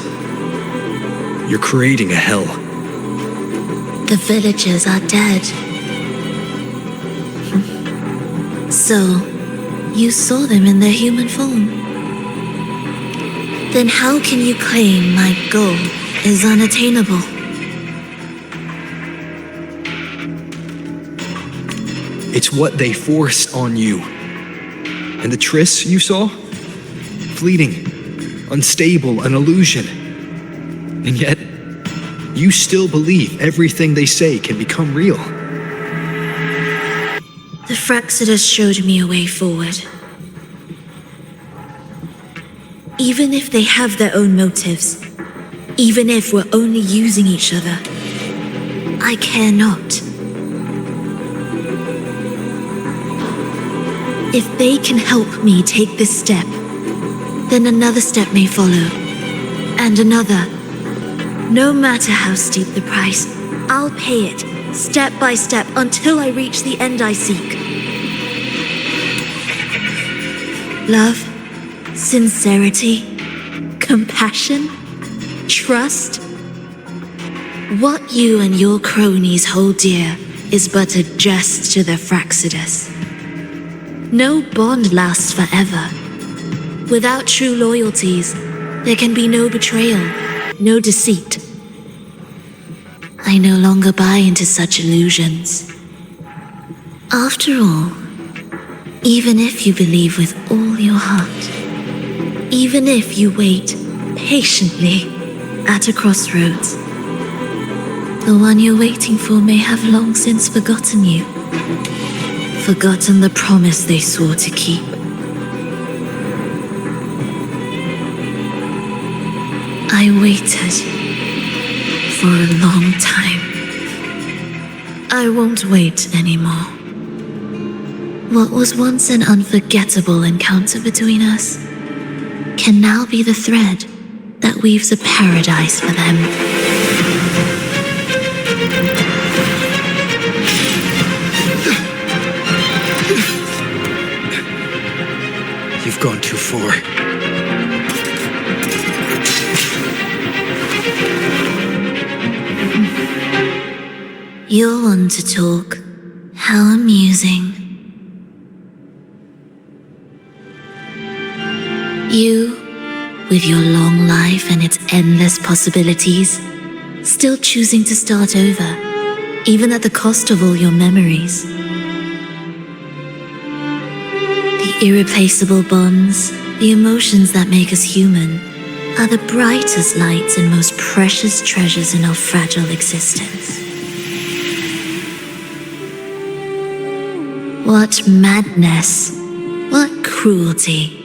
You're creating a hell. The villagers are dead. So, you saw them in their human form. Then how can you claim my goal is unattainable? It's what they forced on you. And the trysts you saw? Fleeting, unstable, an illusion. And yet, you still believe everything they say can become real. The Fraxidus showed me a way forward. Even if they have their own motives, even if we're only using each other, I care not. If they can help me take this step, then another step may follow, and another. No matter how steep the price, I'll pay it, step by step, until I reach the end I seek. Love, sincerity, compassion, trust. What you and your cronies hold dear is but a jest to the Fraxidus. No bond lasts forever. Without true loyalties, there can be no betrayal, no deceit. I no longer buy into such illusions. After all, even if you believe with all your heart, even if you wait patiently at a crossroads, the one you're waiting for may have long since forgotten you, forgotten the promise they swore to keep. I waited for a long time. I won't wait anymore. What was once an unforgettable encounter between us can now be the thread that weaves a paradise for them. You've gone too far. You're one to talk. How amusing. You, With your long life and its endless possibilities, still choosing to start over, even at the cost of all your memories. The irreplaceable bonds, the emotions that make us human, are the brightest lights and most precious treasures in our fragile existence. What madness, what cruelty,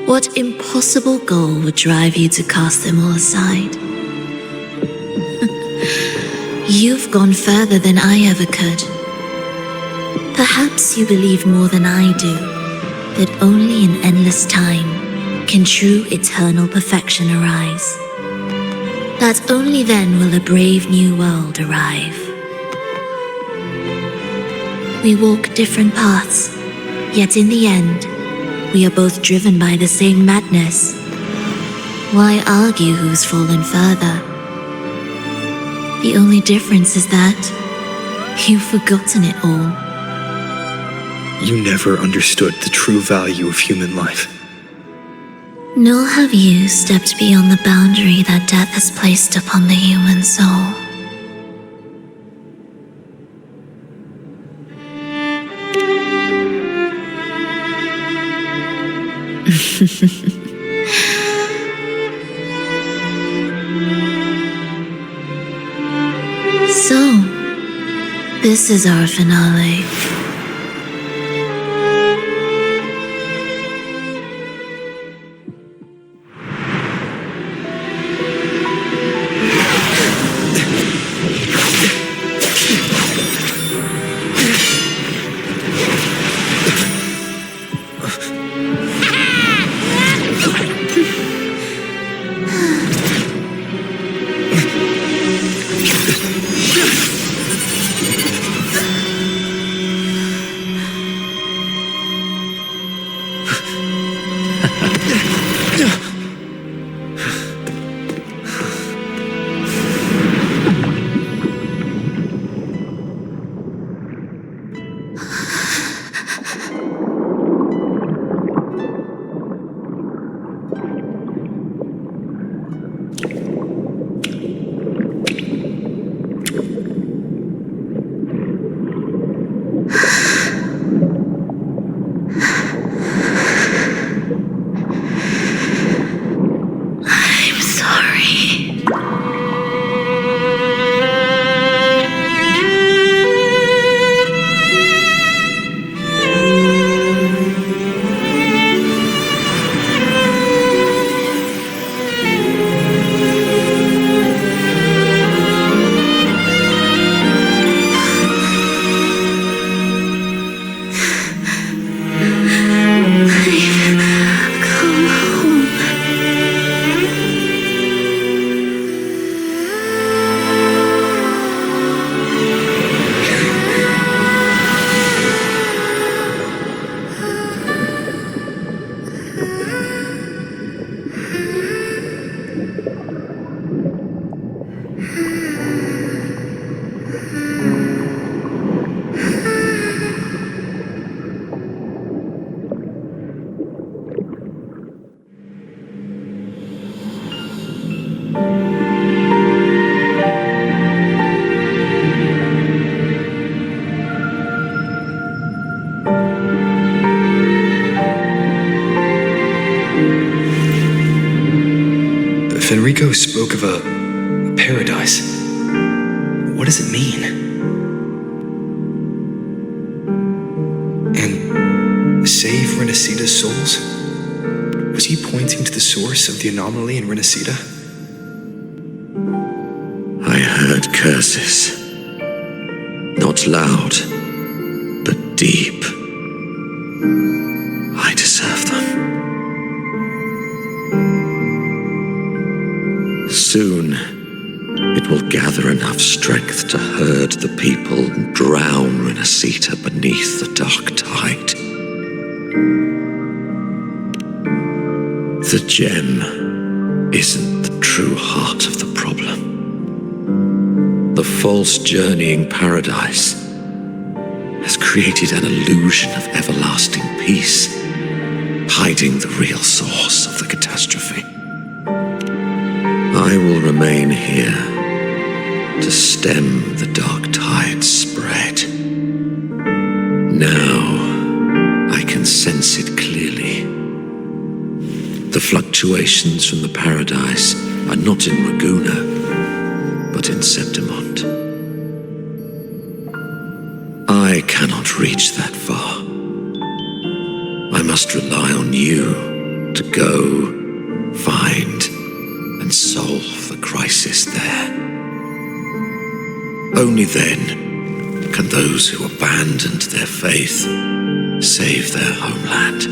what impossible goal would drive you to cast them all aside? You've gone further than I ever could. Perhaps you believe more than I do, that only in endless time can true eternal perfection arise. That only then will a brave new world arrive. We walk different paths, yet in the end, we are both driven by the same madness. Why argue who's fallen further? The only difference is that you've forgotten it all. You never understood the true value of human life. Nor have you stepped beyond the boundary that death has placed upon the human soul. So, this is our finale. Fenrico spoke of a paradise. What does it mean? And save Rinascita's souls? Was he pointing to the source of the anomaly in Rinascita? I heard curses. Not loud, but deep. I deserve them. Soon, it will gather enough strength to herd the people and drown Rinascita beneath the dark tide. The gem isn't the true heart of the problem. The false journeying paradise has created an illusion of everlasting peace, hiding the real source of the catastrophe. remain here to stem the dark tide's spread. Now I can sense it clearly. The fluctuations from the paradise are not in Raguna, but in Septimont. I cannot reach that far. I must rely on you to go, find, and solve the crisis there. Only then can those who abandoned their faith save their homeland.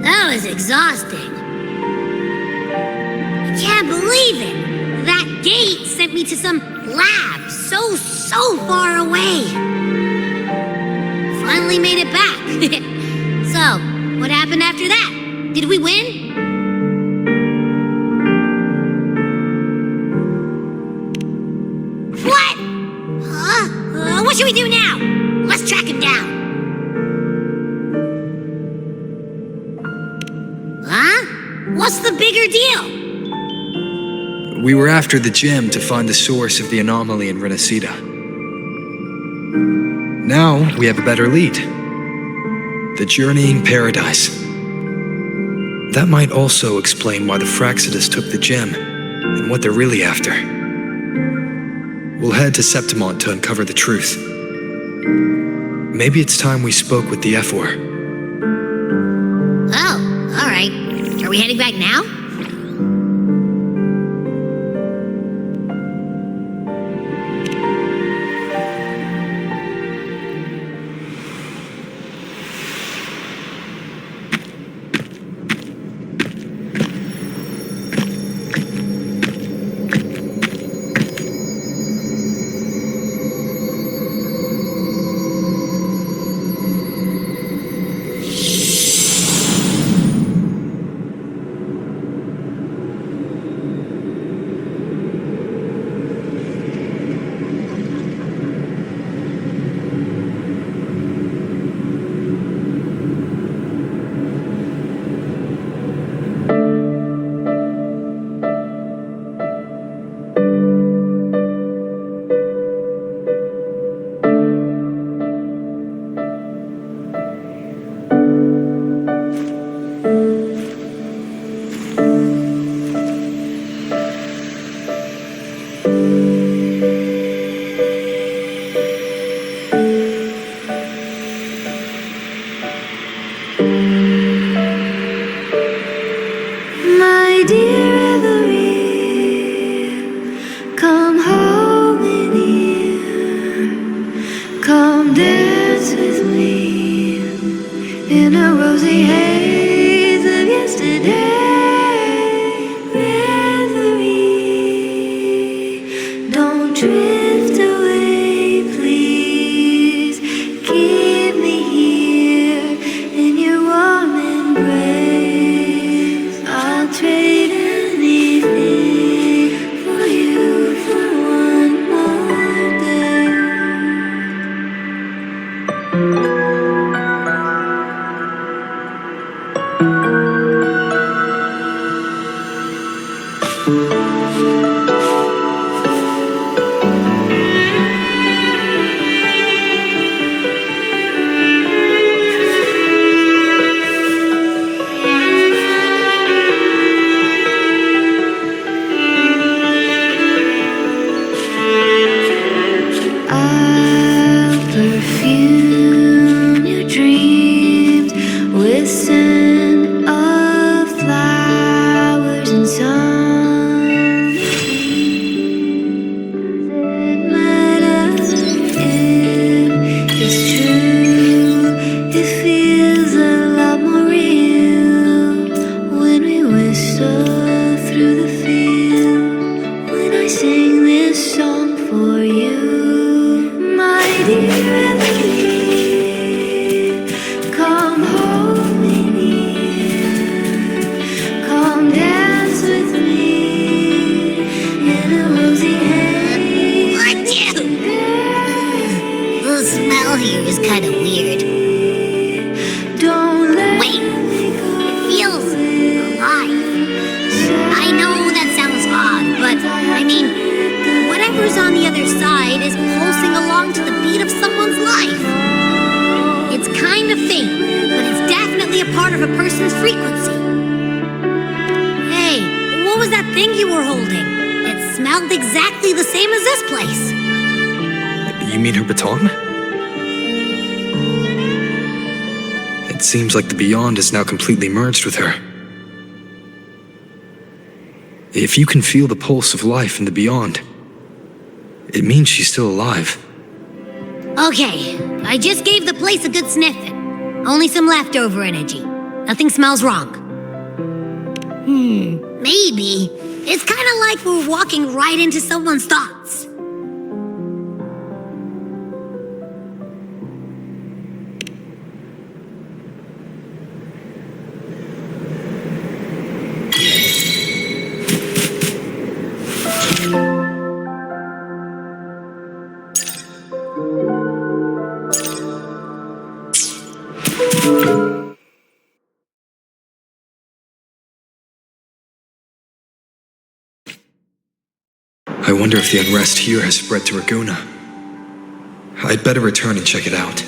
That was exhausting. I can't believe it. That gate sent me to some lab so far away. Finally made it back. So, what happened after that? Did we win? What? What should we do now? Let's track him down. Huh? What's the bigger deal? We were after the gem to find the source of the anomaly in Rinascita. Now we have a better lead. The journeying paradise. That might also explain why the Fraxidus took the gem, and what they're really after. We'll head to Septimont to uncover the truth. Maybe it's time we spoke with the F-War. Oh, alright. Are we heading back now? thing you were holding. It smelled exactly the same as this place. You mean her baton? It seems like the beyond is now completely merged with her. If you can feel the pulse of life in the beyond, it means she's still alive. Okay, I just gave the place a good sniffing. Only some leftover energy. Nothing smells wrong. Maybe. It's kind of like we're walking right into someone's thoughts. I wonder if the unrest here has spread to Raguna. I'd better return and check it out.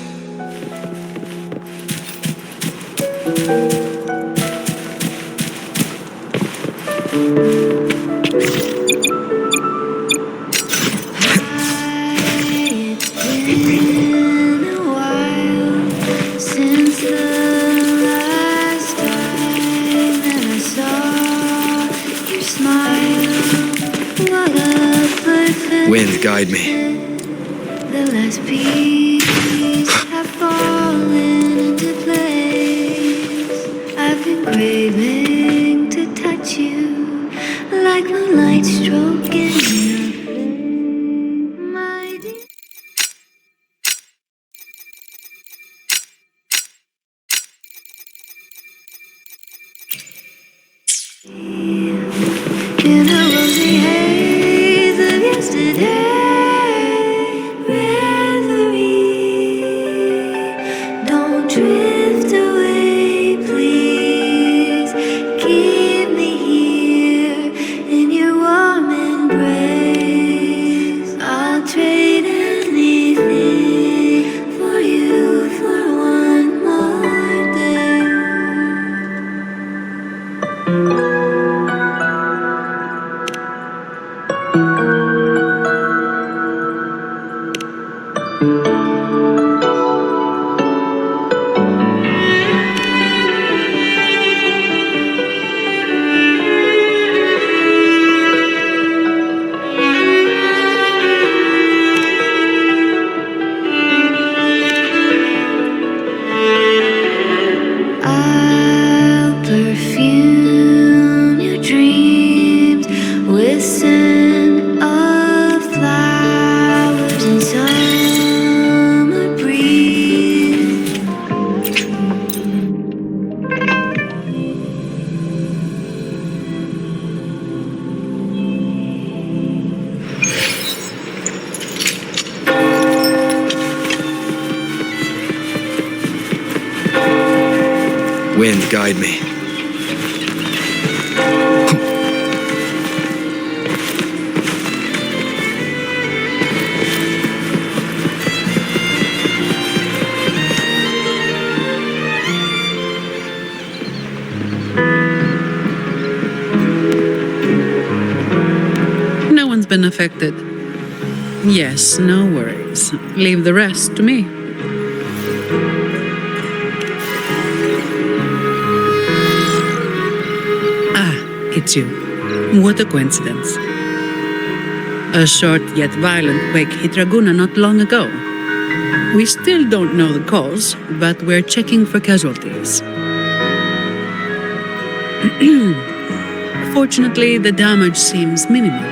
Wind, guide me. The last piece have fallen into place. I've been craving to touch you, like moonlight stroking your face, my dear. In a rosy haze of yesterday. Drift away, please. Keep me here in your warm embrace. I'll trade anything for you for one more day. Wind, guide me. No one's been affected. Yes, no worries. Leave the rest to me. It's you. What a coincidence. A short yet violent quake hit Raguna not long ago. We still don't know the cause, but we're checking for casualties. Fortunately, the damage seems minimal.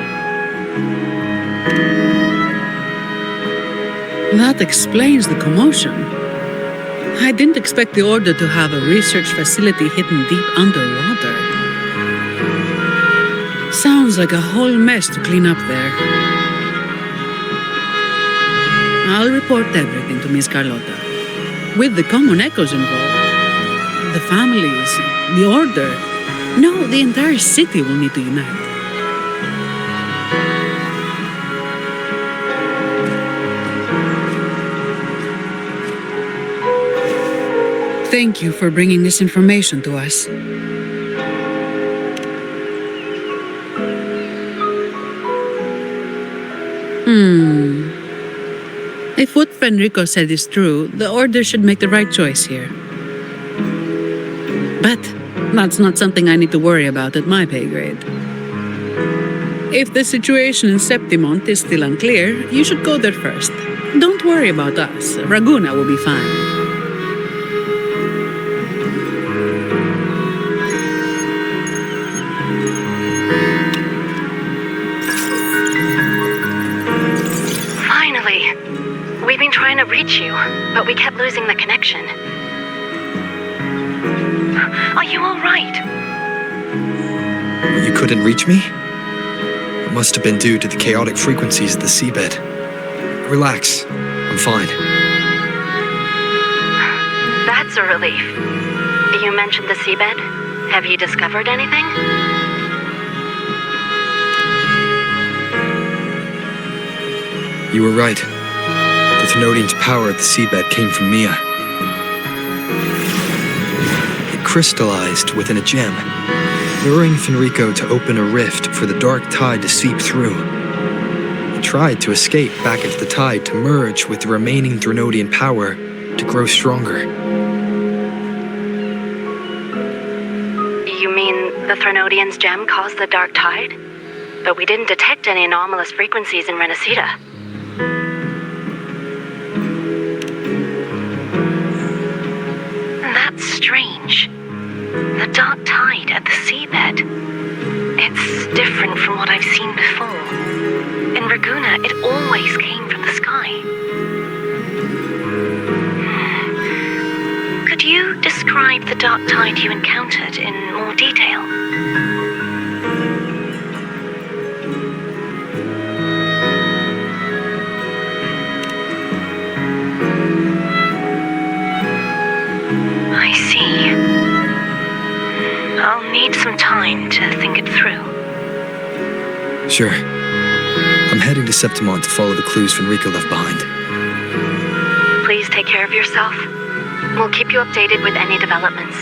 That explains the commotion. I didn't expect the Order to have a research facility hidden deep underwater. Sounds like a whole mess to clean up there. I'll report everything to Miss Carlotta. With the common echoes involved, the families, the Order, no, the entire city will need to unite. Thank you for bringing this information to us. If what Fenrico said is true, the Order should make the right choice here. But that's not something I need to worry about at my pay grade. If the situation in Septimont is still unclear, you should go there first. Don't worry about us. Raguna will be fine. Finally. We've been trying to reach you, but we kept losing the connection. Are you all right? You couldn't reach me? It must have been due to the chaotic frequencies of the seabed. Relax. I'm fine. That's a relief. You mentioned the seabed. Have you discovered anything? You were right. The Thenodian's power at the seabed came from Mia. It crystallized within a gem, luring Fenrico to open a rift for the dark tide to seep through. It tried to escape back into the tide to merge with the remaining Thenodian power to grow stronger. You mean the Thenodian's gem caused the dark tide? But we didn't detect any anomalous frequencies in Rinascita. That's strange. The dark tide at the seabed. It's different from what I've seen before. In Raguna, it always came from the sky. Could you describe the dark tide you encountered in more detail? I see. I'll need some time to think it through. Sure. I'm heading to Septimont to follow the clues Fenrico left behind. Please take care of yourself. We'll keep you updated with any developments.